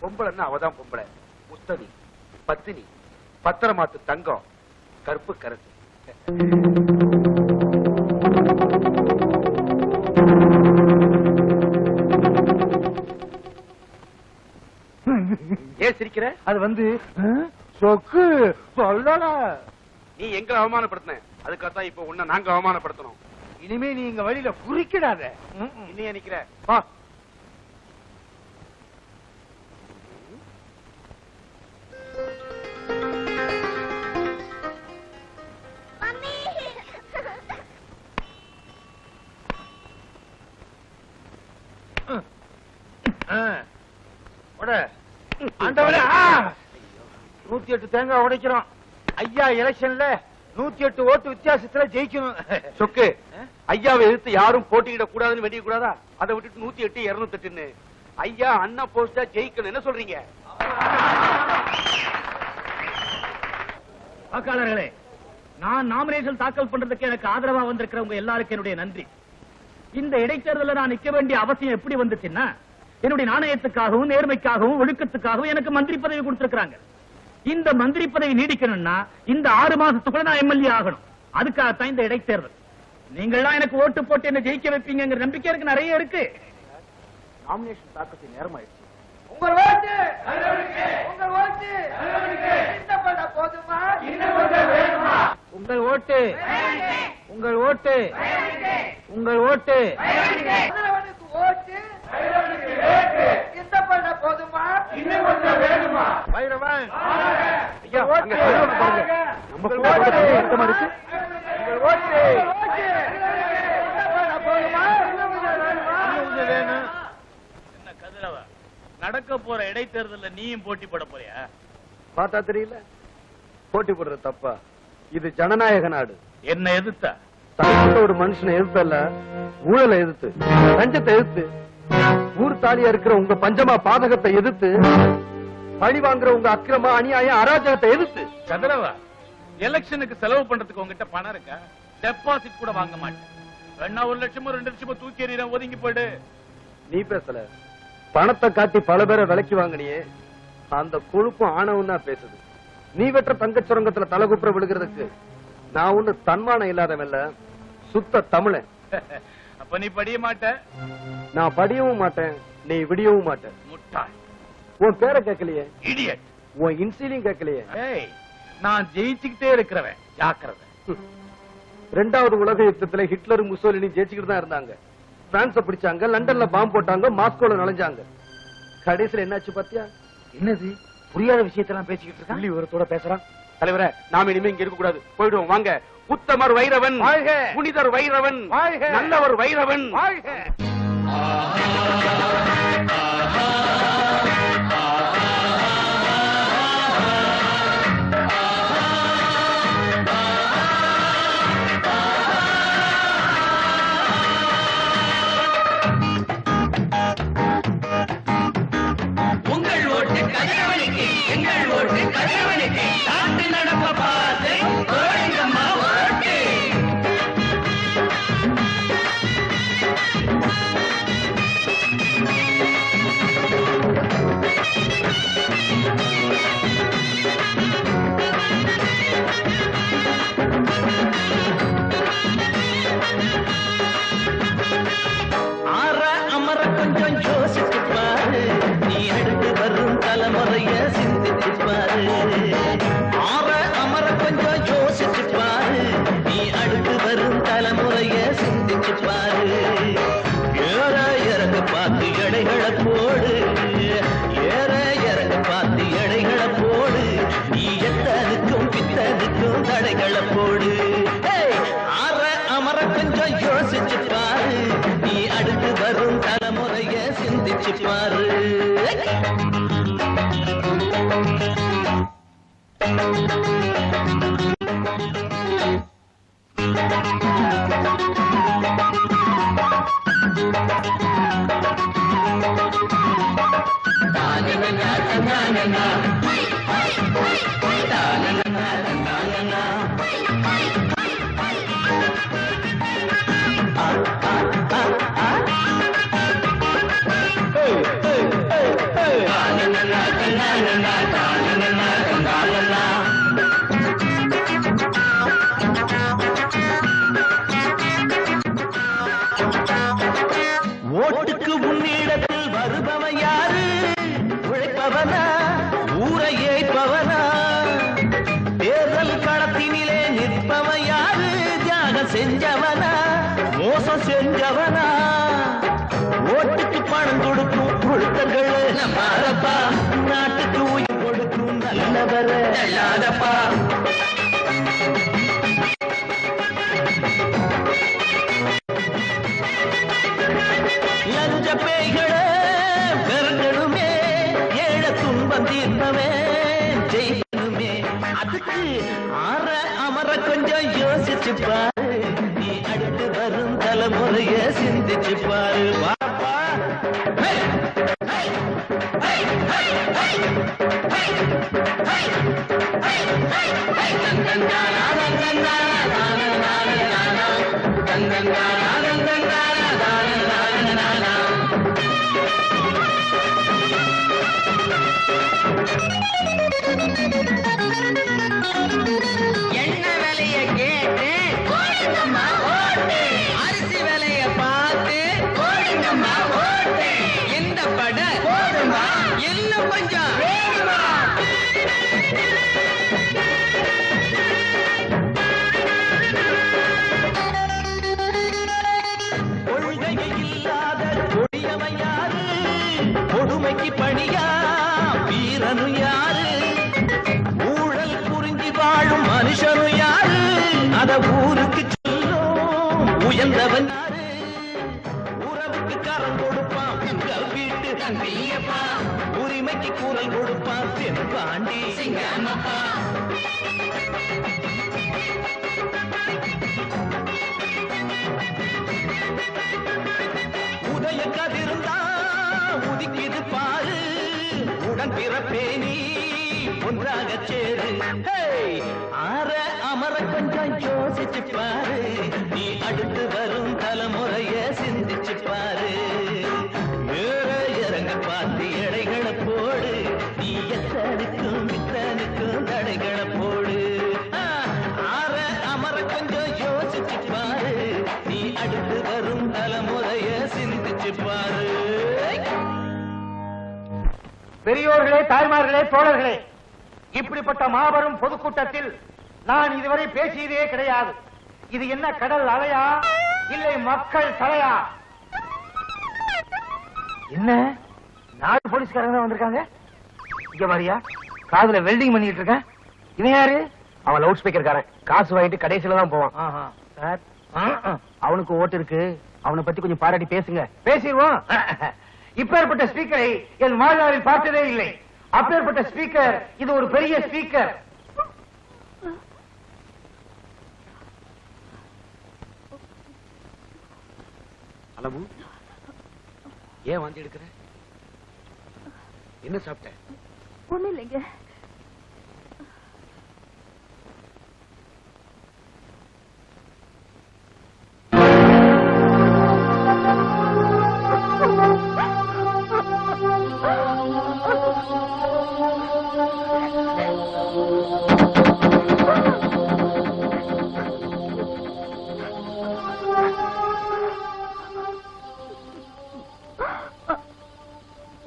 Speaker 8: பொம்பளைன்னா அவதான் பொம்பளை. முஸ்தனி, பத்தினி, பத்திரமாத்து தங்கம், கருப்பு கரசு. ஏன் சிரிக்கிற?
Speaker 1: அது வந்து சொக்கு சொல்லல.
Speaker 8: நீ எங்களை அவமானப்படுத்தின, அதுக்காகத்தான் இப்ப உன்னை நாங்க அவமானப்படுத்தணும்.
Speaker 1: இனிமே நீ எங்க வழியில குறுக்கிடாத.
Speaker 8: இன்னையே நிக்கிற வா.
Speaker 1: ஆண்டவரே, 108 தேங்காய் உடைக்கிறோம். ஐயா எலெக்ஷன்ல 108 ஓட்டு வித்தியாசத்துல ஜெயிக்கணும்.
Speaker 8: சொக்கு, ஐயாவை எதிர்த்து யாரும் போட்டியிட கூடாதுன்னு வெடிக்க கூடாதா? அதை விட்டுட்டு 108 208ன்னு ஐயா அண்ணா போஸ்டா ஜெயிக்கணும். என்ன சொல்றீங்க?
Speaker 7: வாக்காளர்களே, நான் நாமினேஷன் தாக்கல் பண்றதுக்கு எனக்கு ஆதரவா வந்திருக்கிறவங்க எல்லாருக்கும் என்னுடைய நன்றி. இந்த இடைத்தேர்தலில் நான் நிக்க வேண்டிய அவசியம் எப்படி வந்துச்சுன்னா, என்னுடைய நாணயத்துக்காகவும் நேர்மைக்காகவும் ஒழுக்கத்துக்காகவும் எனக்கு மந்திரி பதவி கொடுத்திருக்காங்க. இந்த மந்திரி பதவி நீடிக்கணும்னா இந்த 6 மாசத்துக்குள்ள நான் எம்எல்ஏ ஆகணும். அதுக்காகத்தான் இந்த இடைத்தேர்தல். நீங்கள்லாம் எனக்கு ஓட்டு போட்டு என்ன ஜெயிக்க வைப்பீங்கிற நம்பிக்கை எனக்கு நிறைய இருக்கு.
Speaker 8: நாமினேஷன் தாக்கத்தின் நேரமாயிடுச்சு.
Speaker 11: உங்கள் ஓட்டு உங்கள் ஓட்டு என்ன பண்ண போதுமா இன்னும் கொஞ்சம் வேணுமா?
Speaker 1: உங்கள் ஓட்டு உங்கள் ஓட்டு உங்கள் ஓட்டு
Speaker 11: ஓட்டு இந்த பண்ண போதுமா இன்னும் கொஞ்சம் வேணுமா?
Speaker 1: வைரவன்
Speaker 11: ஐயா ஓட்டு பாருங்க. நம்ம ஓட்டு அர்த்தமா இருக்கு. உங்கள் ஓட்டு இந்த பண்ண போதுமா இன்னும் கொஞ்சம் வேணுமா?
Speaker 1: கொஞ்சம் வேணும்.
Speaker 7: என்ன கதிரவ, நடக்க போற இடைத்தேர்தல்ல நீயும் போட்டி போட போறியா?
Speaker 12: பார்த்தா தெரியல, போட்டி போடுற தப்பா? இது ஜனநாயக நாடு.
Speaker 7: என்ன எதிர்த்தா?
Speaker 12: தனிப்பட்ட ஒரு மனுஷனை எதிர்த்தல்ல, ஊழலை எதிர்த்து, லஞ்சத்தை எதிர்த்து, ஊர் தாலியா இருக்கிற உங்க பஞ்சமா பாதகத்தை எதிர்த்து, பழி வாங்குற உங்க அக்கிரமா அநியாயம் அராஜகத்தை எதிர்த்து.
Speaker 7: கதிரவா, எலெக்ஷனுக்கு செலவு பண்றதுக்கு உங்ககிட்ட பணம் இருக்கா? டெபாசிட் கூட வாங்க மாட்டேன். வேணா 1 லட்சமோ 2 லட்சமோ தூக்கி எறியறேன், ஒதுங்கி போயிடு.
Speaker 12: நீ பேசல, பணத்தை காட்டி பல பேரை விலைக்கு வாங்கினியே, அந்த கொழுப்பும் ஆணவம் தான் பேசுது. நீ வெற்ற தங்கச் சுரங்கத்துல தலைகுப்புற விழுகிறதுக்கு நான் ஒண்ணு தன்மானம் இல்லாதவன் இல்ல, சுத்த தமிழன்.
Speaker 7: அப்ப நீ படிய மாட்ட?
Speaker 12: நான் படியவும் மாட்டேன், நீ விடியவும் மாட்டேன்.
Speaker 7: முட்டாள்.
Speaker 12: உன் பேரை கேட்கலையே,
Speaker 7: இடியட்.
Speaker 12: உன் இன்சிலையும் கேட்கலையே.
Speaker 7: ஏய், நான் ஜெயிச்சுக்கிட்டே இருக்கிறவன், ஜாக்கிரதை.
Speaker 12: 2வது உலக யுத்தத்துல ஹிட்லர் முசோலினி ஜெயிச்சுக்கிட்டு தான் இருந்தாங்க. பிரான்ஸ பிடிச்சாங்க, லண்டன்ல பாம்பு போட்டாங்க, மாஸ்கோல நுழைஞ்சாங்க. கடைசியில என்னாச்சு பாத்தியா?
Speaker 1: என்னது புரியாத விஷயத்தெல்லாம் பேசிக்கிட்டு இருக்கான்.
Speaker 8: புள்ளி விவரத்தோட பேசுறான். தலைவரே, நாம இனிமே இங்க இருக்க கூடாது, போயிடுவோம் வாங்க. உத்தமர் வைரவன், புனிதர் வைரவன், நல்லவர் வைரவன்.
Speaker 9: உங்கள் ஓட்டு கதிரவனுக்கு, எங்கள் ஓட்டு கதிரவனுக்கு. நாட்டு நடப்ப பார்த்து கோழிங்கம்மா ஓட்டு.
Speaker 14: ஆற அமர கொஞ்சம் யோசிச்சு பாரு, நீ அடுத்து வரும் தலைமுறைய சிந்திச்சு பாரு. ஆற அமர கொஞ்சம் யோசிச்சு பாரு, நீ அடுத்து வரும் தலைமுறைய சிந்திச்சு பாரு. ஏற இறங்க பார்த்து எடைகளை போடு, ஏற இறங்க பார்த்து எடைகளை போடு. நீ எத்தனுக்கும் பித்தனுக்கும் தடைகளை போடு. ஆற அமர கொஞ்சம் யோசிச்சு பாரு, நீ அடுத்து வரும் தலைமுறைய சிந்திச்சு பாரு. ஓட்டுக்கு உன்னிடத்தில் வருபவன் யாரு? உழைப்பவனா, ஊரை ஏய்ப்பவனா? தேர்தல் களத்தினிலே நிற்பவன் யாரு? தியாகம் செஞ்சவனா, மோசம் செஞ்சவனா? ஓட்டுக்கு பணம் கொடுக்கும் ஒழுக்கங்கள் நம்மாரப்பா, நாட்டுக்கு உயிர் கொடுக்கும் நல்லவர நல்லாதப்பா. லஞ்ச பேய்களை பெறணுமே, ஏழ துன்பம் தீர்ப்பவே ஜெயிக்கணுமே. அதுக்கு ஆற அமர கொஞ்சம் யோசிச்சு பாரு, நீ அடுத்து வரும் தலைமுறைய சிந்திச்சு பாரு. வாப்பா.
Speaker 9: எண்ணெய் விலைய கேட்டு போடுங்கம்மா ஓட்டு, அரிசி விலைய பார்த்து போடுங்கம்மா ஓட்டு, இந்த பட போடுமா இன்னும் கொஞ்சம் வேணுமா?
Speaker 14: கொள்கையை இல்லாத கொடியவன் யாரு, கொடுமைக்கு பணியா வீரனு யாரு, ஊழல் புரிஞ்சு வாழும் மனுஷனு யாரு, அத ஊருக்கு சொல்லும் உயர்ந்தவன் யாரு, உறவுக்கு கரம் கொடுப்பான் உங்க வீட்டு தம்பியப்பா, உரிமைக்கு குரல் கொடுப்பான் தென்பாண்டி சிங்கமப்பா. உதய கதிர்ந்தா உதிக்குது பாரு, உடன் பிறப்பே நீ ஒன்றாக சேரு. ஆற அமர கொஞ்சம் யோசிச்சு பாரு, நீ அடுத்து வரும் தலைமுறைய சிந்திச்சு பாரு. மேல இறங்க பார்த்து எடைகளை போடு, நீ எத்தனுக்கும் மித்தனுக்கும் தடைகளை போடு. ஆற அமர கொஞ்சம் யோசிச்சு பாரு, நீ அடுத்து வரும் தலைமுறைய சிந்திச்சு பாரு.
Speaker 1: பெரியோர்களே, தாய்மார்களே, தோழர்களே, இப்படிப்பட்ட மாபெரும் பொதுக்கூட்டத்தில் நான் இதுவரை பேசியதே கிடையாது. இது என்ன கடல் அலையா இல்லை மக்கள் தலையா? என்ன 4 போலீஸ்காரங்க தான் வந்திருக்காங்க. இங்க வரியா, காதுல வெல்டிங் பண்ணிட்டு இருக்கேன். இவன் யாரு?
Speaker 12: அவன் லவுட் ஸ்பீக்கர்காரன். காசு வாங்கிட்டு கடைசியில தான் போவான்.
Speaker 1: சார்,
Speaker 12: அவனுக்கு ஓட்டு இருக்கு. அவனை பத்தி கொஞ்சம் பாராட்டி பேசுங்க.
Speaker 1: பேசிடுவோம். இப்பேற்பட்ட ஸ்பீக்கரை என் வாழ்நாளில் பார்த்ததே இல்லை. அப்பேற்பட்ட ஸ்பீக்கர், இது ஒரு பெரிய ஸ்பீக்கர்.
Speaker 12: அளவு ஏன் வாந்தி எடுக்கிற? என்ன சாப்பிட்ட?
Speaker 15: ஒண்ணும் இல்லைங்க.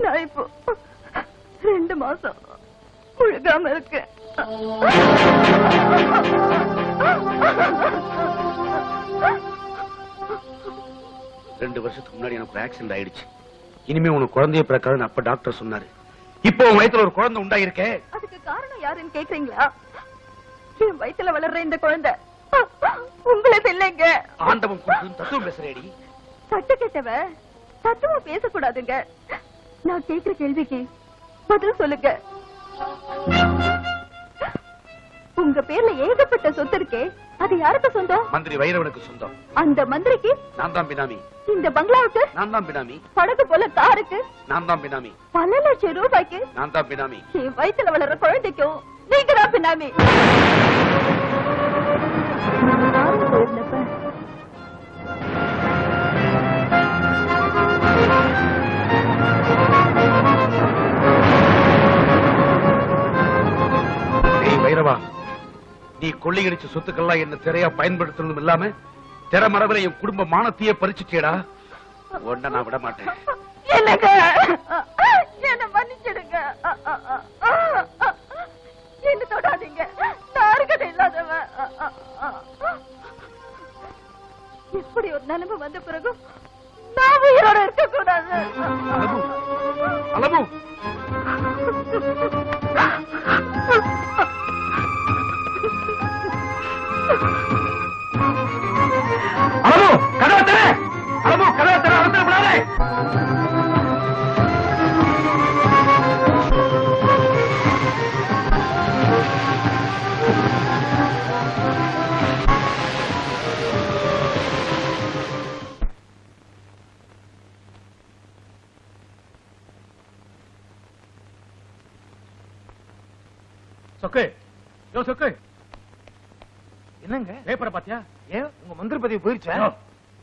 Speaker 15: நான் இப்போ 2 மாசம் ஒழுகாம இருக்கேன்.
Speaker 12: 2 வருஷத்துக்கு முன்னாடி எனக்கு ஒரு ஆக்சிடென்ட் ஆயிடுச்சு. இனிமே உனக்கு குழந்தைய பிறக்காதுன்னு அப்ப டாக்டர் சொன்னாரு. இப்போ உன் வயித்துல ஒரு குழந்தை உண்டாயிருக்கே.
Speaker 15: அதுக்கு காரணம் யாருன்னு கேக்குறீங்களா? என் வயித்துல வளர்ற இந்த குழந்தை உங்களுக்கு இல்லைங்க.
Speaker 12: ஆண்டவன் கொடுத்து தத்துவம் பேசுறேடி.
Speaker 15: சட்ட கேட்டவ தத்துவம் பேசக்கூடாதுங்க. நான் கேக்குற கேள்விக்கு பதில் சொல்லுங்க. உங்க பேர்ல ஏகப்பட்ட சொத்து இருக்கே, அது யாருக்கு சொந்தம்?
Speaker 12: மந்திரி வைரவனுக்கு சொந்தம்.
Speaker 15: அந்த மந்திரிக்கு
Speaker 12: நான் தான் பினாமி.
Speaker 15: இந்த பங்களாவுக்கு
Speaker 12: நான் தான் பினாமி.
Speaker 15: படகு போல காருக்கு
Speaker 12: நான் தான் பினாமி.
Speaker 15: பல லட்சம் ரூபாய்க்கு
Speaker 12: நான் தான் பினாமி.
Speaker 15: என் வயித்துல வளர்ற குழந்தைக்கும் நீங்க தான் பினாமி.
Speaker 12: வைரவா, நீ கொள்ளையடிச்ச சொத்துக்கள்லாம் என்ன திரையா பயன்படுத்துறதும் இல்லாம திறமரவில் என் குடும்ப மானத்தையே பறிச்சுட்டேடா. ஒன்ன நான் விட மாட்டேன்.
Speaker 15: என்னங்க, என்ன மன்னிச்சிடுங்க. என்ன தொடாதீங்க, நான் அருகதை இல்லாதவன். இப்படி ஒரு நிலைமை வந்த பிறகு நான் உயிரோட இருக்க கூடாது.
Speaker 12: அளவு
Speaker 1: அளவு கதவை தர, அளவு கதவை தர, அவசரப்படாதே.
Speaker 7: சொக்கு, யோ சொக்கு,
Speaker 1: என்னங்க
Speaker 7: பேப்பரை பாத்தியா?
Speaker 1: ஏன் உங்க மந்திரி பதவி போயிருச்சா?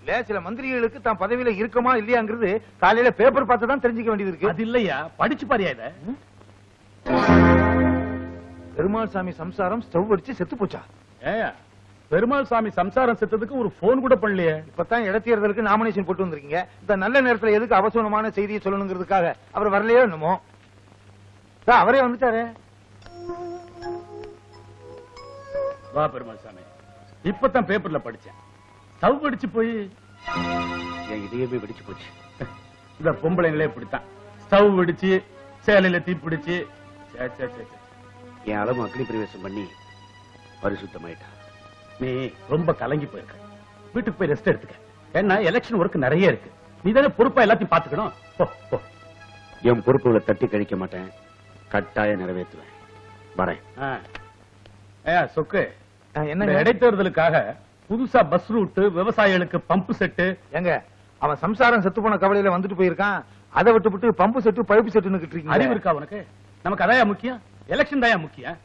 Speaker 1: இல்ல சில மந்திரிகளுக்கு தான் பதவியில இருக்கமா இல்லையாங்கிறது காலையில பேப்பர் பார்த்து தான் தெரிஞ்சுக்க வேண்டியது இருக்கு.
Speaker 7: அது இல்லையா, படிச்சு பாரியா இத?
Speaker 1: பெருமாள் சாமி சம்சாரம் ஸ்டவ் அடிச்சு செத்து போச்சா?
Speaker 7: ஏயா, பெருமாள் சாமி சம்சாரம் செத்ததுக்கு ஒரு போன் கூட பண்ணலையே.
Speaker 1: இப்பதான் இடத்தேர்தலுக்கு நாமினேஷன் போட்டு வந்திருக்கீங்க. இந்த நல்ல நேரத்துல எதுக்கு அவசரமான செய்தியை சொல்லணுங்கிறதுக்காக அவர் வரலையோ என்னமோ. அவரே வந்துட்டாரு.
Speaker 7: வா பெருமாள் சாமி, இப்பதான் பேப்பர்ல படிச்சேன். ஸ்டவ் அடிச்சு போய்
Speaker 3: என் இதயமே வெடிச்சு போச்சு.
Speaker 7: இந்த பொம்பளைங்களே இப்படித்தான், ஸ்டவ் வெடிச்சு சேலையில தீ பிடிச்சு
Speaker 3: என் அளவு அக்னி பிரவேசம் பண்ணி பரிசுத்தமாயிட்டான்.
Speaker 7: நீ ரொம்ப கலங்கி போயிருக்க. வீட்டுக்கு போய் ரெஸ்ட் எடுத்துக்க. ஏன்னா எலெக்ஷன் ஒர்க் நிறைய இருக்கு. நீ தானே பொறுப்பா எல்லாத்தையும் பாத்துக்கணும்.
Speaker 3: என் பொறுப்புகளை தட்டி கழிக்க மாட்டேன், கட்டாயம் நிறைவேற்றுவேன். வரேன்.
Speaker 7: சொக்கு, என்ன இடைத்தேர்தலுக்காக புதுசா பஸ் ரூட், விவசாயிகளுக்கு பம்பு செட்டு.
Speaker 1: எங்க அவன் சம்சாரம் செத்து போன கவலையில வந்துட்டு போயிருக்கான். அதை விட்டு பம்பு செட்டு பைப்பு செட்டு
Speaker 7: அறிவு இருக்கா உனக்கு? நமக்கு அதாயா முக்கியம்? எலெக்ஷன் தாயா முக்கியம்.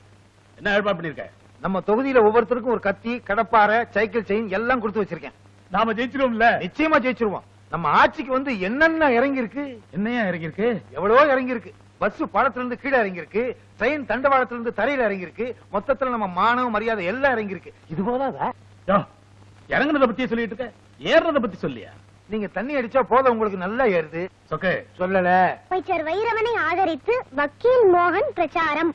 Speaker 7: என்ன ஏற்பாடு பண்ணிருக்க?
Speaker 1: நம்ம தொகுதியில ஒவ்வொருத்தருக்கும் ஒரு கத்தி, கடப்பாறை, சைக்கிள் செயின் எல்லாம் கொடுத்து வச்சிருக்கேன்.
Speaker 7: நாம ஜெயிச்சிருவோம்ல?
Speaker 1: நிச்சயமா ஜெயிச்சிருவோம். நம்ம ஆட்சிக்கு வந்து என்னென்ன இறங்கி இருக்கு?
Speaker 7: என்னையா இறங்கி இருக்கு?
Speaker 1: எவ்வளவோ இறங்கி இருக்கு. பஸ் பாலத்துல இருந்து கீழே இறங்கி இருக்கு, ட்ரெயின் தண்டவாளத்துல இருந்து தரையில இறங்கி இருக்கு. மொத்தத்துல நம்ம மானம் மரியாதை எல்லாம் இறங்கி இருக்கு. இது போதாதா?
Speaker 7: இறங்குனத பத்தி சொல்லிட்டு இருக்க, ஏறத பத்தி சொல்லியா?
Speaker 1: நீங்க தண்ணி அடிச்சா போத உங்களுக்கு நல்லா ஏறுது.
Speaker 7: சொக்கே
Speaker 1: சொல்லல.
Speaker 4: அமைச்சர் வைரவனை ஆதரித்து வக்கீல் மோகன் பிரச்சாரம்.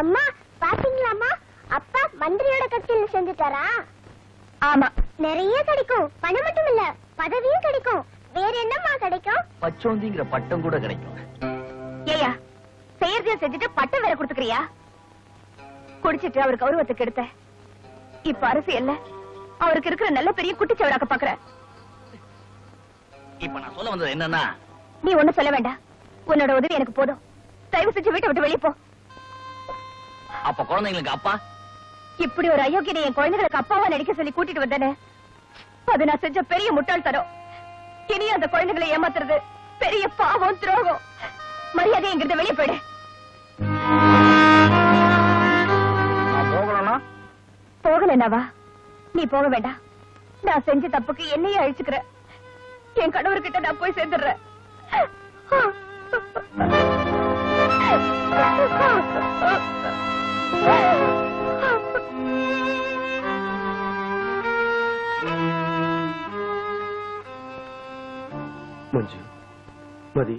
Speaker 4: அம்மா பாத்தீங்களாமா, அப்பா மந்திரியோட கட்சியில் செஞ்சுட்டாரா? ஆமா, நிறைய கிடைக்கும். பணம் மட்டும் இல்ல, பதவியும் கிடைக்கும். வேற என்னம்மா கிடைக்கும்?
Speaker 3: பச்சோந்திங்கிற பட்டம் கூட கிடைக்கும்.
Speaker 13: ஏயா, செயற்கையா செஞ்சுட்டு பட்டம் வேற கொடுத்துக்கிறியா? குடிச்சிட்டு அவர் கௌரவத்தை கெடுத்த. இப்ப அரசியல்ல அவருக்கு இருக்கிற நல்ல பெரிய குட்டிச்சவராக்க பாக்குற.
Speaker 17: இப்ப நான் சொல்ல வந்தது என்னன்னா,
Speaker 13: நீ ஒண்ணு சொல்ல வேண்டாம். உன்னோட உதவி எனக்கு போதும். தயவு செஞ்சு வீட்டை விட்டு வெளியே போ.
Speaker 17: அப்ப குழந்தைங்களுக்கு அப்பா?
Speaker 13: இப்படி ஒரு அயோக்கியனை என் குழந்தைகளுக்கு அப்பாவா நடிக்க சொல்லி கூட்டிட்டு வந்தேனே, அது நான் செஞ்ச பெரிய முட்டாள்தனம். இனி அந்த குழந்தைகளை ஏமாத்துறது பெரிய பாவம், துரோகம். மரியாதை என்கிட்ட வெளியே போயிடு. போகலனாவா? நீ போக வேண்டாம். நான் செஞ்ச தப்புக்கு என்னையே அழிச்சுக்கிற. என் கணவர்கிட்ட நான் போய் சேர்ந்துடுறேன்.
Speaker 12: மஞ்சு, மதி,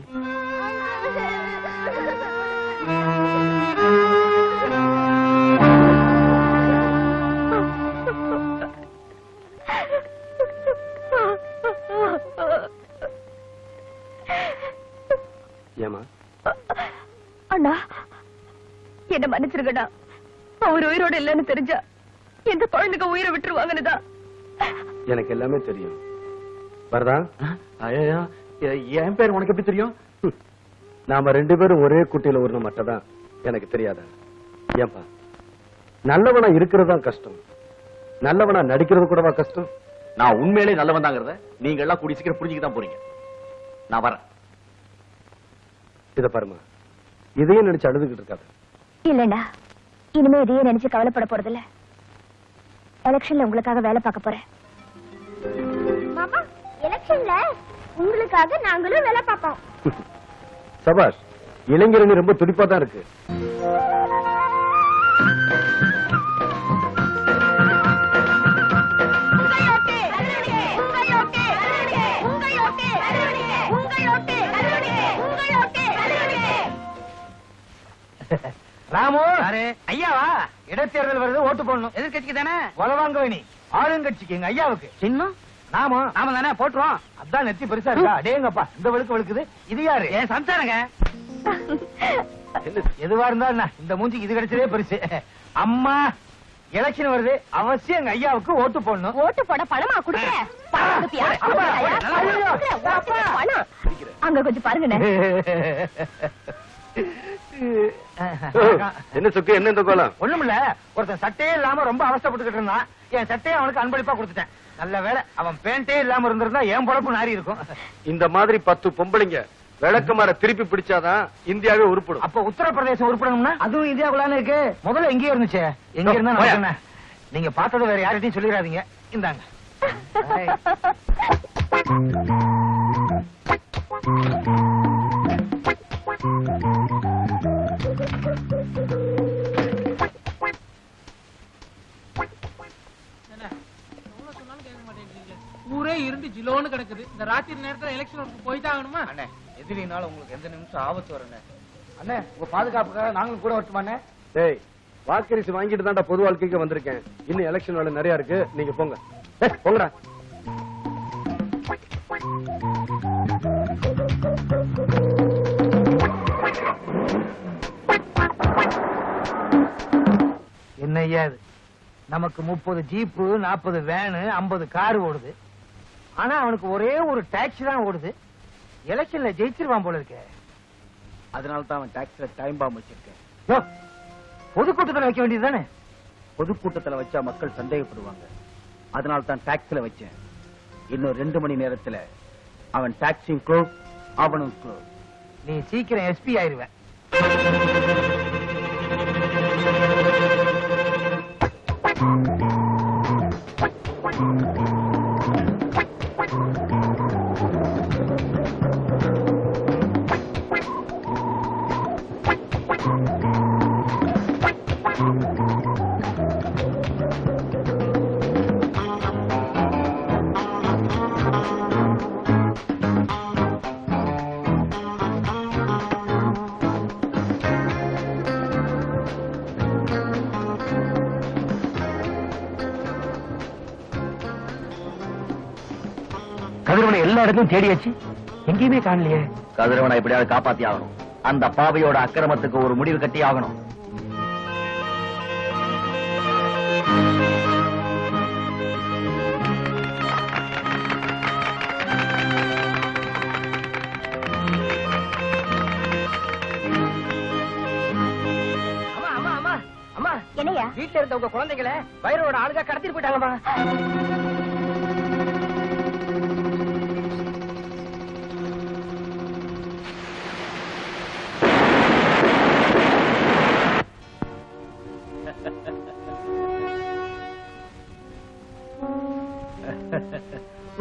Speaker 12: ஏமா?
Speaker 13: அண்ணா, என்ன மன்னிச்சிருக்கண்ணா. அவர் உயிரோடு இல்லைன்னு தெரிஞ்சா எந்த குழந்தைங்க உயிரை விட்டுருவாங்கன்னுதான்.
Speaker 12: எனக்கு எல்லாமே தெரியும். வரதா?
Speaker 8: ஐயா, என் பேர் உனக்கு எப்படி தெரியும்?
Speaker 12: நாம ரெண்டு பேரும் ஒரே குட்டியில ஒரு மட்டும்தான். எனக்கு தெரியாதா? ஏன்பா, நல்லவனா இருக்கிறதா கஷ்டம், நல்லவனா நடிக்கிறது கூடவா கஷ்டம்?
Speaker 3: நான் உண்மையிலே நல்லவன் தாங்கிறத நீங்க எல்லாம் கூடி சீக்கிரம் புரிஞ்சுக்க தான் போறீங்க. நான் வரேன்.
Speaker 12: இத பாருமா, இதையும் நினைச்சு அழுதுகிட்டு இருக்காது.
Speaker 13: இல்லண்ணா, இனிமே இதையே நினைச்சு கவலைப்பட போறதில்ல. எலெக்ஷன்ல உங்களுக்காக வேலை பார்க்க போறேன்.
Speaker 4: மாமா, எலெக்ஷன்ல உங்களுக்காக நாங்களும் வேலை பார்ப்போம்.
Speaker 12: சபாஷ், இளைஞரணி ரொம்ப துடிப்பா தான் இருக்கு.
Speaker 1: ராமு, ஐயாவா? இடைத்தேர்தல் வருது, ஓட்டு போடணும். எதிர்கட்சிக்கு தானே? வளவாங்கவேணி ஆளுங்கட்சிக்கு, எங்க ஐயாவுக்கு. சின்னம் நாம தானே போட்டுருவோம். அதான் நெத்தி பெருசா இருக்கா? அடேங்கப்பா, இந்த வெளுக்கு வெளுக்குது. இது யாரு? என் சம்சாரங்க. எதுவா இருந்தா என்ன, இந்த மூஞ்சிக்கு இது கிடைச்சதே பெருசு. அம்மா, எலெக்ஷன் வருது, அவசியம் எங்க ஐயாவுக்கு ஓட்டு போடணும்.
Speaker 13: ஓட்டு போட பணமா கொடுக்குறேன். அங்க கொஞ்சம் பாருங்க.
Speaker 12: என்ன சொக்கு, என்ன இந்த கோலம்?
Speaker 1: ஒண்ணுமில்ல, ஒருத்தன் சட்டையே இல்லாம ரொம்ப அவஸ்தைப்பட்டுக்கிட்டு இருந்தான். என் சட்டையை அவனுக்கு அன்பளிப்பா கொடுத்துட்டேன். நல்ல வேலை, அவன் பேண்டே இல்லாம இருந்திருந்தா என் பொழப்பு நாரி இருக்கும்.
Speaker 12: இந்த மாதிரி 10 பொம்பளைங்க விளக்கமாற திருப்பி பிடிச்சாதான் இந்தியாவே உருப்படும்.
Speaker 1: அப்ப உத்தரப்பிரதேசம் உருப்படணும்னா அதுவும் இந்தியாவுக்குள்ளான இருக்கு. முதல்ல எங்கேயே இருந்துச்சு, எங்க இருந்தா நீங்க பார்த்தது வேற யார்கிட்டயும் சொல்லிடாதீங்க. இந்தாங்க.
Speaker 18: ஊரே இருந்து ஜிலோன்னு கிடக்குது. இந்த ராத்திரி நேரத்துல எலெக்ஷன் போய் தான் ஆகணுமா?
Speaker 2: அண்ணே, எதிரினால உங்களுக்கு எந்த நிமிஷம் ஆபத்து வரண்ணே. அண்ணே, உங்க பாதுகாப்புக்காக நாங்களும் கூட வரட்டுமாண்ணே?
Speaker 12: டேய், வாக்கரிசி வாங்கிட்டு தான்டா பொது வாழ்க்கைக்கு வந்திருக்கேன். இன்னும் எலெக்ஷன் வேலை நிறைய இருக்கு. நீங்க போங்க. போங்கடா.
Speaker 1: என்னையா இது? நமக்கு 30 ஜீப்பு, 40 வேனு, 50 கார் ஓடுது. ஆனா அவனுக்கு ஒரே ஒரு டாக்ஸி தான் ஓடுது. எலெக்ஷன்ல ஜெயிச்சிருவான் போல இருக்க.
Speaker 2: அதனால தான் அவன் டாக்ஸில டைம் பாம் வச்சிருக்கேன்.
Speaker 1: பொதுக்கூட்டத்தில் வைக்க வேண்டியது தானே?
Speaker 2: பொதுக்கூட்டத்துல வச்சா மக்கள் சந்தேகப்படுவாங்க. அதனால தான் டாக்ஸில வச்சேன். இன்னும் 2 மணி நேரத்துல அவன் டாக்ஸியும் க்ளோஸ், அவனும் க்ளோஸ்.
Speaker 1: நீ சீக்கிரம் எஸ்பி ஆயிருவேன்.
Speaker 12: கதிரவனை எல்லா இடத்தையும் தேடியாச்சு, எங்கேயுமே காணலையே.
Speaker 3: கதிரவனை எப்படியாவது காப்பாத்தி ஆகணும். அந்த பாவையோட அக்கிரமத்துக்கு ஒரு முடிவு கட்டி ஆகணும்.
Speaker 10: என்னையா
Speaker 2: வீட்டுல இருந்த உங்க குழந்தைகளை வைரோட ஆளுங்க கடத்திட்டு போயிட்டாங்கம்மா.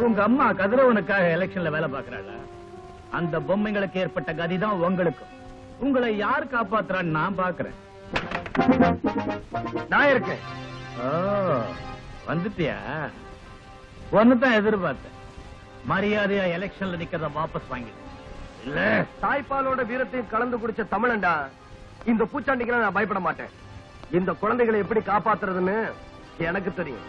Speaker 17: உங்க அம்மா கதிரவனுக்காக எலெக்ஷன்ல வேலை பாக்குறாளா? அந்த பொம்மைங்களுக்கு ஏற்பட்ட கதிதான் உங்களுக்கும். உங்களை யார் காப்பாத்துறான்னு நான் பாக்குறேன்.
Speaker 1: நான் இருக்கேன்.
Speaker 17: வந்துட்டியா? ஒன்னுதான் எதிர்பார்த்தேன். மரியாதையா எலெக்ஷன்ல நிக்கிறத வாபஸ் வாங்கிடு. இல்ல
Speaker 12: தாய்ப்பாலோட வீரத்தையும் கலந்து குடிச்ச தமிழன்டா. இந்த பூச்சாண்டிக்கெல்லாம் நான் பயப்பட மாட்டேன். இந்த குழந்தைகளை எப்படி காப்பாத்துறதுன்னு எனக்கு தெரியும்.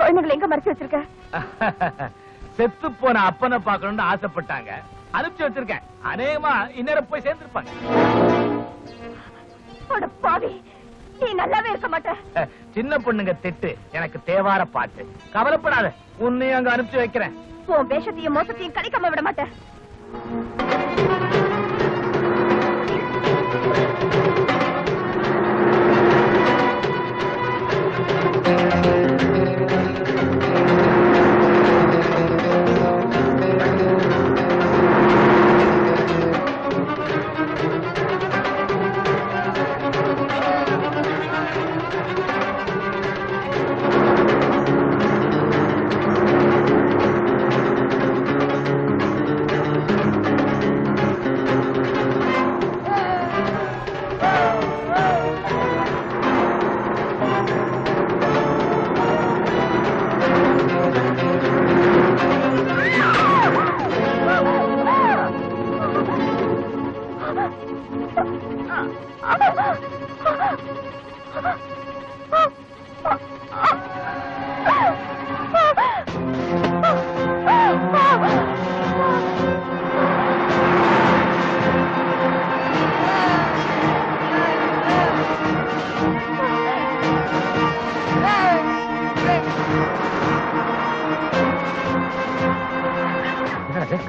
Speaker 10: குழந்தைகளை எங்க மறைச்சு வச்சிருக்க?
Speaker 17: செத்து போன அப்பனை பார்க்கணும்னு ஆசைப்பட்டாங்க, அனுப்பிச்சு வச்சிருக்கேன். அநேகமா இந்நேரம் போய் சேர்ந்திருப்பாங்க.
Speaker 13: பாவி, நீ நல்லாவே இருக்க மாட்ட.
Speaker 5: சின்ன பொண்ணுங்க திட்டு எனக்கு தேவார பாட்டு. கவலைப்படாத, உன்னையும் அங்க அனுப்பிச்சு வைக்கிறேன்.
Speaker 13: உன் வேஷத்தையும் மோசத்தையும் கிடைக்காம விட மாட்டேன்.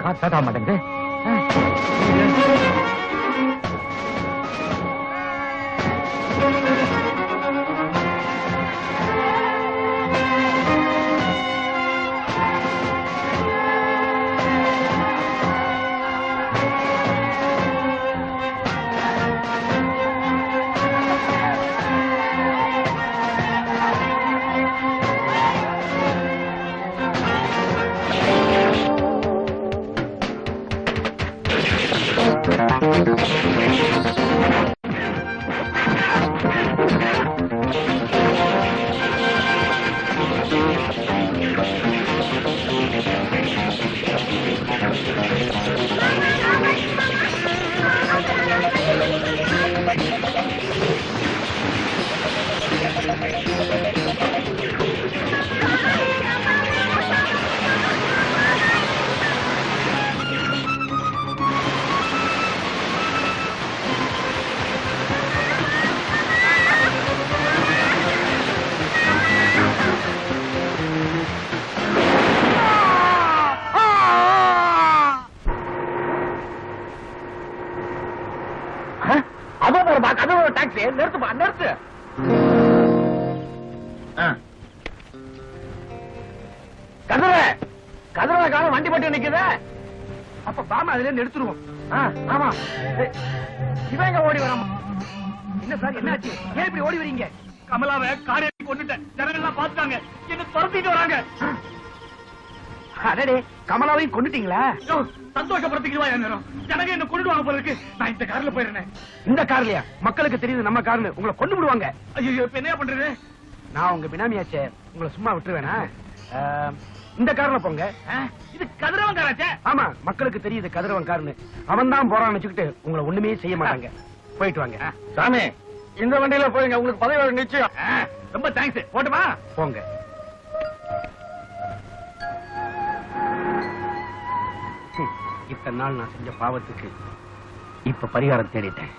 Speaker 5: காத்தாட மாட்டேங்க. நிறுத்துமா, நிறுத்து. கதிர காலம் வண்டி மட்டும் நிக்குது. அப்ப பாமா அதுல இருந்து எடுத்துருவோம். ஆமா, இவங்க ஓடி வராம. என்ன சார், என்னாச்சு? ஏன் இப்படி ஓடி வரீங்க?
Speaker 7: கமலாவை காரையை கொண்டுட்டேன். ஜனங்கள்லாம் பார்த்தாங்க, என்ன துரத்திட்டு வராங்க.
Speaker 5: அடடே, கமலாவையும் கொண்டுட்டீங்களா?
Speaker 7: சந்தோஷப்படுத்திக்குவா என் நேரம். ஜனங்க என்ன கொண்டுடுவாங்க போல இருக்கு. நான் இந்த கார்ல போயிருந்தேன்.
Speaker 5: இந்த கார்லயா? மக்களுக்கு தெரியுது நம்ம கார்னு. உங்களை கொண்டு விடுவாங்க.
Speaker 7: ஐயோ, இப்ப என்ன பண்றது?
Speaker 5: நான் உங்க பினாமியாச்சே, உங்களை சும்மா விட்டுருவேனா? இந்த கார்ல போங்க.
Speaker 7: இது கதிரவன் காராச்சே?
Speaker 5: ஆமா, மக்களுக்கு தெரியுது கதிரவன் கார்னு. அவன் தான் போறான்னு வச்சுக்கிட்டு உங்களை ஒண்ணுமே செய்ய மாட்டாங்க. போயிட்டு வாங்க.
Speaker 2: சாமி, இந்த வண்டியில போய்ங்க, உங்களுக்கு பதவி நிச்சயம்.
Speaker 7: ரொம்ப தேங்க்ஸ். போட்டுமா?
Speaker 5: போங்க. இத்தனை நாள் நான் செஞ்ச பாவத்துக்கு இப்ப பரிகாரம் தேடிட்டேன்.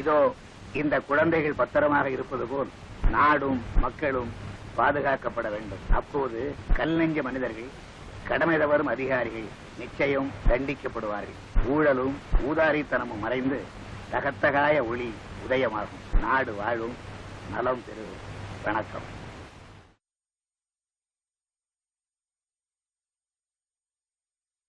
Speaker 19: இதோ இந்த குழந்தைகள் பத்திரமாக இருப்பது போல் நாடும் மக்களும் பாதுகாக்கப்பட வேண்டும். அப்போது கல் நெஞ்ச மனிதர்கள், கடமை தவறும் அதிகாரிகள் நிச்சயம் தண்டிக்கப்படுவார்கள். ஊழலும் ஊதாரித்தனமும் மறைந்து தகத்தகாய ஒளி உதயமாகும். நாடு வாழும், நலம் பெறும். வணக்கம்.